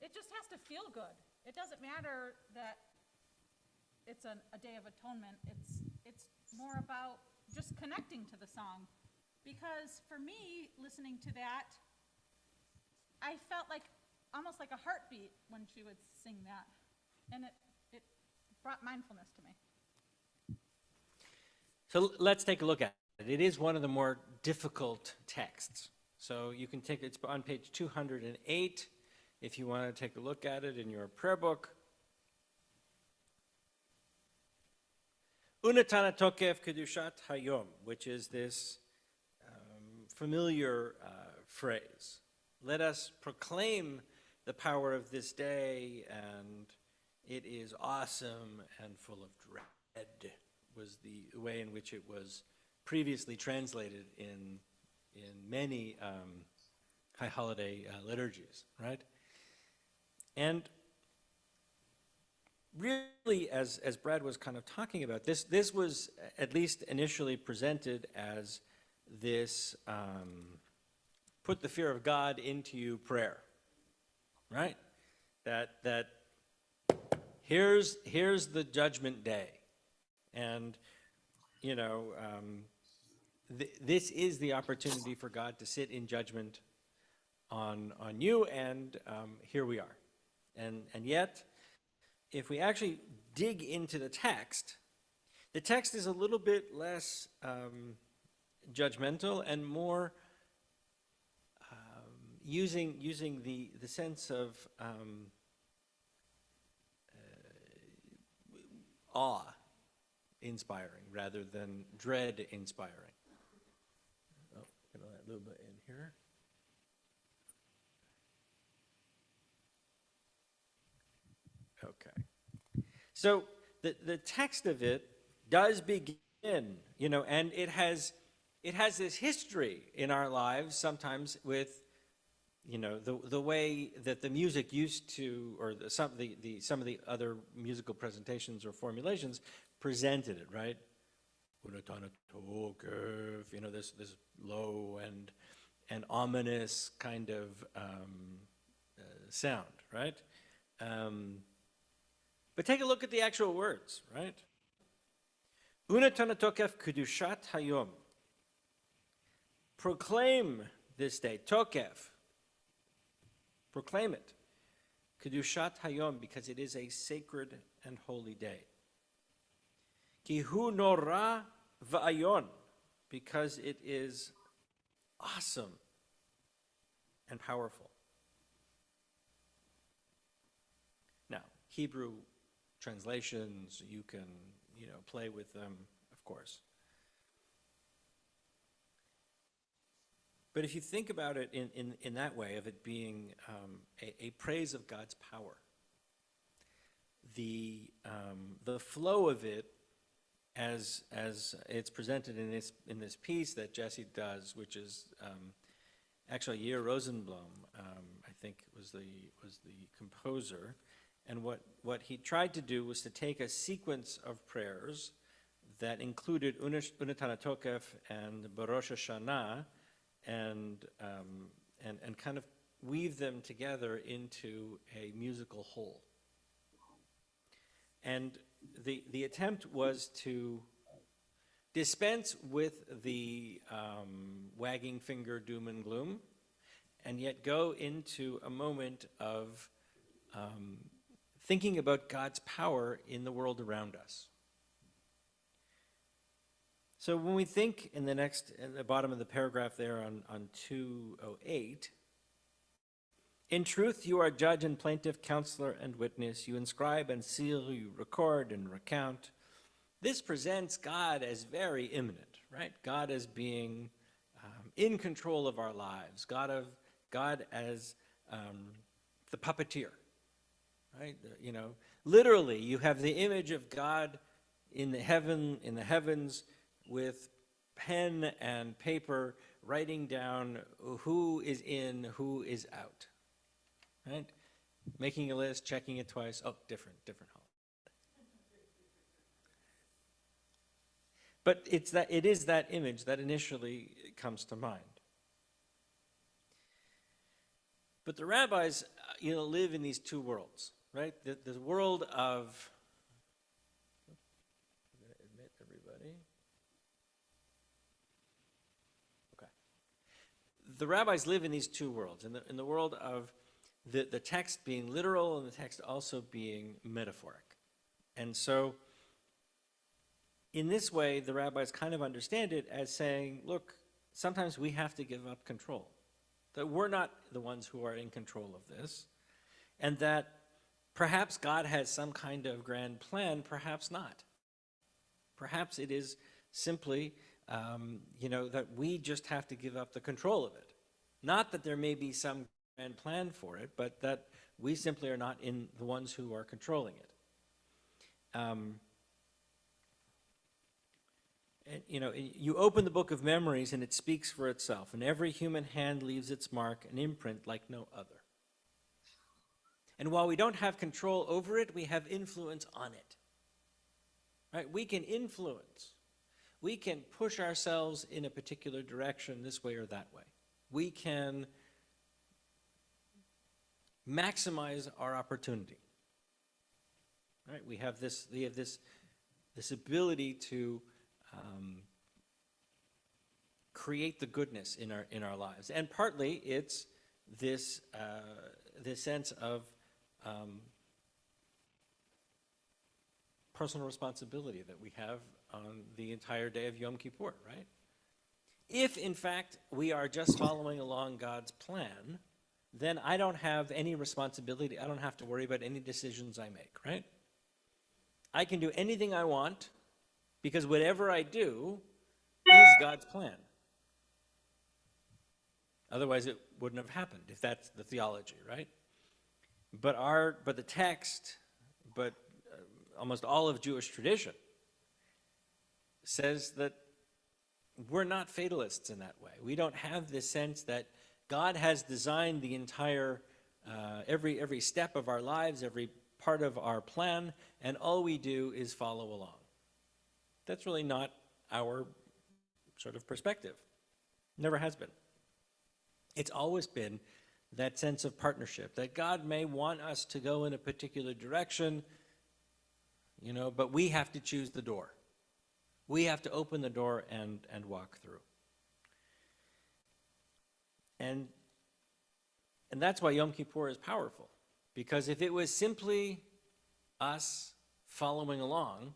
it just has to feel good. It doesn't matter that it's a day of atonement. It's more about just connecting to the song. Because for me, listening to that, I felt like almost like a heartbeat when she would sing that. And it brought mindfulness to me. So let's take a look at it. It is one of the more difficult texts. So you can take, it's on page 208 if you want to take a look at it in your prayer book. Unatana tokef kedushat hayom, which is this familiar phrase. Let us proclaim the power of this day, and it is awesome and full of dread, was the way in which it was previously translated in many high holiday liturgies, right? And really, as Brad was kind of talking about, this was at least initially presented as this put the fear of God into you prayer, right? That here's the judgment day, and you know this is the opportunity for God to sit in judgment on you, and here we are, and yet, if we actually dig into the text is a little bit less judgmental and more using the sense of awe inspiring rather than dread inspiring. Oh, get a little bit in here. Okay. So the text of it does begin, you know, and it has this history in our lives sometimes with, you know, the way that the music used to, or some of the other musical presentations or formulations presented it, right? You know, this low and ominous kind of sound, right? But take a look at the actual words, right? Unatana tokef kedushat hayom. Proclaim this day, tokef. Proclaim it. Kedushat hayom, because it is a sacred and holy day. Ki hu nora va'ayon, because it is awesome and powerful. Now, Hebrew translations, you can, you know, play with them, of course. But if you think about it in that way, of it being a praise of God's power, the flow of it, as it's presented in this piece that Jesse does, which is actually Yair Rosenblum, I think was the composer, and what he tried to do was to take a sequence of prayers that included Unatana Tokef and Barosh Hashanah, and kind of weave them together into a musical whole. And the attempt was to dispense with the wagging finger doom and gloom, and yet go into a moment of thinking about God's power in the world around us. So when we think in the bottom of the paragraph there on 208, in truth, you are judge and plaintiff, counselor and witness. You inscribe and seal, you record and recount. This presents God as very immanent, right? God as being in control of our lives. God as the puppeteer, right? You know, literally, you have the image of God in the heavens, with pen and paper, writing down who is in, who is out, right? Making a list, checking it twice. Oh, different hole. But it is that image that initially comes to mind. But the rabbis, live in these two worlds, right? The world of, I'm going to admit everybody. the rabbis live in these two worlds, in the world of the text being literal and the text also being metaphoric. And so in this way, the rabbis kind of understand it as saying, look, sometimes we have to give up control, that we're not the ones who are in control of this, and that perhaps God has some kind of grand plan, perhaps not. Perhaps it is simply, that we just have to give up the control of it. Not that there may be some grand plan for it, but that we simply are not in the ones who are controlling it. You open the book of memories and it speaks for itself, and every human hand leaves its mark, an imprint like no other. And while we don't have control over it, we have influence on it. Right? We can influence. We can push ourselves in a particular direction this way or that way. We can maximize our opportunity. Right? We have this ability to create the goodness in our lives, and partly it's this sense of personal responsibility that we have on the entire day of Yom Kippur, right? If, in fact, we are just following along God's plan, then I don't have any responsibility. I don't have to worry about any decisions I make, right? I can do anything I want because whatever I do is God's plan. Otherwise, it wouldn't have happened, if that's the theology, right? But the text, almost all of Jewish tradition says that we're not fatalists in that way. We don't have this sense that God has designed the entire, every step of our lives, every part of our plan, and all we do is follow along. That's really not our sort of perspective. Never has been. It's always been that sense of partnership, that God may want us to go in a particular direction, but we have to choose the door. We have to open the door and walk through. And that's why Yom Kippur is powerful, because if it was simply us following along,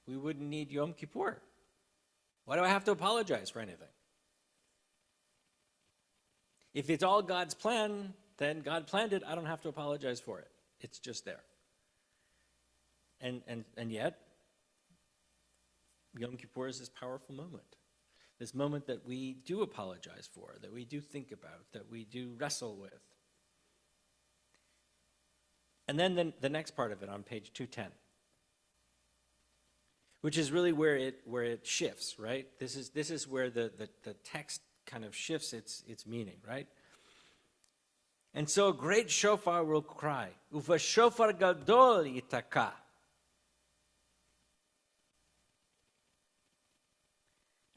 we wouldn't need Yom Kippur. Why do I have to apologize for anything? If it's all God's plan, then God planned it. I don't have to apologize for it. It's just there. And yet, Yom Kippur is this powerful moment. This moment that we do apologize for, that we do think about, that we do wrestle with. And then the next part of it on page 210, which is really where it shifts, right? This is where the text kind of shifts its meaning, right? And so a great shofar will cry, uva shofar gadol yitaka.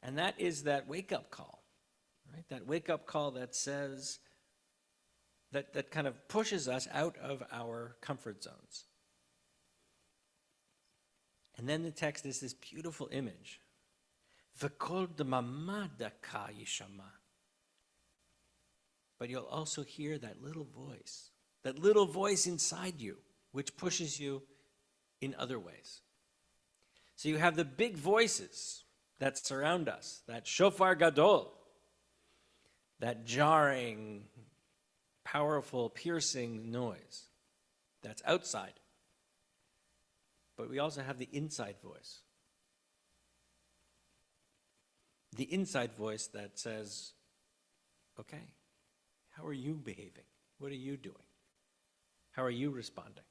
And that is that wake-up call, right? That wake-up call that says, that kind of pushes us out of our comfort zones. And then the text is this beautiful image. V'kol d'mama daka yishama. But you'll also hear that little voice inside you, which pushes you in other ways. So you have the big voices that surround us, that shofar gadol, that jarring, powerful, piercing noise that's outside. But we also have the inside voice. The inside voice that says, okay, how are you behaving? What are you doing? How are you responding?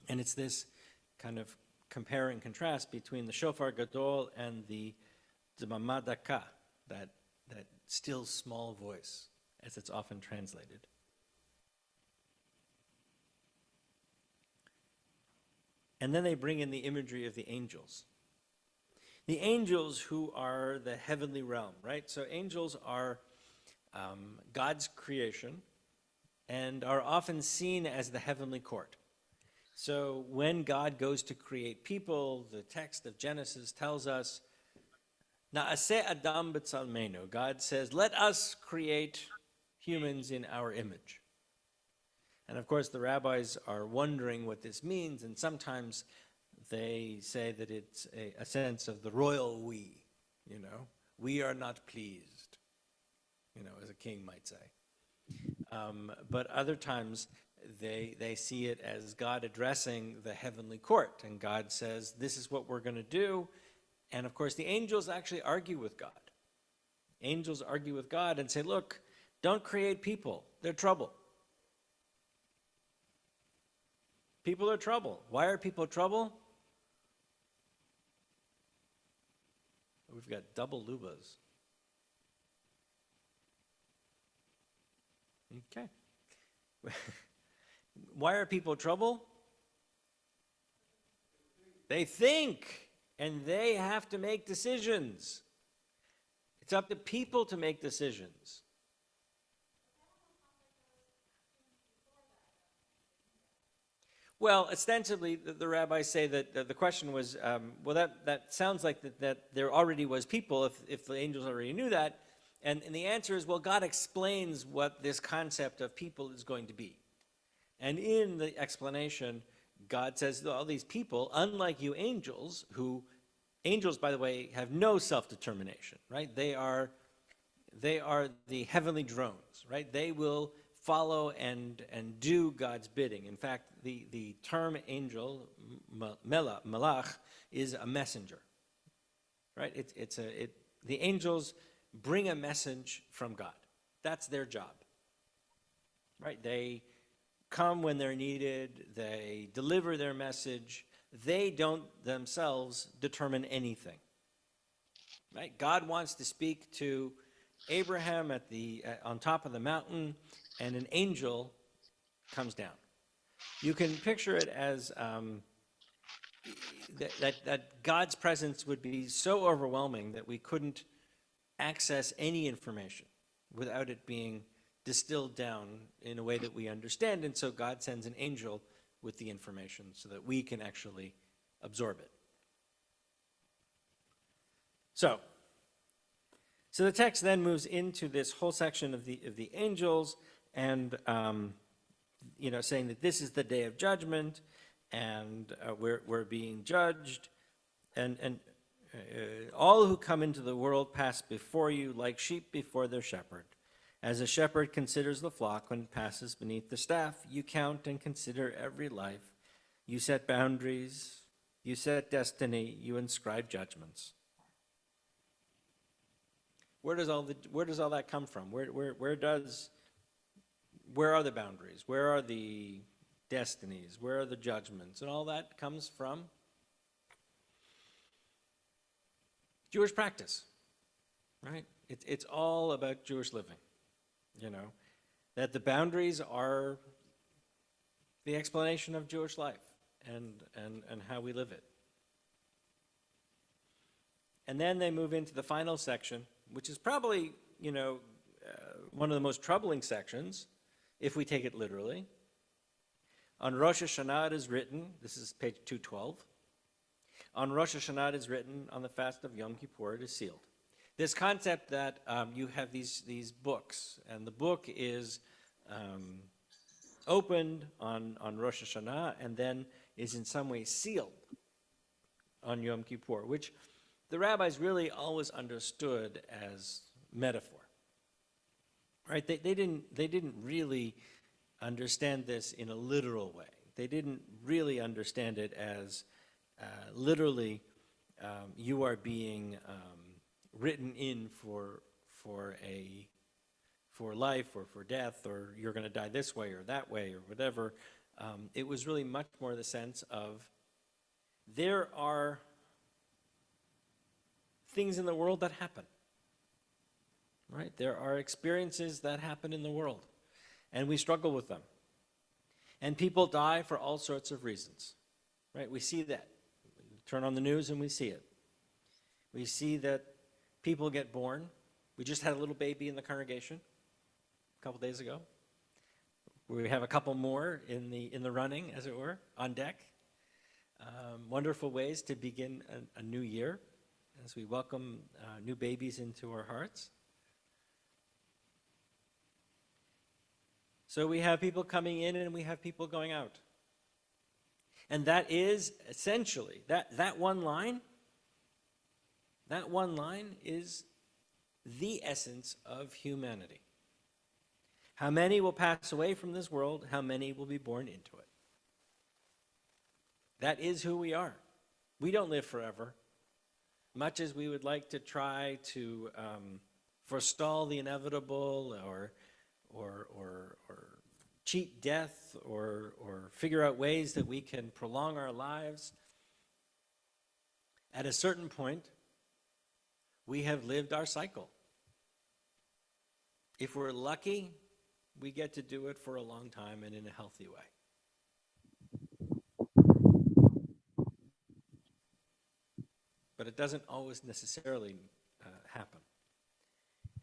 And it's this kind of compare and contrast between the shofar gadol and the d'mama daka, that still small voice, as it's often translated. And then they bring in the imagery of the angels. The angels who are the heavenly realm, right? So angels are God's creation and are often seen as the heavenly court. So when God goes to create people, the text of Genesis tells us Na'aseh Adam b'tzalmenu. God says, let us create humans in our image. And of course, the rabbis are wondering what this means, and sometimes they say that it's a sense of the royal we, you know. We are not pleased, you know, as a king might say. But other times, they see it as God addressing the heavenly court, and God says, this is what we're going to do. And of course, the angels actually argue with God. Angels argue with God and say, look, don't create people. They're trouble. People are trouble. Why are people trouble? We've got double lubas. Okay. Why are people trouble? They think, and they have to make decisions. It's up to people to make decisions. Well, ostensibly, the rabbis say that the question was, well, that sounds like that there already was people if the angels already knew that. And the answer is, well, God explains what this concept of people is going to be. And in the explanation, God says, all these people, unlike you angels, angels, by the way, have no self-determination, right? They are the heavenly drones, right? They will follow and do God's bidding. In fact, the term angel, malach, is a messenger, right? The angels bring a message from God. That's their job, right? They come when they're needed. They deliver their message. They don't themselves determine anything, right? God wants to speak to Abraham on top of the mountain, and an angel comes down. You can picture it as that God's presence would be so overwhelming that we couldn't access any information without it being distilled down in a way that we understand, and so God sends an angel with the information so that we can actually absorb it. So the text then moves into this whole section of the angels, and saying that this is the day of judgment, and we're being judged, and all who come into the world pass before you like sheep before their shepherd. As a shepherd considers the flock when it passes beneath the staff, you count and consider every life. You set boundaries, you set destiny, you inscribe judgments. Where does all that come from? Where are the boundaries? Where are the destinies? Where are the judgments? And all that comes from Jewish practice, right? It's all about Jewish living, that the boundaries are the explanation of Jewish life and how we live it. And then they move into the final section, which is probably, one of the most troubling sections, if we take it literally. On Rosh Hashanah it is written, this is page 212, on Rosh Hashanah it is written, on the fast of Yom Kippur it is sealed. This concept that you have these books, and the book is opened on Rosh Hashanah and then is in some way sealed on Yom Kippur, which the rabbis really always understood as metaphor, right? They didn't really understand this in a literal way. They didn't really understand it as literally you are being written in for life or for death, or you're going to die this way or that way or whatever. It was really much more the sense of there are things in the world that happen, right? There are experiences that happen in the world, and we struggle with them. And people die for all sorts of reasons, right? We see that. We turn on the news and we see it. We see that people get born. We just had a little baby in the congregation a couple days ago. We have a couple more in the running, as it were, on deck. Wonderful ways to begin a new year. as we welcome new babies into our hearts. So we have people coming in and we have people going out. And that is essentially, that one line is the essence of humanity. How many will pass away from this world? How many will be born into it? That is who we are. We don't live forever. Much as we would like to try to forestall the inevitable or cheat death or figure out ways that we can prolong our lives, at a certain point, we have lived our cycle. If we're lucky, we get to do it for a long time and in a healthy way. But it doesn't always necessarily happen.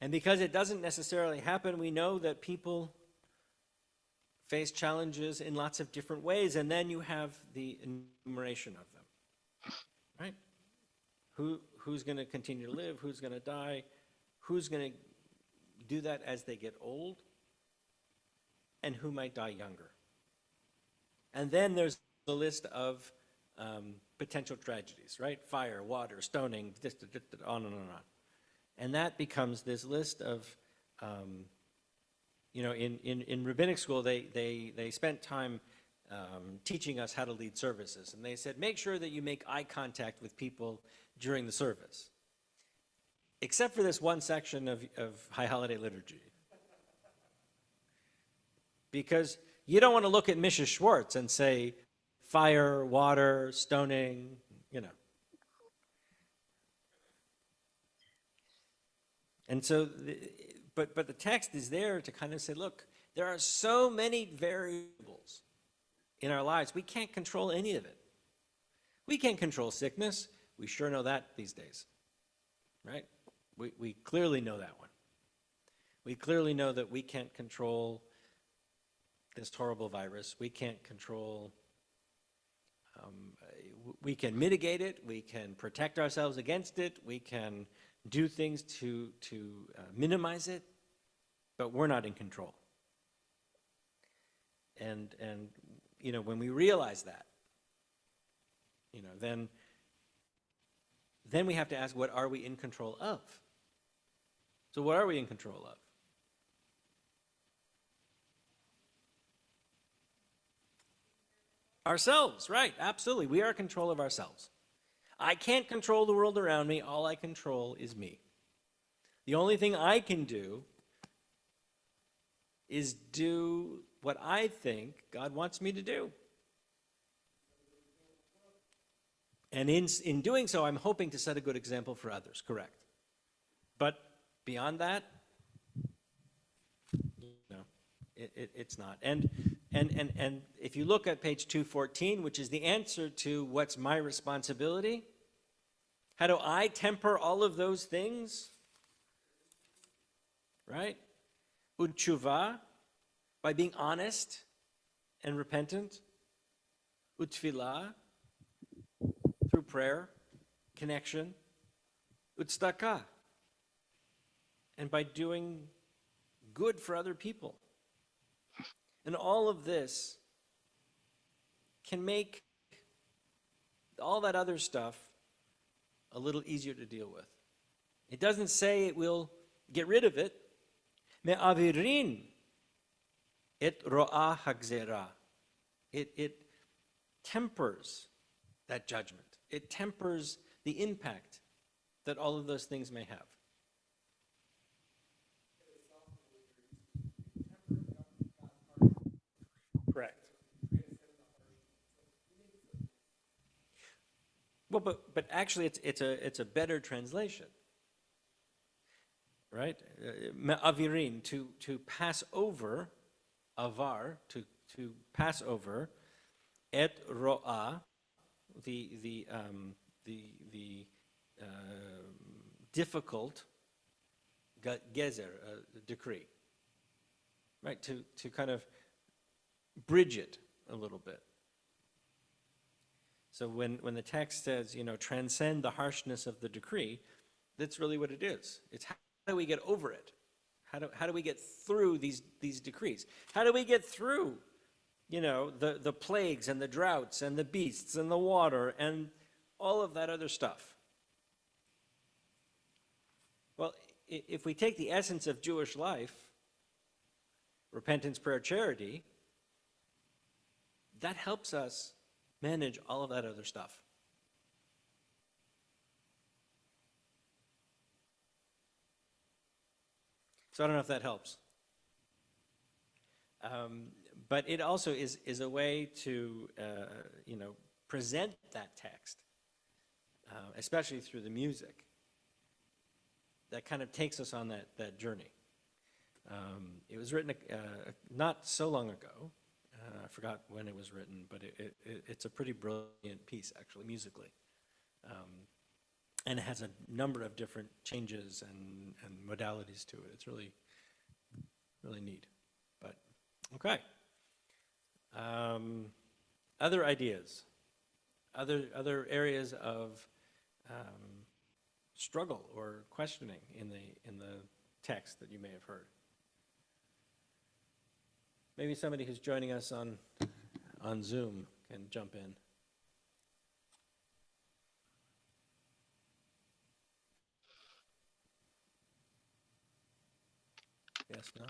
And because it doesn't necessarily happen, we know that people face challenges in lots of different ways, and then you have the enumeration of them, right? Who's going to continue to live? Who's going to die? Who's going to do that as they get old? And who might die younger? And then there's the list of potential tragedies, right? Fire, water, stoning, on and on. And that becomes this list of, in rabbinic school, they spent time teaching us how to lead services. And they said, make sure that you make eye contact with people during the service. Except for this one section of High Holiday Liturgy. Because you don't want to look at Mrs. Schwartz and say, fire, water, stoning, And so, but the text is there to kind of say, look, there are so many variables in our lives. We can't control any of it. We can't control sickness. We sure know that these days, right? We clearly know that one. We clearly know that we can't control this horrible virus. We can't control, we can mitigate it. We can protect ourselves against it. We can do things to minimize it, but we're not in control. And when we realize that, then we have to ask, what are we in control of? So what are we in control of? Ourselves, right, absolutely. We are in control of ourselves. I can't control the world around me. All I control is me. The only thing I can do is do what I think God wants me to do. And in doing so, I'm hoping to set a good example for others, correct. But beyond that, it's not. And if you look at page 214, which is the answer to what's my responsibility, how do I temper all of those things? Right? Utshuva, by being honest and repentant. Utfilah, through prayer, connection. Utstaka, and by doing good for other people. And all of this can make all that other stuff a little easier to deal with. It doesn't say it will get rid of it. Me'avirin et ro'ah hagzera. It tempers that judgment. It tempers the impact that all of those things may have. Correct. Well, but actually, it's a better translation, right? Me'avirin, to pass over, avar, to pass over, et ro'ah, the difficult gezer, decree, right? To kind of bridge it a little bit. So when the text says, transcend the harshness of the decree, that's really what it is. It's how do we get over it? How do we get through these decrees? How do we get through, the plagues and the droughts and the beasts and the water and all of that other stuff? Well, if we take the essence of Jewish life, repentance, prayer, charity, that helps us manage all of that other stuff. So I don't know if that helps. But it also is a way to, present that text, especially through the music, that kind of takes us on that journey. It was written not so long ago. I forgot when it was written, but it's a pretty brilliant piece, actually, musically. And it has a number of different changes and modalities to it. It's really, really neat. But, okay. Other ideas? Other areas of struggle or questioning in the text that you may have heard? Maybe somebody who's joining us on Zoom can jump in. Yes, no?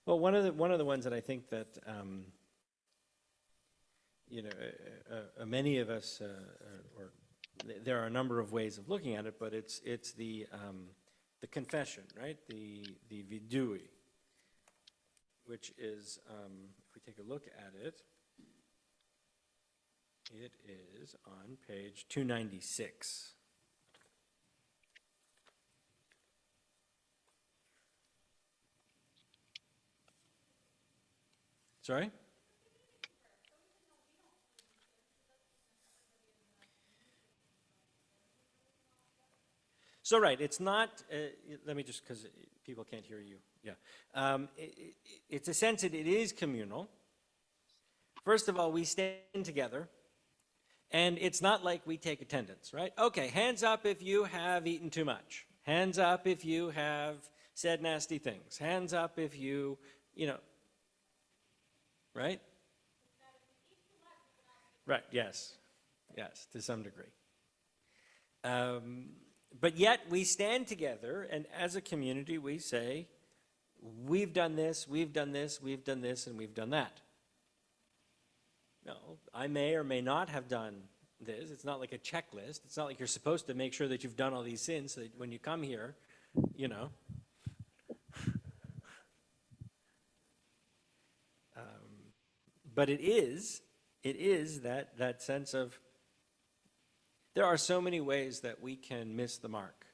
Well, one of the ones that I think that many of us, or there are a number of ways of looking at it, but it's the confession, right? The vidui, which is, if we take a look at it, it is on page 296. Sorry? So right, it's not, let me just, because people can't hear you, yeah. It's a sense that it is communal. First of all, we stand together, and it's not like we take attendance, right? Okay, hands up if you have eaten too much. Hands up if you have said nasty things. Hands up if you, right? Right, yes, to some degree. But yet we stand together, and as a community we say, we've done this, we've done this, we've done this, and we've done that. No, I may or may not have done this. It's not like a checklist. It's not like you're supposed to make sure that you've done all these sins so that when you come here, But it is that sense of, there are so many ways that we can miss the mark.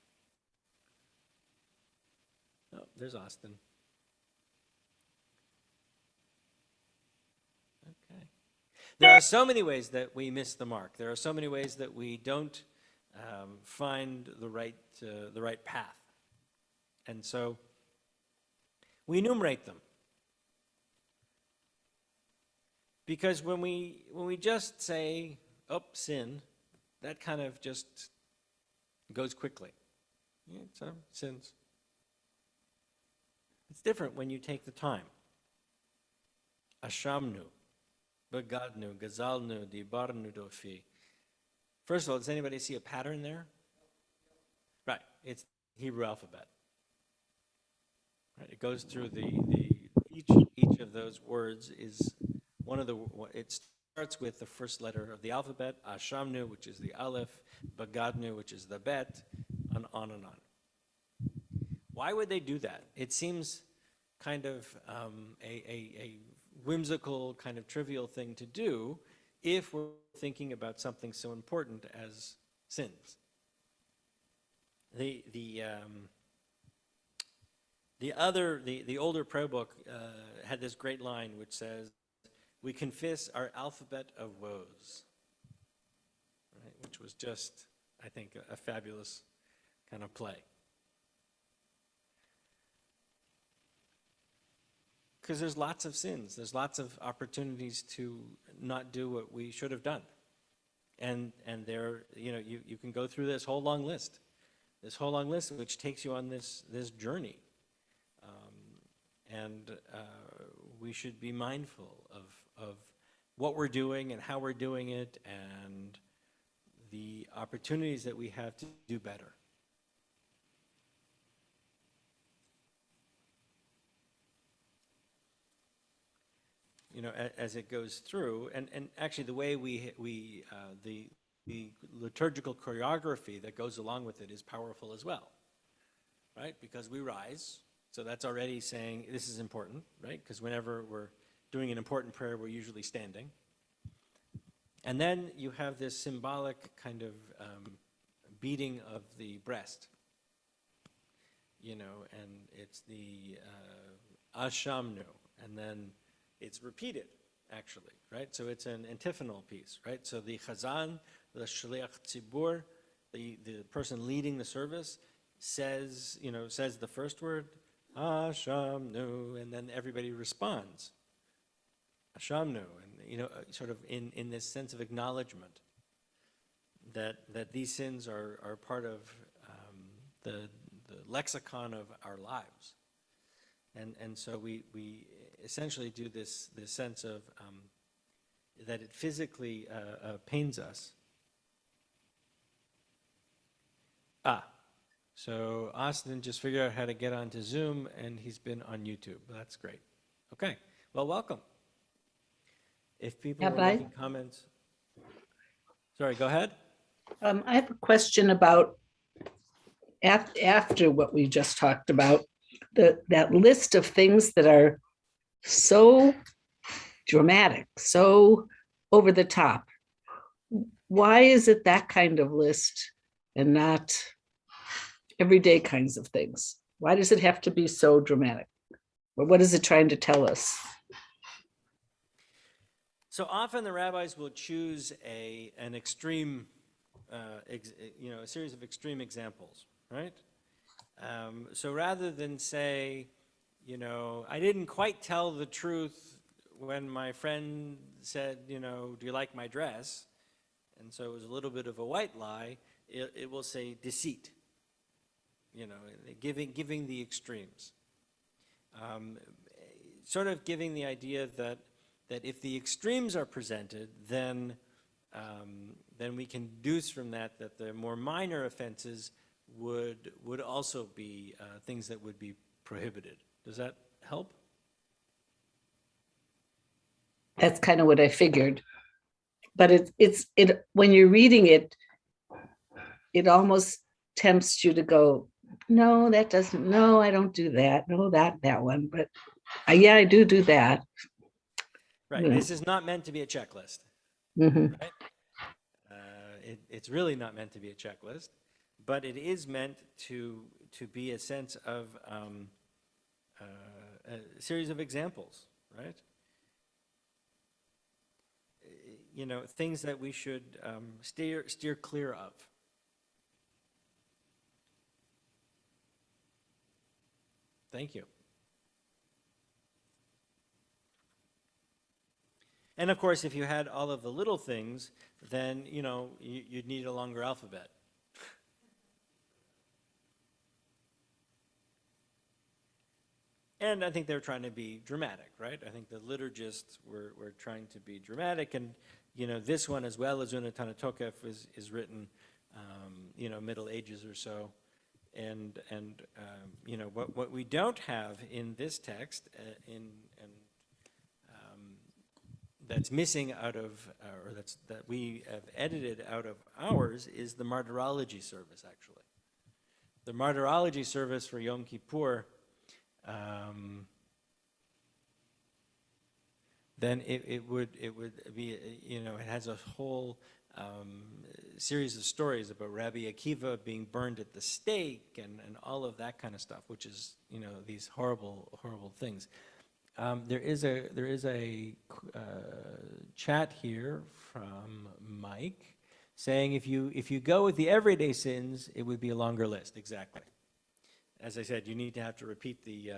Oh, there's Austin. Okay. There are so many ways that we miss the mark. There are so many ways that we don't find the right path. And so we enumerate them. Because when we just say, oh, sin, that kind of just goes quickly. Yeah, so, sins. It's different when you take the time. Ashamnu, bagadnu, gazalnu, dibarnu dofi. First of all, does anybody see a pattern there? Right, it's the Hebrew alphabet. Right, it goes through each of those words is one of the, it starts with the first letter of the alphabet, Ashamnu, which is the Aleph, Bagadnu, which is the Bet, and on and on. Why would they do that? It seems kind of a whimsical, kind of trivial thing to do if we're thinking about something so important as sins. The older prayer book had this great line which says, we confess our alphabet of woes, right? Which was just, I think, a fabulous kind of play. Because there's lots of sins. There's lots of opportunities to not do what we should have done. And there, you can go through this whole long list, which takes you on this journey. And we should be mindful of what we're doing and how we're doing it and the opportunities that we have to do better. As it goes through, and actually the way the liturgical choreography that goes along with it is powerful as well, right? Because we rise, so that's already saying this is important, right? Because whenever we're doing an important prayer, we're usually standing. And then you have this symbolic kind of beating of the breast, and it's the Ashamnu, and then it's repeated, actually, right? So it's an antiphonal piece, right? So the Chazan, the Shliach Tzibur, the person leading the service, says the first word, Ashamnu, and then everybody responds, Ashamnu, and sort of in this sense of acknowledgement that these sins are part of the lexicon of our lives. And so we essentially do this sense of that it physically pains us. So Austin just figured out how to get onto Zoom, and he's been on YouTube. That's great. Okay, well, welcome. If people are making comments. Sorry, go ahead. I have a question about after what we just talked about, that list of things that are so dramatic, so over the top. Why is it that kind of list and not everyday kinds of things? Why does it have to be so dramatic? Or what is it trying to tell us? So often the rabbis will choose an extreme, a series of extreme examples, right? So rather than say, I didn't quite tell the truth when my friend said, do you like my dress? And so it was a little bit of a white lie. It will say deceit, giving the extremes. Sort of giving the idea that if the extremes are presented, then we can deduce from that the more minor offenses would also be things that would be prohibited. Does that help? That's kind of what I figured. But it when you're reading it, it almost tempts you to go, no, that doesn't, no, I don't do that. No, that one. But yeah, I do that. Right. This is not meant to be a checklist. Mm-hmm. Right? It's really not meant to be a checklist, but it is meant to be a sense of a series of examples, right? Things that we should steer clear of. Thank you. And of course, if you had all of the little things, then, you'd need a longer alphabet. And I think they're trying to be dramatic, right? I think the liturgists were trying to be dramatic. And, this one, as well as Untitled Chapter, is written, Middle Ages or so. And what we don't have in this text, that's missing out of, or that we have edited out of ours, is the Martyrology service, actually. The Martyrology service for Yom Kippur, then it would be, it has a whole series of stories about Rabbi Akiva being burned at the stake and all of that kind of stuff, which is, these horrible things. There is a chat here from Mike saying if you go with the everyday sins, it would be a longer list. Exactly. As I said, you need to have to repeat the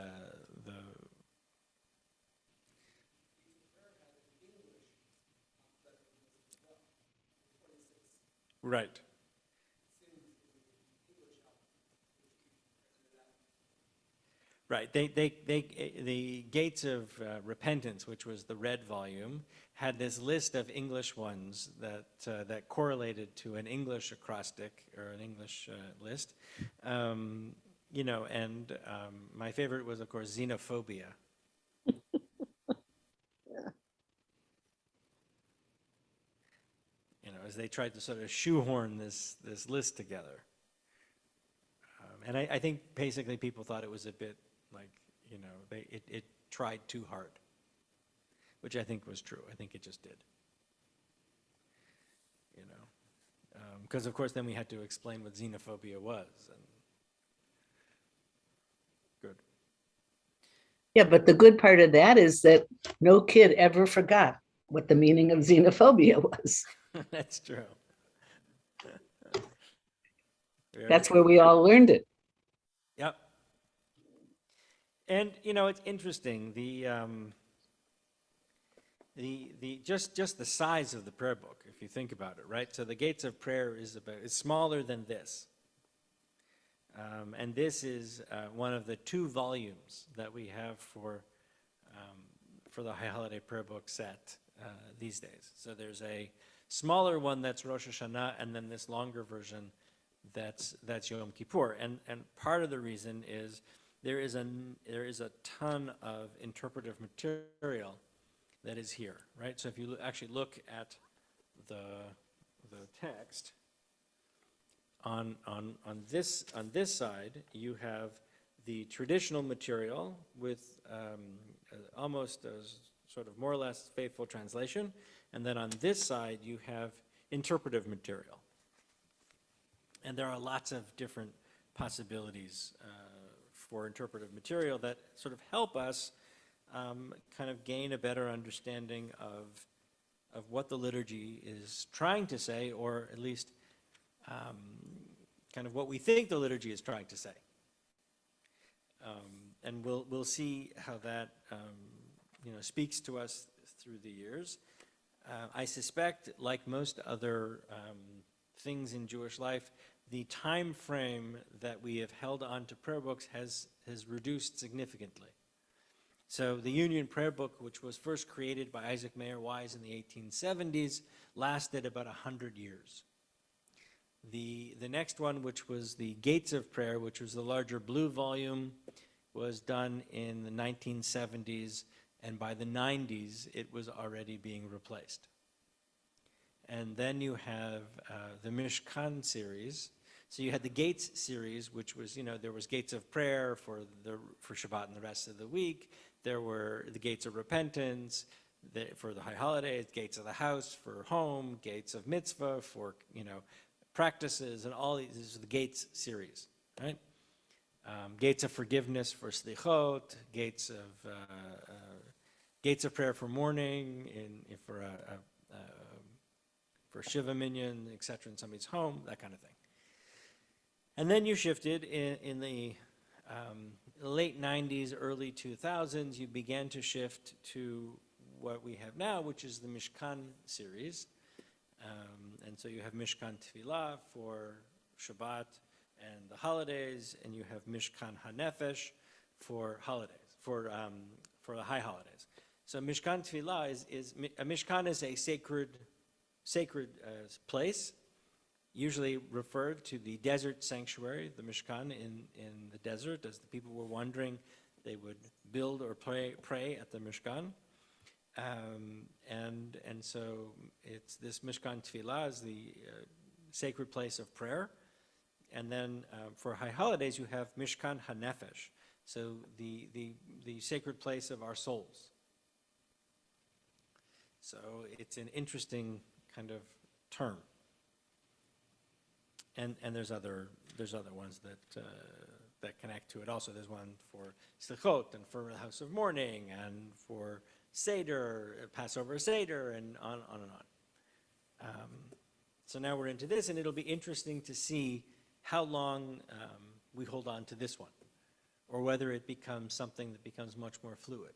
Right. Right. The Gates of Repentance, which was the red volume, had this list of English ones that correlated to an English acrostic or an English list. You know, and my favorite was, of course, xenophobia. You know, as they tried to sort of shoehorn this list together. And I think basically people thought it was a bit like, you know, it tried too hard, which I think was true. I think it just did. You know, because of course then we had to explain what xenophobia was. And good. Yeah, but the good part of that is that no kid ever forgot what the meaning of xenophobia was. That's true. That's where we all learned it. Yep. And you know, it's interesting, just the size of the prayer book, if you think about it, right? So the Gates of Prayer is smaller than this. And this is one of the 2 volumes that we have for the High Holiday Prayer Book set these days. So there's a smaller one that's Rosh Hashanah, and then this longer version that's Yom Kippur. And part of the reason is there is a ton of interpretive material that is here, right? So if you actually look at the text, on this side, you have the traditional material with almost a sort of more or less faithful translation, and then on this side you have interpretive material. And there are lots of different possibilities for interpretive material that sort of help us kind of gain a better understanding of what the liturgy is trying to say, or at least kind of what we think the liturgy is trying to say. And we'll see how that you know, speaks to us through the years. I suspect, like most other things in Jewish life, the time frame that we have held on to prayer books has reduced significantly. So the Union Prayer Book, which was first created by Isaac Mayer Wise in the 1870s, lasted about 100 years. The next one, which was the Gates of Prayer, which was the larger blue volume, was done in the 1970s, and by the 90s, it was already being replaced. And then you have the Mishkan series. So you had the Gates series, which was, you know, there was Gates of Prayer for Shabbat and the rest of the week. There were the Gates of Repentance for the High Holidays, Gates of the House for home, Gates of Mitzvah for, you know, practices, and all these. This is the Gates series, right? Gates of Forgiveness for Slichot, Gates of Prayer for morning, for Shiva Minyan, etc., in somebody's home, that kind of thing. And then you shifted in the late 90s, early 2000s, you began to shift to what we have now, which is the Mishkan series. And so you have Mishkan Tefillah for Shabbat and the holidays, and you have Mishkan HaNefesh for holidays, for the high holidays. So Mishkan Tefillah is a Mishkan is a sacred place, usually referred to the desert sanctuary, the Mishkan in the desert. As the people were wandering, they would build or pray at the Mishkan. And so it's this Mishkan Tefillah is the sacred place of prayer. And then for high holidays, you have Mishkan HaNefesh, so the sacred place of our souls. So it's an interesting kind of term. And there's other ones that connect to it also. There's one for Slichot and for the House of Mourning and for Seder, Passover Seder, and on and on. So now we're into this, and it'll be interesting to see how long we hold on to this one, or whether it becomes something that becomes much more fluid.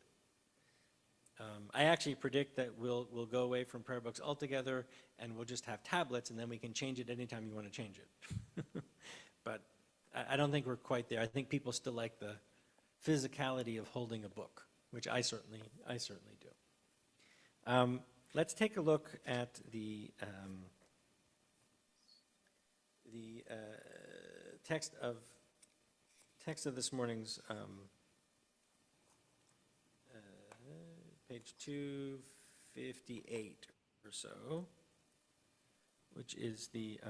I actually predict that we'll go away from prayer books altogether, and we'll just have tablets, and then we can change it anytime you want to change it. But I don't think we're quite there. I think people still like the physicality of holding a book, which I certainly do. Let's take a look at the text of this morning's page 258 or so, which is the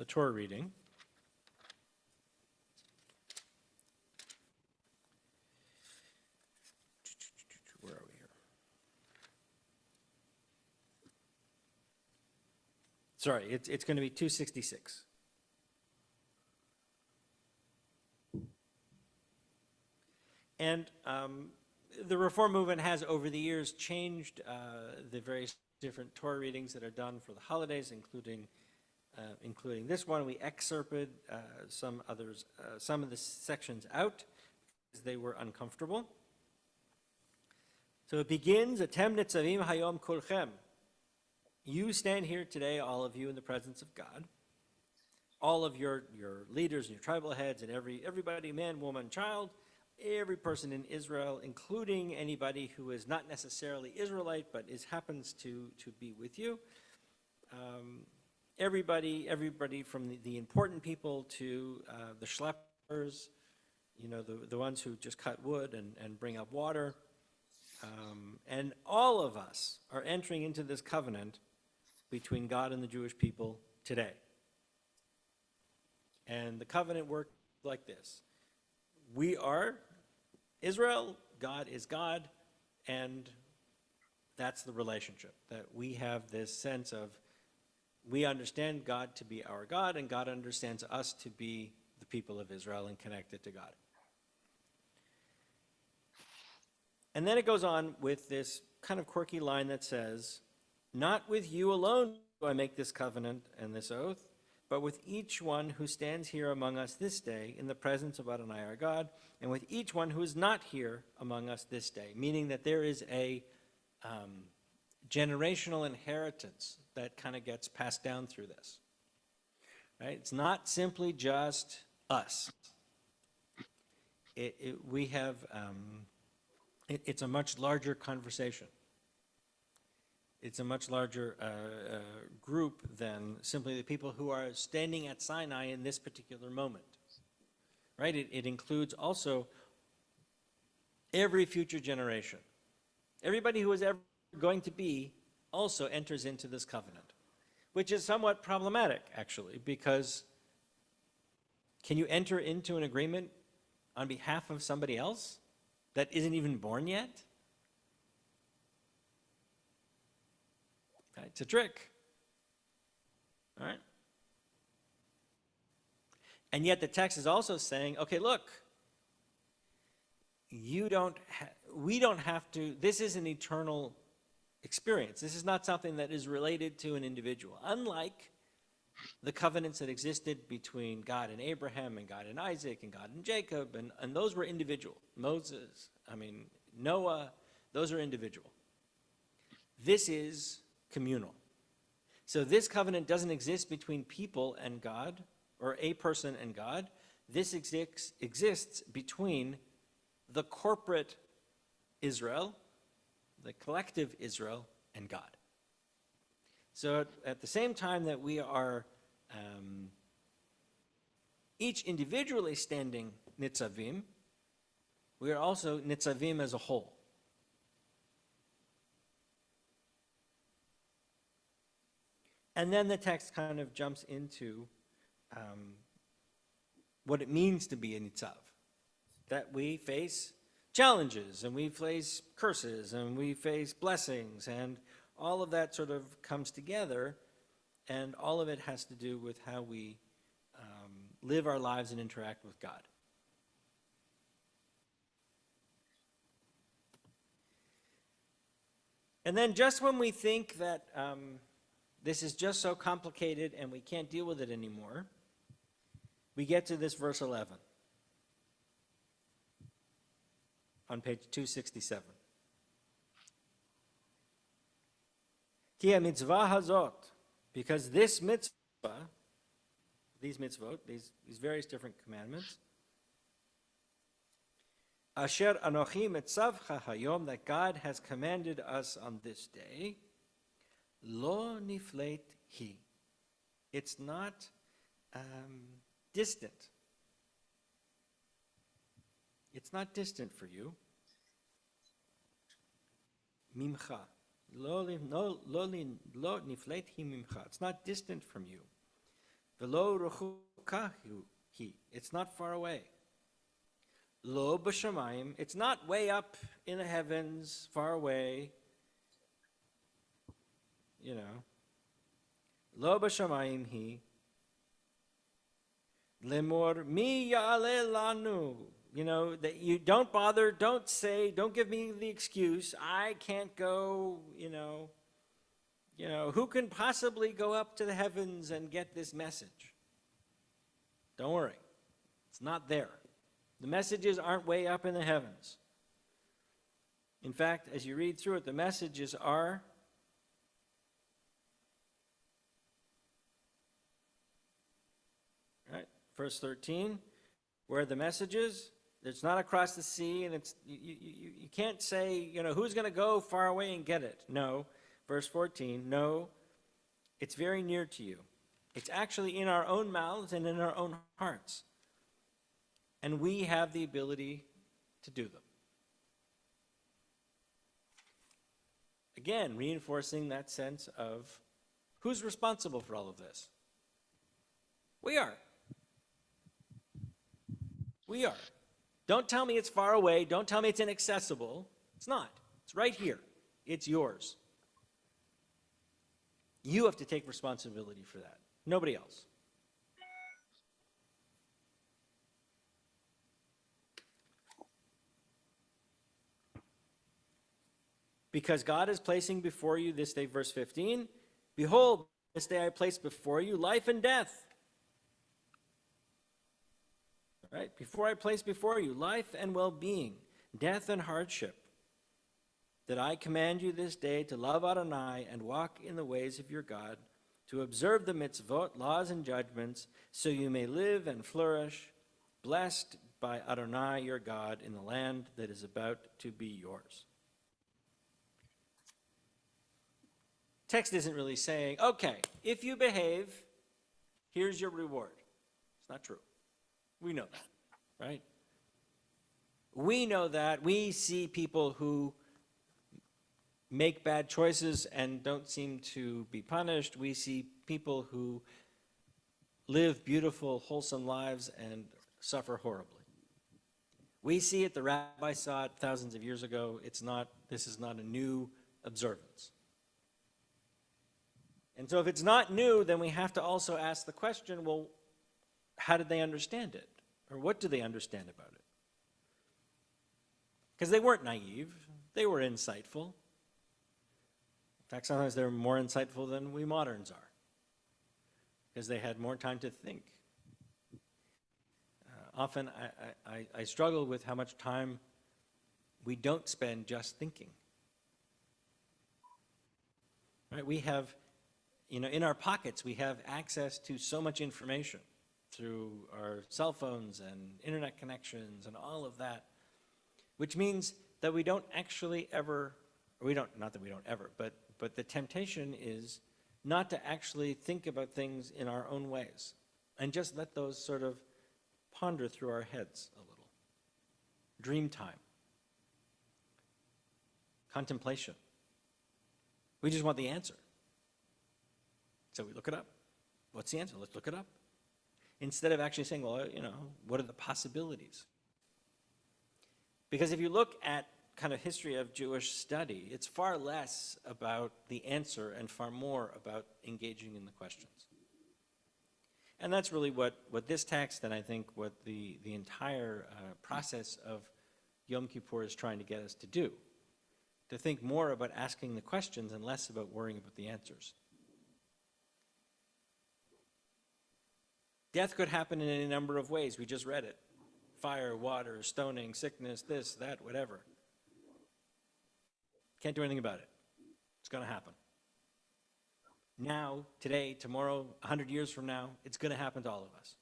Torah reading. Where are we here? Sorry, it's going to be 266. And the Reform movement has, over the years, changed the various different Torah readings that are done for the holidays, including this one. We excerpted some of the sections out because they were uncomfortable. So it begins, Atem nitzavim hayom kulchem. You stand here today, all of you, in the presence of God. All of your leaders and your tribal heads and everybody, man, woman, child, every person in Israel, including anybody who is not necessarily Israelite but happens to be with you. Everybody from the important people to the schleppers, the ones who just cut wood and bring up water. And all of us are entering into this covenant between God and the Jewish people today. And the covenant works like this. We are Israel, God is God, and that's the relationship. That we have this sense of, we understand God to be our God, and God understands us to be the people of Israel and connected to God. And then it goes on with this kind of quirky line that says, not with you alone do I make this covenant and this oath, but with each one who stands here among us this day in the presence of Adonai our God, and with each one who is not here among us this day, meaning that there is a generational inheritance that kind of gets passed down through this. Right? It's not simply just us. It's a much larger conversation. It's a much larger group than simply the people who are standing at Sinai in this particular moment. Right? It includes also every future generation. Everybody who is ever going to be also enters into this covenant, which is somewhat problematic, actually, because can you enter into an agreement on behalf of somebody else that isn't even born yet? It's a trick. All right? And yet the text is also saying, okay, look, we don't have to, this is an eternal experience. This is not something that is related to an individual. Unlike the covenants that existed between God and Abraham and God and Isaac and God and Jacob, and those were individual. Noah, those are individual. This is communal. So this covenant doesn't exist between people and God, or a person and God. This exists between the corporate Israel, the collective Israel, and God. So at the same time that we are each individually standing nitzavim, we are also nitzavim as a whole. And then the text kind of jumps into what it means to be a nitzav, that we face challenges, and we face curses, and we face blessings, and all of that sort of comes together, and all of it has to do with how we live our lives and interact with God. And then just when we think that this is just so complicated and we can't deal with it anymore, we get to this verse 11 on page 267. Ki mitzvah hazot, because this mitzvah, these mitzvot, these various different commandments, asher anochi mitzavcha hayom, that God has commanded us on this day, lo nifleit hi. It's not distant. It's not distant for you. Mimcha. Lo nifleit hi mimcha. It's not distant from you. Velo rechuka hi. It's not far away. Lo b'shamayim. It's not way up in the heavens, far away. You know. Lo b'shamayim hi. Lemor mi ya'ale lanu. You know, that you don't bother, don't say, don't give me the excuse, I can't go, you know, who can possibly go up to the heavens and get this message? Don't worry, it's not there. The messages aren't way up in the heavens. In fact, as you read through it, the messages are right, verse 13, where the messages, it's not across the sea, and it's you can't say, you know, who's going to go far away and get it? No. Verse 14, no, it's very near to you. It's actually in our own mouths and in our own hearts. And we have the ability to do them. Again, reinforcing that sense of who's responsible for all of this? We are. We are. Don't tell me it's far away. Don't tell me it's inaccessible. It's not. It's right here. It's yours. You have to take responsibility for that. Nobody else. Because God is placing before you this day, verse 15, behold, this day I place before you life and death. Right? Before I place before you life and well-being, death and hardship, that I command you this day to love Adonai and walk in the ways of your God, to observe the mitzvot, laws and judgments, so you may live and flourish, blessed by Adonai your God in the land that is about to be yours. Text isn't really saying, okay, if you behave, here's your reward. It's not true. We know that, right? We know that. We see people who make bad choices and don't seem to be punished. We see people who live beautiful, wholesome lives and suffer horribly. We see it, the rabbi saw it thousands of years ago. This is not a new observance. And so if it's not new, then we have to also ask the question, well, how did they understand it? Or what do they understand about it? Because they weren't naive. They were insightful. In fact, sometimes they're more insightful than we moderns are, because they had more time to think. Often I struggle with how much time we don't spend just thinking. Right? We have, in our pockets, we have access to so much information through our cell phones and internet connections and all of that, which means that we don't actually ever, not that we don't ever, but the temptation is not to actually think about things in our own ways and just let those sort of ponder through our heads a little. Dream time. Contemplation. We just want the answer. So we look it up. What's the answer? Let's look it up. Instead of actually saying, well, what are the possibilities? Because if you look at kind of history of Jewish study, it's far less about the answer and far more about engaging in the questions. And that's really what this text, and I think what the entire process of Yom Kippur is trying to get us to do, to think more about asking the questions and less about worrying about the answers. Death could happen in any number of ways. We just read it. Fire, water, stoning, sickness, this, that, whatever. Can't do anything about it. It's going to happen. now, today, tomorrow, 100 years from now, it's going to happen to all of us.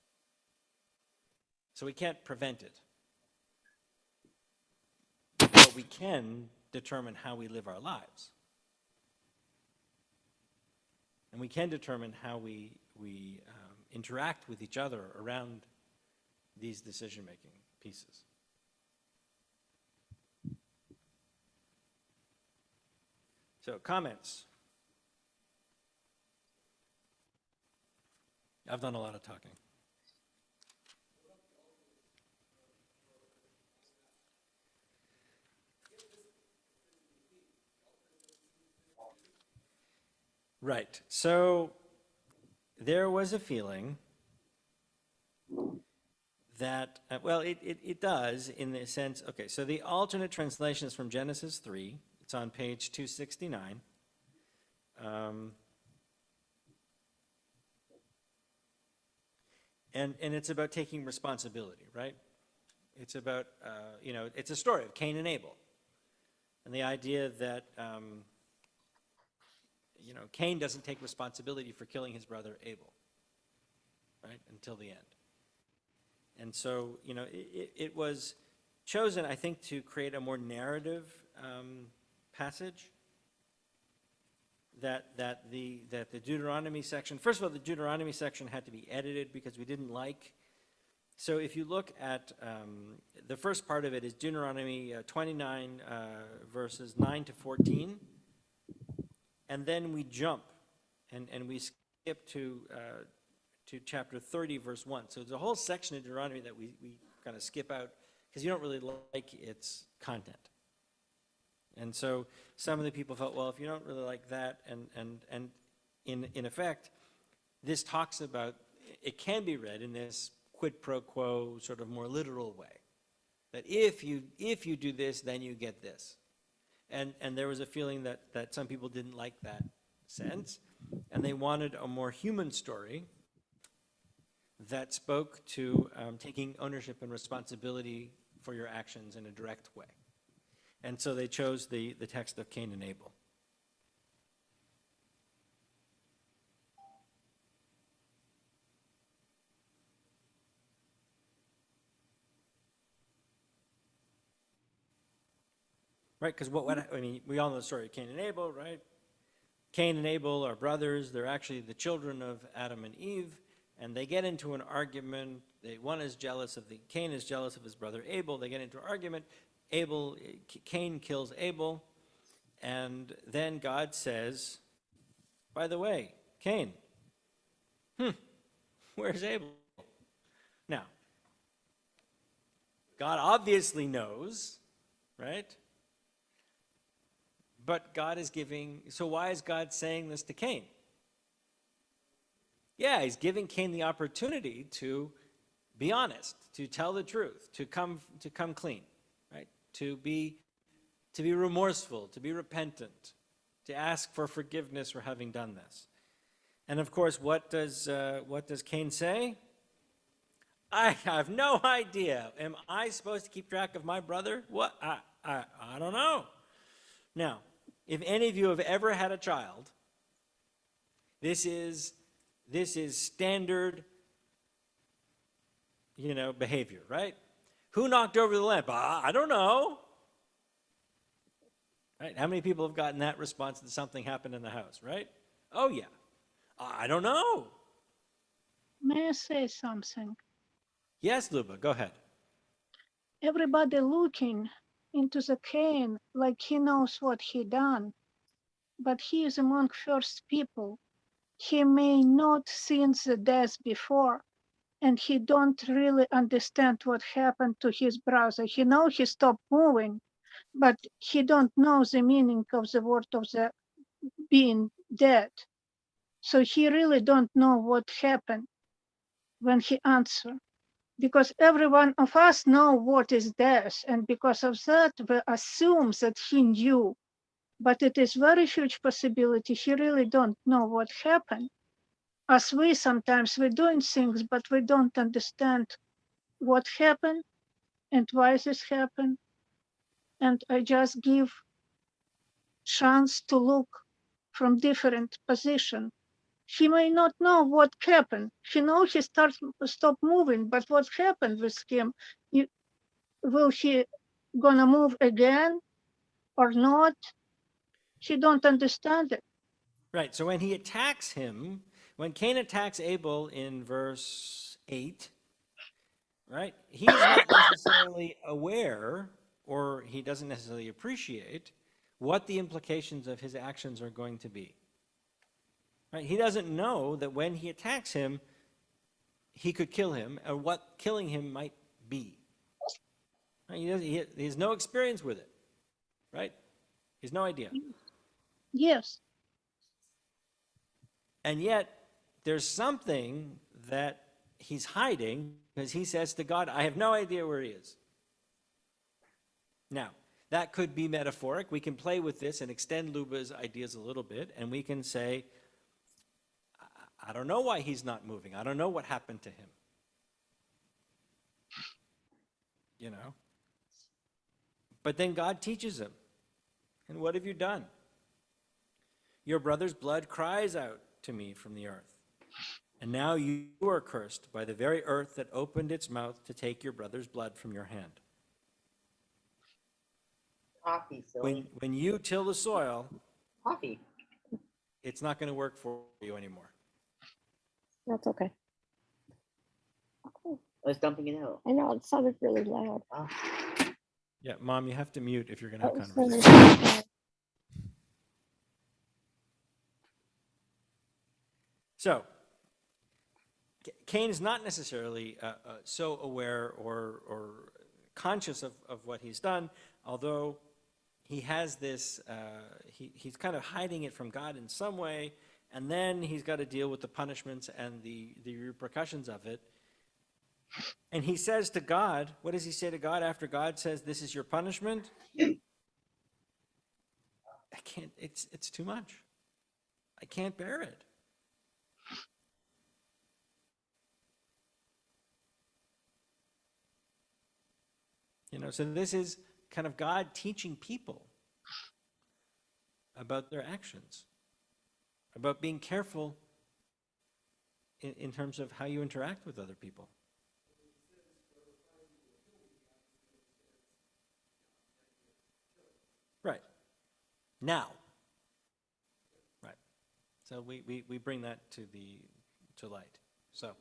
So we can't prevent it. But we can determine how we live our lives. And we can determine how we interact with each other around these decision-making pieces. So, comments? I've done a lot of talking. Right. So there was a feeling that, well, it does in the sense, okay, so the alternate translation is from Genesis 3. It's on page 269. And it's about taking responsibility, right? It's about, it's a story of Cain and Abel. And the idea that, Cain doesn't take responsibility for killing his brother Abel, right, until the end. And so, it was chosen, I think, to create a more narrative passage. That the Deuteronomy section, first of all, the Deuteronomy section had to be edited because we didn't like. So if you look at the first part of it is Deuteronomy 29 verses 9 to 14, and then we jump and we skip to chapter 30 verse 1. So there's a whole section of Deuteronomy that we kind of skip out because you don't really like its content. And so some of the people felt, well, if you don't really like that, and in effect, this talks about, it can be read in this quid pro quo sort of more literal way, that if you do this, then you get this. And there was a feeling that some people didn't like that sense, and they wanted a more human story that spoke to taking ownership and responsibility for your actions in a direct way. And so they chose the text of Cain and Abel. Right, because we all know the story of Cain and Abel, right? Cain and Abel are brothers. They're actually the children of Adam and Eve, and they get into an argument. Cain is jealous of his brother Abel. They get into an argument. Cain kills Abel, and then God says, by the way, Cain, where's Abel? Now, God obviously knows, right? But God is giving, so why is God saying this to Cain? Yeah, he's giving Cain the opportunity to be honest, to tell the truth, to come clean, right? To be remorseful, to be repentant, to ask for forgiveness for having done this. And of course, what does Cain say? I have no idea. Am I supposed to keep track of my brother? What? I don't know. Now, if any of you have ever had a child, this is standard, behavior, right? Who knocked over the lamp? I don't know. Right? How many people have gotten that response that something happened in the house, right? Oh, yeah. I don't know. May I say something? Yes, Luba, go ahead. Everybody looking into the Cain like he knows what he done, but he is among first people. He may not seen the death before, and he don't really understand what happened to his brother. He know he stopped moving, but he don't know the meaning of the word of the being dead. So he really don't know what happened when he answered. Because every one of us know what is death, and because of that, we assume that he knew. But it is very huge possibility he really don't know what happened. As we sometimes we're doing things, but we don't understand what happened and why this happened. And I just give chance to look from different position She may not know what happened. She knows he stopped moving, but what happened with him? Will he gonna move again or not? She don't understand it. Right, so when he attacks him, when Cain attacks Abel in verse 8, right, he's not necessarily aware, or he doesn't necessarily appreciate what the implications of his actions are going to be. Right? He doesn't know that when he attacks him, he could kill him, or what killing him might be. Right? He has no experience with it, right? He has no idea. Yes. And yet, there's something that he's hiding because he says to God, I have no idea where he is. Now, that could be metaphoric. We can play with this and extend Luba's ideas a little bit, and we can say, I don't know why he's not moving. I don't know what happened to him. You know? But then God teaches him. And what have you done? Your brother's blood cries out to me from the earth. And now you are cursed by the very earth that opened its mouth to take your brother's blood from your hand. Coffee, silly. When you till the soil, Coffee. it's not going to work for you anymore. That's okay. I was dumping it out. I know, it sounded really loud. Oh. Yeah, Mom, you have to mute if you're going to have That was conversation. really loud. So, Cain is not necessarily so aware or conscious of what he's done, although he has this, he's kind of hiding it from God in some way, and then he's got to deal with the punishments and the repercussions of it. And he says to God, what does he say to God after God says, this is your punishment? I can't, it's too much. I can't bear it. You know, so this is kind of God teaching people about their actions, about being careful in terms of how you interact with other people. Right. Now. Right. So we bring that to light. So.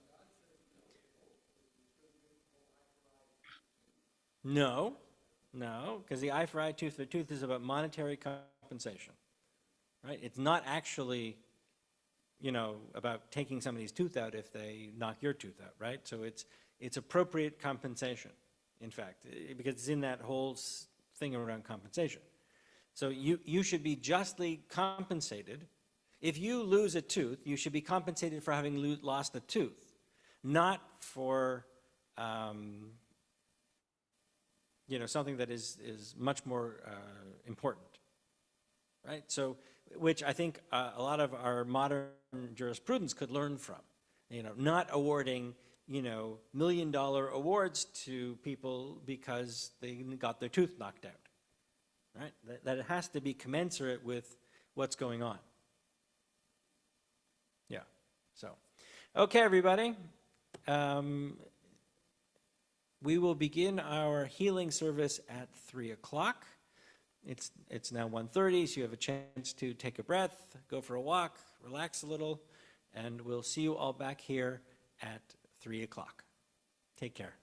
No, because the eye for eye, tooth for tooth is about monetary compensation, right? It's not actually, you know, about taking somebody's tooth out if they knock your tooth out, right? So it's appropriate compensation, in fact, because it's in that whole thing around compensation. So you should be justly compensated. If you lose a tooth, you should be compensated for having lost a tooth, not for you know, something that is much more important, right? So, which I think a lot of our modern jurisprudence could learn from, you know, not awarding, you know, $1 million awards to people because they got their tooth knocked out, right? That it has to be commensurate with what's going on. Yeah, so, okay, everybody. We will begin our healing service at 3 o'clock. It's now 1:30, so you have a chance to take a breath, go for a walk, relax a little, and we'll see you all back here at 3 o'clock. Take care.